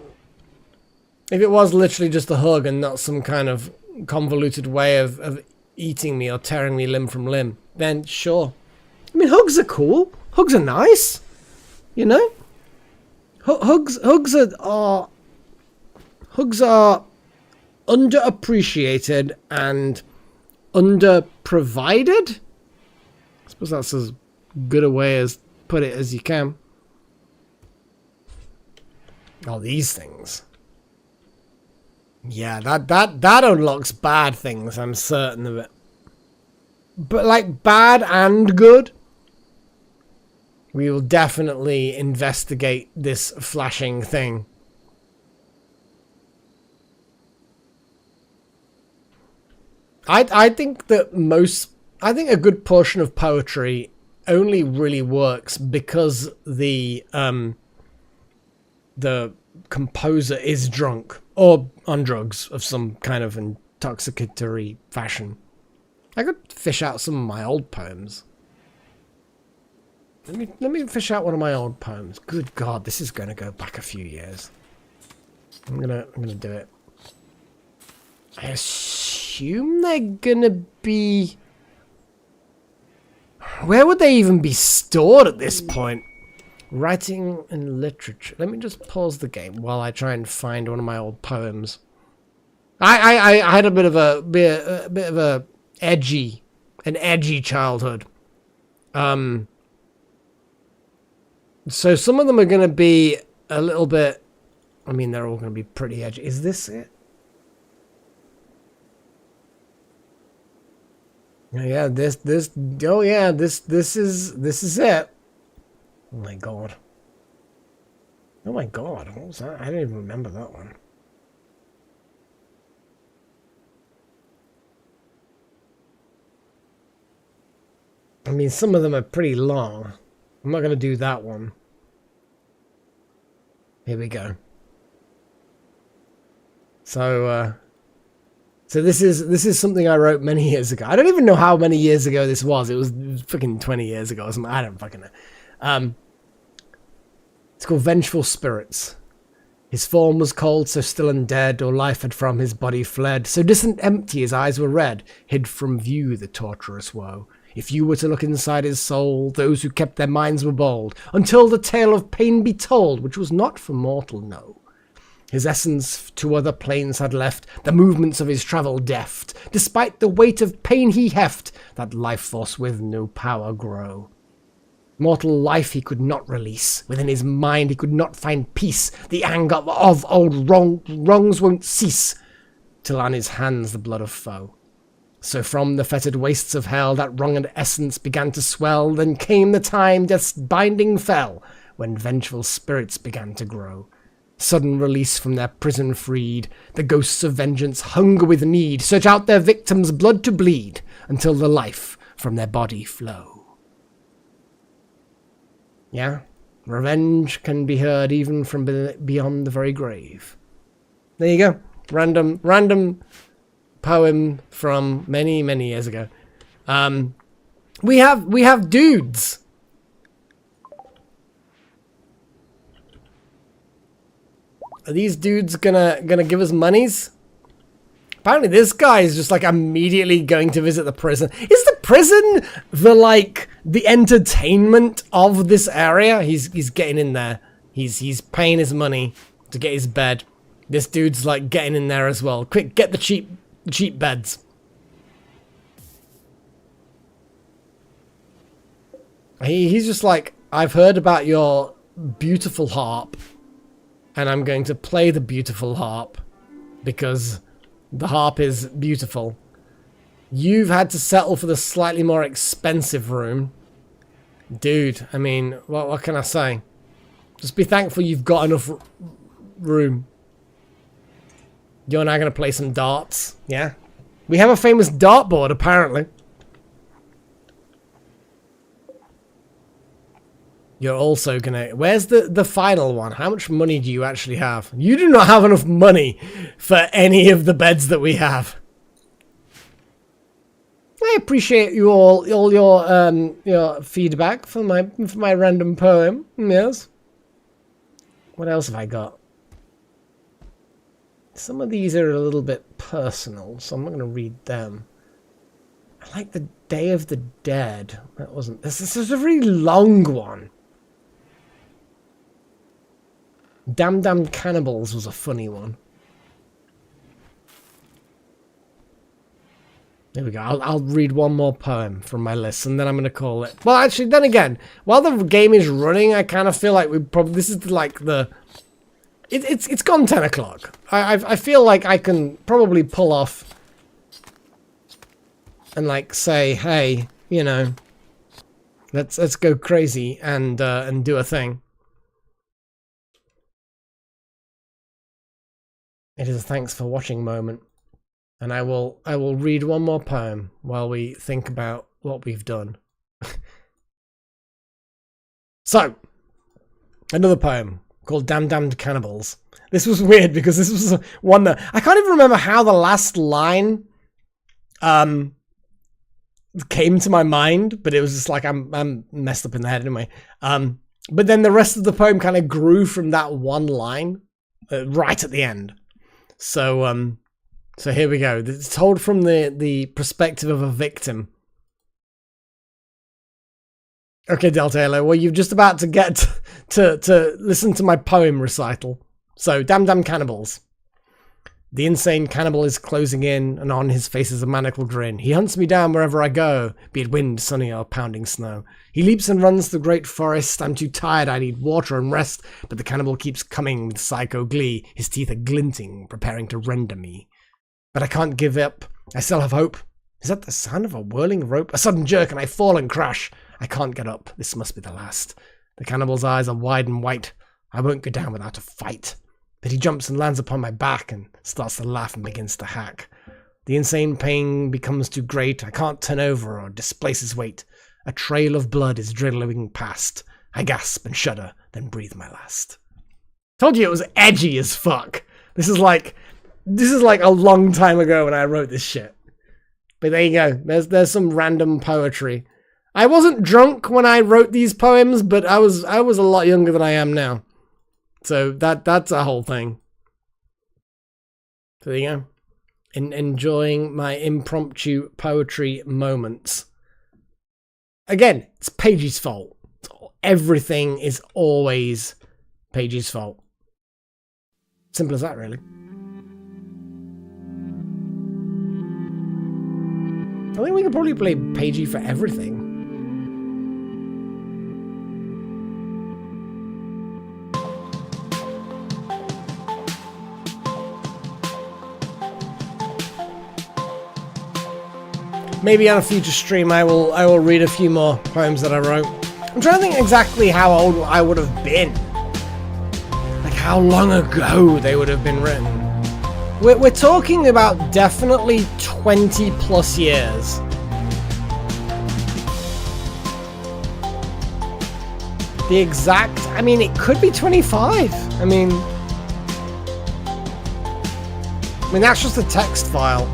if it was literally just a hug and not some kind of convoluted way of eating me or tearing me limb from limb, then sure. I mean, hugs are cool. Hugs are nice. You know? Hugs are underappreciated and underprovided. I suppose that's as good a way as put it as you can. Oh, these things. Yeah, that unlocks bad things, I'm certain of it. But like bad and good. We will definitely investigate this flashing thing. I think a good portion of poetry only really works because the composer is drunk or on drugs of some kind of intoxicatory fashion. I could fish out some of my old poems. Let me fish out one of my old poems. Good God, this is going to go back a few years. I'm gonna do it. I assume they're gonna be... Where would they even be stored at this point? Writing and literature. Let me just pause the game while I try and find one of my old poems. I had a bit of a edgy childhood. So some of them are going to be a little bit... I mean, they're all going to be pretty edgy. Is this it? Yeah, this is it. Oh my God. Oh my God, what was that? I don't even remember that one. I mean, some of them are pretty long. I'm not going to do that one. Here we go. So this is something I wrote many years ago. I don't even know how many years ago this was. It was freaking 20 years ago or something. I don't fucking know. It's called Vengeful Spirits. His form was cold, so still and dead, or life had from his body fled. So distant empty his eyes were red, hid from view the torturous woe. If you were to look inside his soul, those who kept their minds were bold, until the tale of pain be told, which was not for mortal, no. His essence to other planes had left, the movements of his travel deft. Despite the weight of pain he heft, that life force with no power grow. Mortal life he could not release. Within his mind he could not find peace. The anger of old wrongs won't cease, till on his hands the blood of foe. So from the fettered wastes of hell that wronged essence began to swell. Then came the time death's binding fell, when vengeful spirits began to grow. Sudden release from their prison freed. The ghosts of vengeance hunger with need. Search out their victims' blood to bleed until the life from their body flow. Yeah? Revenge can be heard even from beyond the very grave. There you go. Random poem from many, many years ago. We have dudes. Are these dudes gonna give us monies? Apparently this guy is just like immediately going to visit the prison. Is the prison the entertainment of this area? He's getting in there. He's paying his money to get his bed. This dude's like getting in there as well. Quick, get the cheap beds. He's just like, I've heard about your beautiful harp, and I'm going to play the beautiful harp because the harp is beautiful. You've had to settle for the slightly more expensive room. Dude, I mean, what can I say? Just be thankful you've got enough room. You and I are going to play some darts, yeah? We have a famous dartboard, apparently. You're also gonna... Where's the final one? How much money do you actually have? You do not have enough money for any of the beds that we have. I appreciate you all your feedback for my random poem. Yes. What else have I got? Some of these are a little bit personal, so I'm not gonna read them. I like the Day of the Dead. That wasn't... This is a really long one. Damn Cannibals was a funny one. There we go. I'll read one more poem from my list, and then I'm going to call it. Well, actually, then again, while the game is running, I kind of feel like we probably... This is like the... It's gone 10 o'clock. I feel like I can probably pull off and like say, hey, you know, let's go crazy and do a thing. It is a thanks for watching moment, and I will read one more poem while we think about what we've done. So, another poem called Damned Cannibals. This was weird because this was one that I can't even remember how the last line came to my mind, but it was just like I'm messed up in the head anyway. But then the rest of the poem kind of grew from that one line right at the end. So so here we go. It's told from the perspective of a victim. Okay, Delta Halo, well, you're just about to get to listen to my poem recital. So, Damn Cannibals. The insane cannibal is closing in, and on his face is a manacled grin. He hunts me down wherever I go, be it wind, sunny, or pounding snow. He leaps and runs through great forest. I'm too tired, I need water and rest, but the cannibal keeps coming with psycho glee. His teeth are glinting, preparing to render me. But I can't give up. I still have hope. Is that the sound of a whirling rope? A sudden jerk, and I fall and crash. I can't get up. This must be the last. The cannibal's eyes are wide and white. I won't go down without a fight. But he jumps and lands upon my back and starts to laugh and begins to hack. The insane pain becomes too great. I can't turn over or displace his weight. A trail of blood is dribbling past. I gasp and shudder, then breathe my last. Told you it was edgy as fuck. This is like a long time ago when I wrote this shit. But there you go. There's some random poetry. I wasn't drunk when I wrote these poems, but I was a lot younger than I am now. So that's a whole thing. So there you go. Enjoying my impromptu poetry moments. Again, it's Paige's fault. Everything is always Paige's fault. Simple as that, really. I think we could probably play Paigey for everything. Maybe on a future stream I will read a few more poems that I wrote. I'm trying to think exactly how old I would have been. Like how long ago they would have been written. We're talking about definitely 20 plus years. The exact, I mean, it could be 25. I mean, that's just a text file.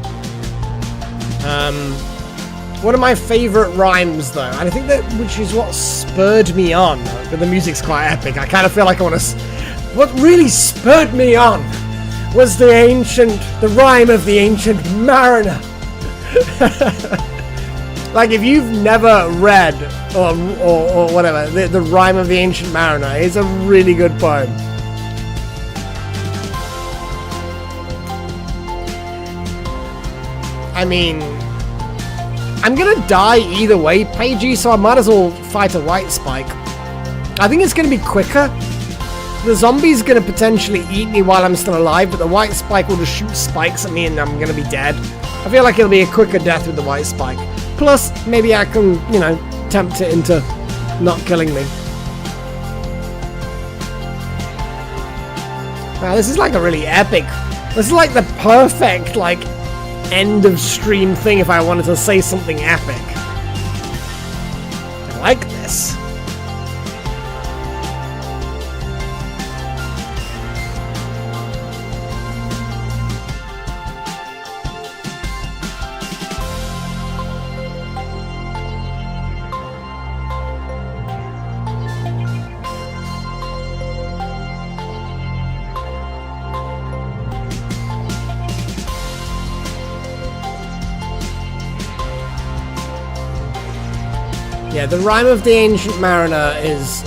One of my favorite rhymes, though, and I think that which is what spurred me on, but the music's quite epic. I kind of feel like I want to. What really spurred me on was the rhyme of the ancient mariner. Like, if you've never read or whatever, the rhyme of the ancient mariner is a really good poem. I mean, I'm gonna die either way, Pagey, so I might as well fight a white spike. I think it's gonna be quicker. The zombie's gonna potentially eat me while I'm still alive, but the white spike will just shoot spikes at me and I'm gonna be dead. I feel like it'll be a quicker death with the white spike. Plus, maybe I can, you know, tempt it into not killing me. Wow, this is like a really epic. This is like the perfect, like, end of stream thing if I wanted to say something epic. I like this. Yeah, the rhyme of the ancient mariner is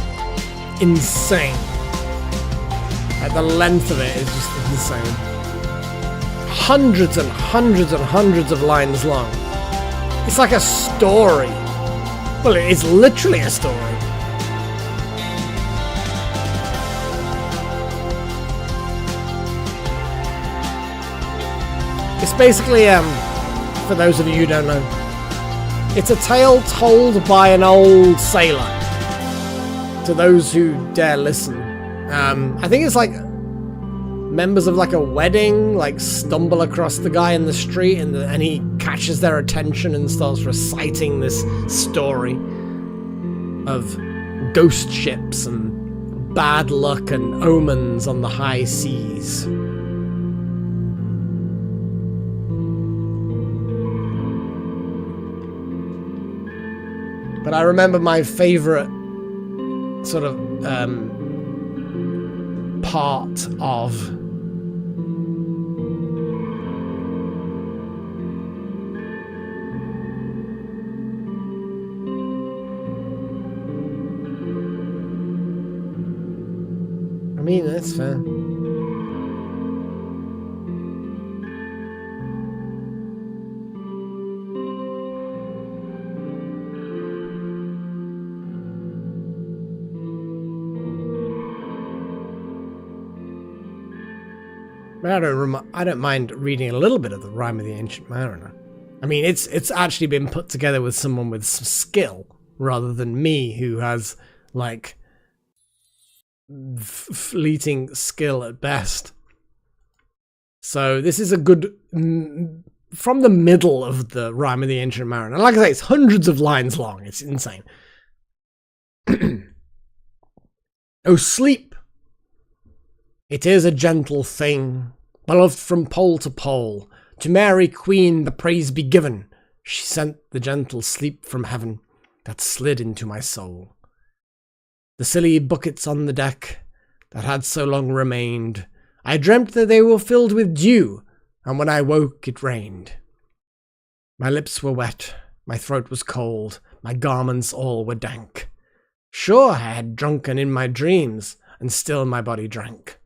insane. Like, the length of it is just insane. Hundreds and hundreds and hundreds of lines long. It's like a story. Well, it is literally a story. It's basically, for those of you who don't know, it's a tale told by an old sailor to those who dare listen. I think it's like members of like a wedding like stumble across the guy in the street and he catches their attention and starts reciting this story of ghost ships and bad luck and omens on the high seas. But I remember my favorite sort of part of I mean, that's fair. I don't mind reading a little bit of the Rime of the Ancient Mariner. I mean, it's actually been put together with someone with some skill, rather than me, who has, like, fleeting skill at best. So this is a good... from the middle of the Rime of the Ancient Mariner. Like I say, it's hundreds of lines long. It's insane. Oh, sleep! It is a gentle thing, beloved from pole to pole. To Mary Queen the praise be given. She sent the gentle sleep from heaven that slid into my soul. The silly buckets on the deck that had so long remained, I dreamt that they were filled with dew, and when I woke it rained. My lips were wet, my throat was cold, my garments all were dank. Sure I had drunken in my dreams, and still my body drank.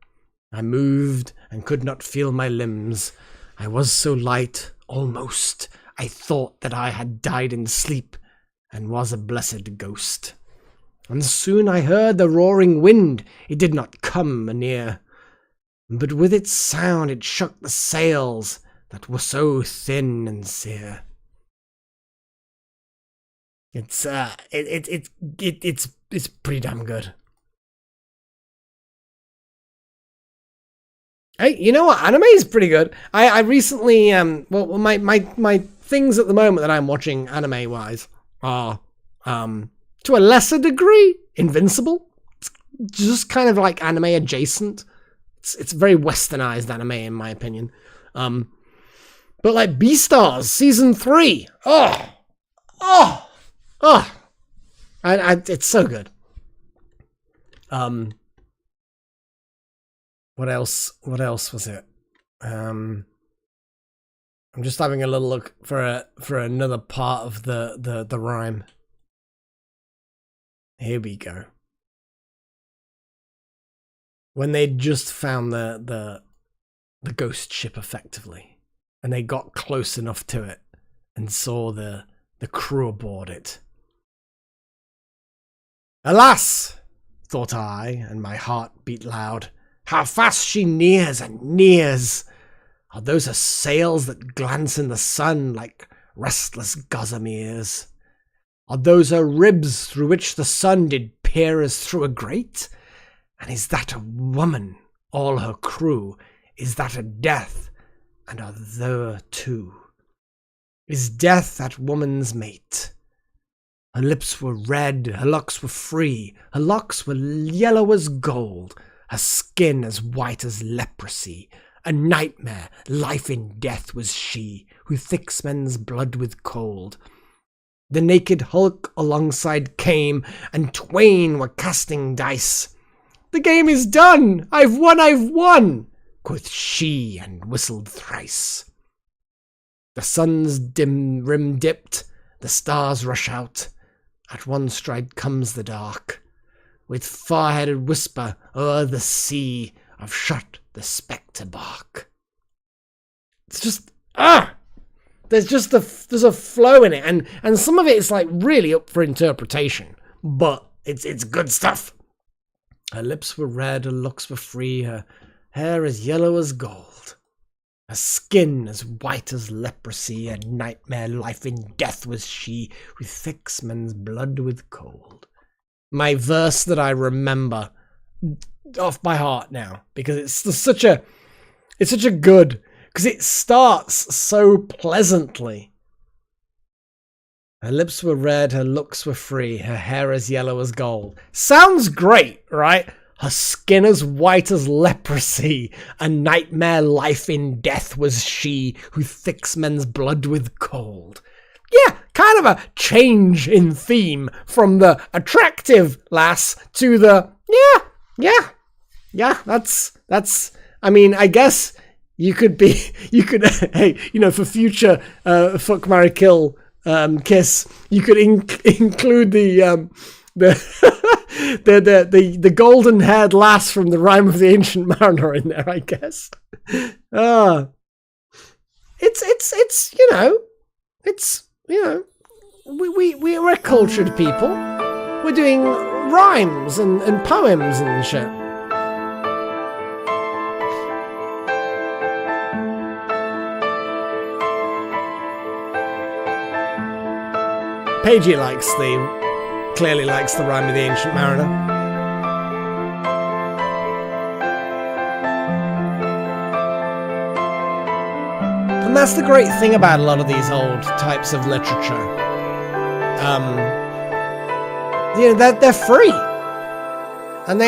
I moved and could not feel my limbs. I was so light, almost, I thought that I had died in sleep and was a blessed ghost. And soon I heard the roaring wind. It did not come anear, but with its sound it shook the sails that were so thin and sere. It's pretty damn good. Hey, you know what? Anime is pretty good. I recently, well, my things at the moment that I'm watching anime-wise are, to a lesser degree, Invincible. It's just kind of like anime adjacent. It's very westernized anime, in my opinion. But like Beastars season 3, it's so good. What else was it? I'm just having a little look for another part of the rhyme. Here we go. When they just found the ghost ship effectively, and they got close enough to it and saw the crew aboard it. Alas, thought I, and my heart beat loud, how fast she nears and nears! Are those her sails that glance in the sun like restless gossameres? Are those her ribs through which the sun did peer as through a grate? And is that a woman, all her crew? Is that a death, and are there too? Is death that woman's mate? Her lips were red, her locks were free, her locks were yellow as gold, her skin as white as leprosy. A nightmare, life in death was she, who thicks men's blood with cold. The naked hulk alongside came, and twain were casting dice. The game is done! I've won! Quoth she, and whistled thrice. The sun's dim rim dipped, the stars rush out. At one stride comes the dark. With far-headed whisper o'er the sea, I've shut the spectre bark. It's just, there's a flow in it, and some of it is like really up for interpretation, but it's good stuff. Her lips were red, her looks were free, her hair as yellow as gold, her skin as white as leprosy, a nightmare life in death was she, who thicks men's blood with cold. My verse that I remember off by heart now, because it's such a good, because it starts so pleasantly. Her lips were red, her looks were free, her hair as yellow as gold. Sounds great, right? Her skin as white as leprosy, a nightmare life in death was she, who thicks men's blood with cold. Yeah, kind of a change in theme from the attractive lass to the, yeah, that's, I mean, I guess you could, hey, you know, for future fuck, marry, kill, kiss, you could include the golden haired lass from the Rime of the Ancient Mariner in there, I guess. We're cultured people. We're doing rhymes and poems and shit. Pagey clearly likes the Rime of the Ancient Mariner. And that's the great thing about a lot of these old types of literature. They're free. And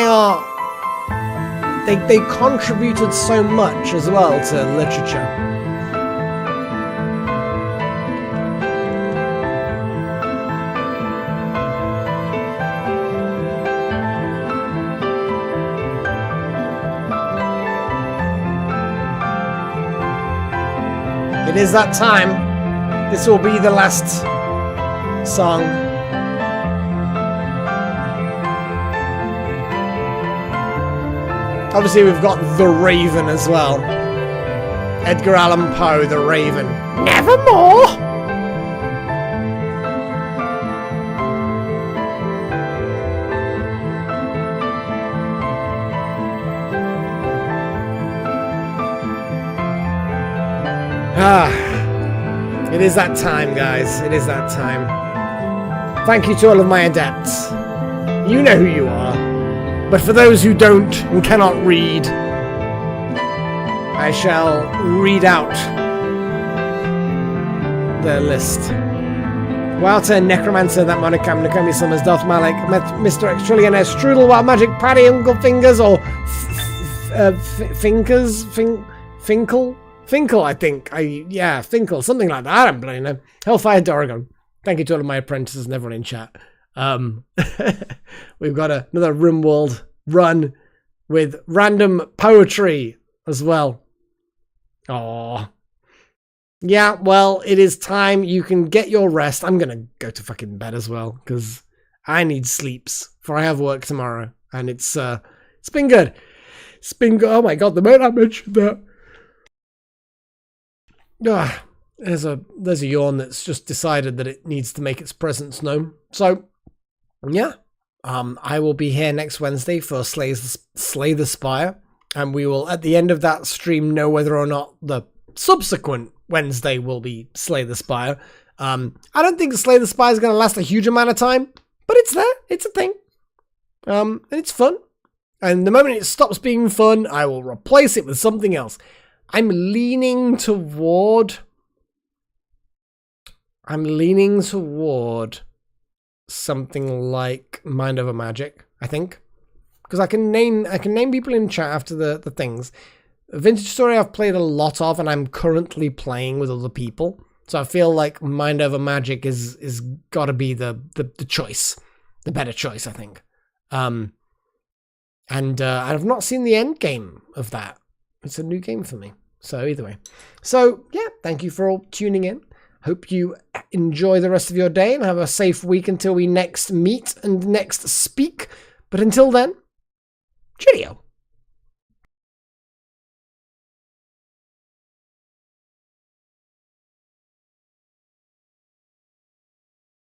they contributed so much as well to literature. It is that time. This will be the last song. Obviously, we've got The Raven as well. Edgar Allan Poe, The Raven. Nevermore! It is that time, guys. It is that time. Thank you to all of my adepts. You know who you are. But for those who don't and cannot read, I shall read out the list. Wouter, Necromancer, That Monocam, Nakomi Summers, Darth Malik, Mr. X Trillionaire, Strudel, Wild Magic, Paddy, Uncle Fingers, or Finkel, I think. Finkel, something like that. I don't bloody know. Hellfire Doragon. Thank you to all of my apprentices and everyone in chat. We've got another RimWorld run with random poetry as well. Aww. Yeah, well, it is time. You can get your rest. I'm gonna go to fucking bed as well, because I need sleeps, for I have work tomorrow. And it's been good. It's been good. Oh my god, the moment I mentioned that. There's a yawn that's just decided that it needs to make its presence known. So, yeah. I will be here next Wednesday for Slay the Spire. And we will, at the end of that stream, know whether or not the subsequent Wednesday will be Slay the Spire. I don't think Slay the Spire is going to last a huge amount of time, but it's there. It's a thing. And it's fun. And the moment it stops being fun, I will replace it with something else. I'm leaning toward something like Mind Over Magic, I think. Because I can name people in chat after the things. Vintage Story I've played a lot of, and I'm currently playing with other people. So I feel like Mind Over Magic is got to be the choice, the better choice, I think. And I've not seen the end game of that. It's a new game for me. So either way. So yeah, thank you for all tuning in. Hope you enjoy the rest of your day and have a safe week until we next meet and next speak. But until then, cheerio.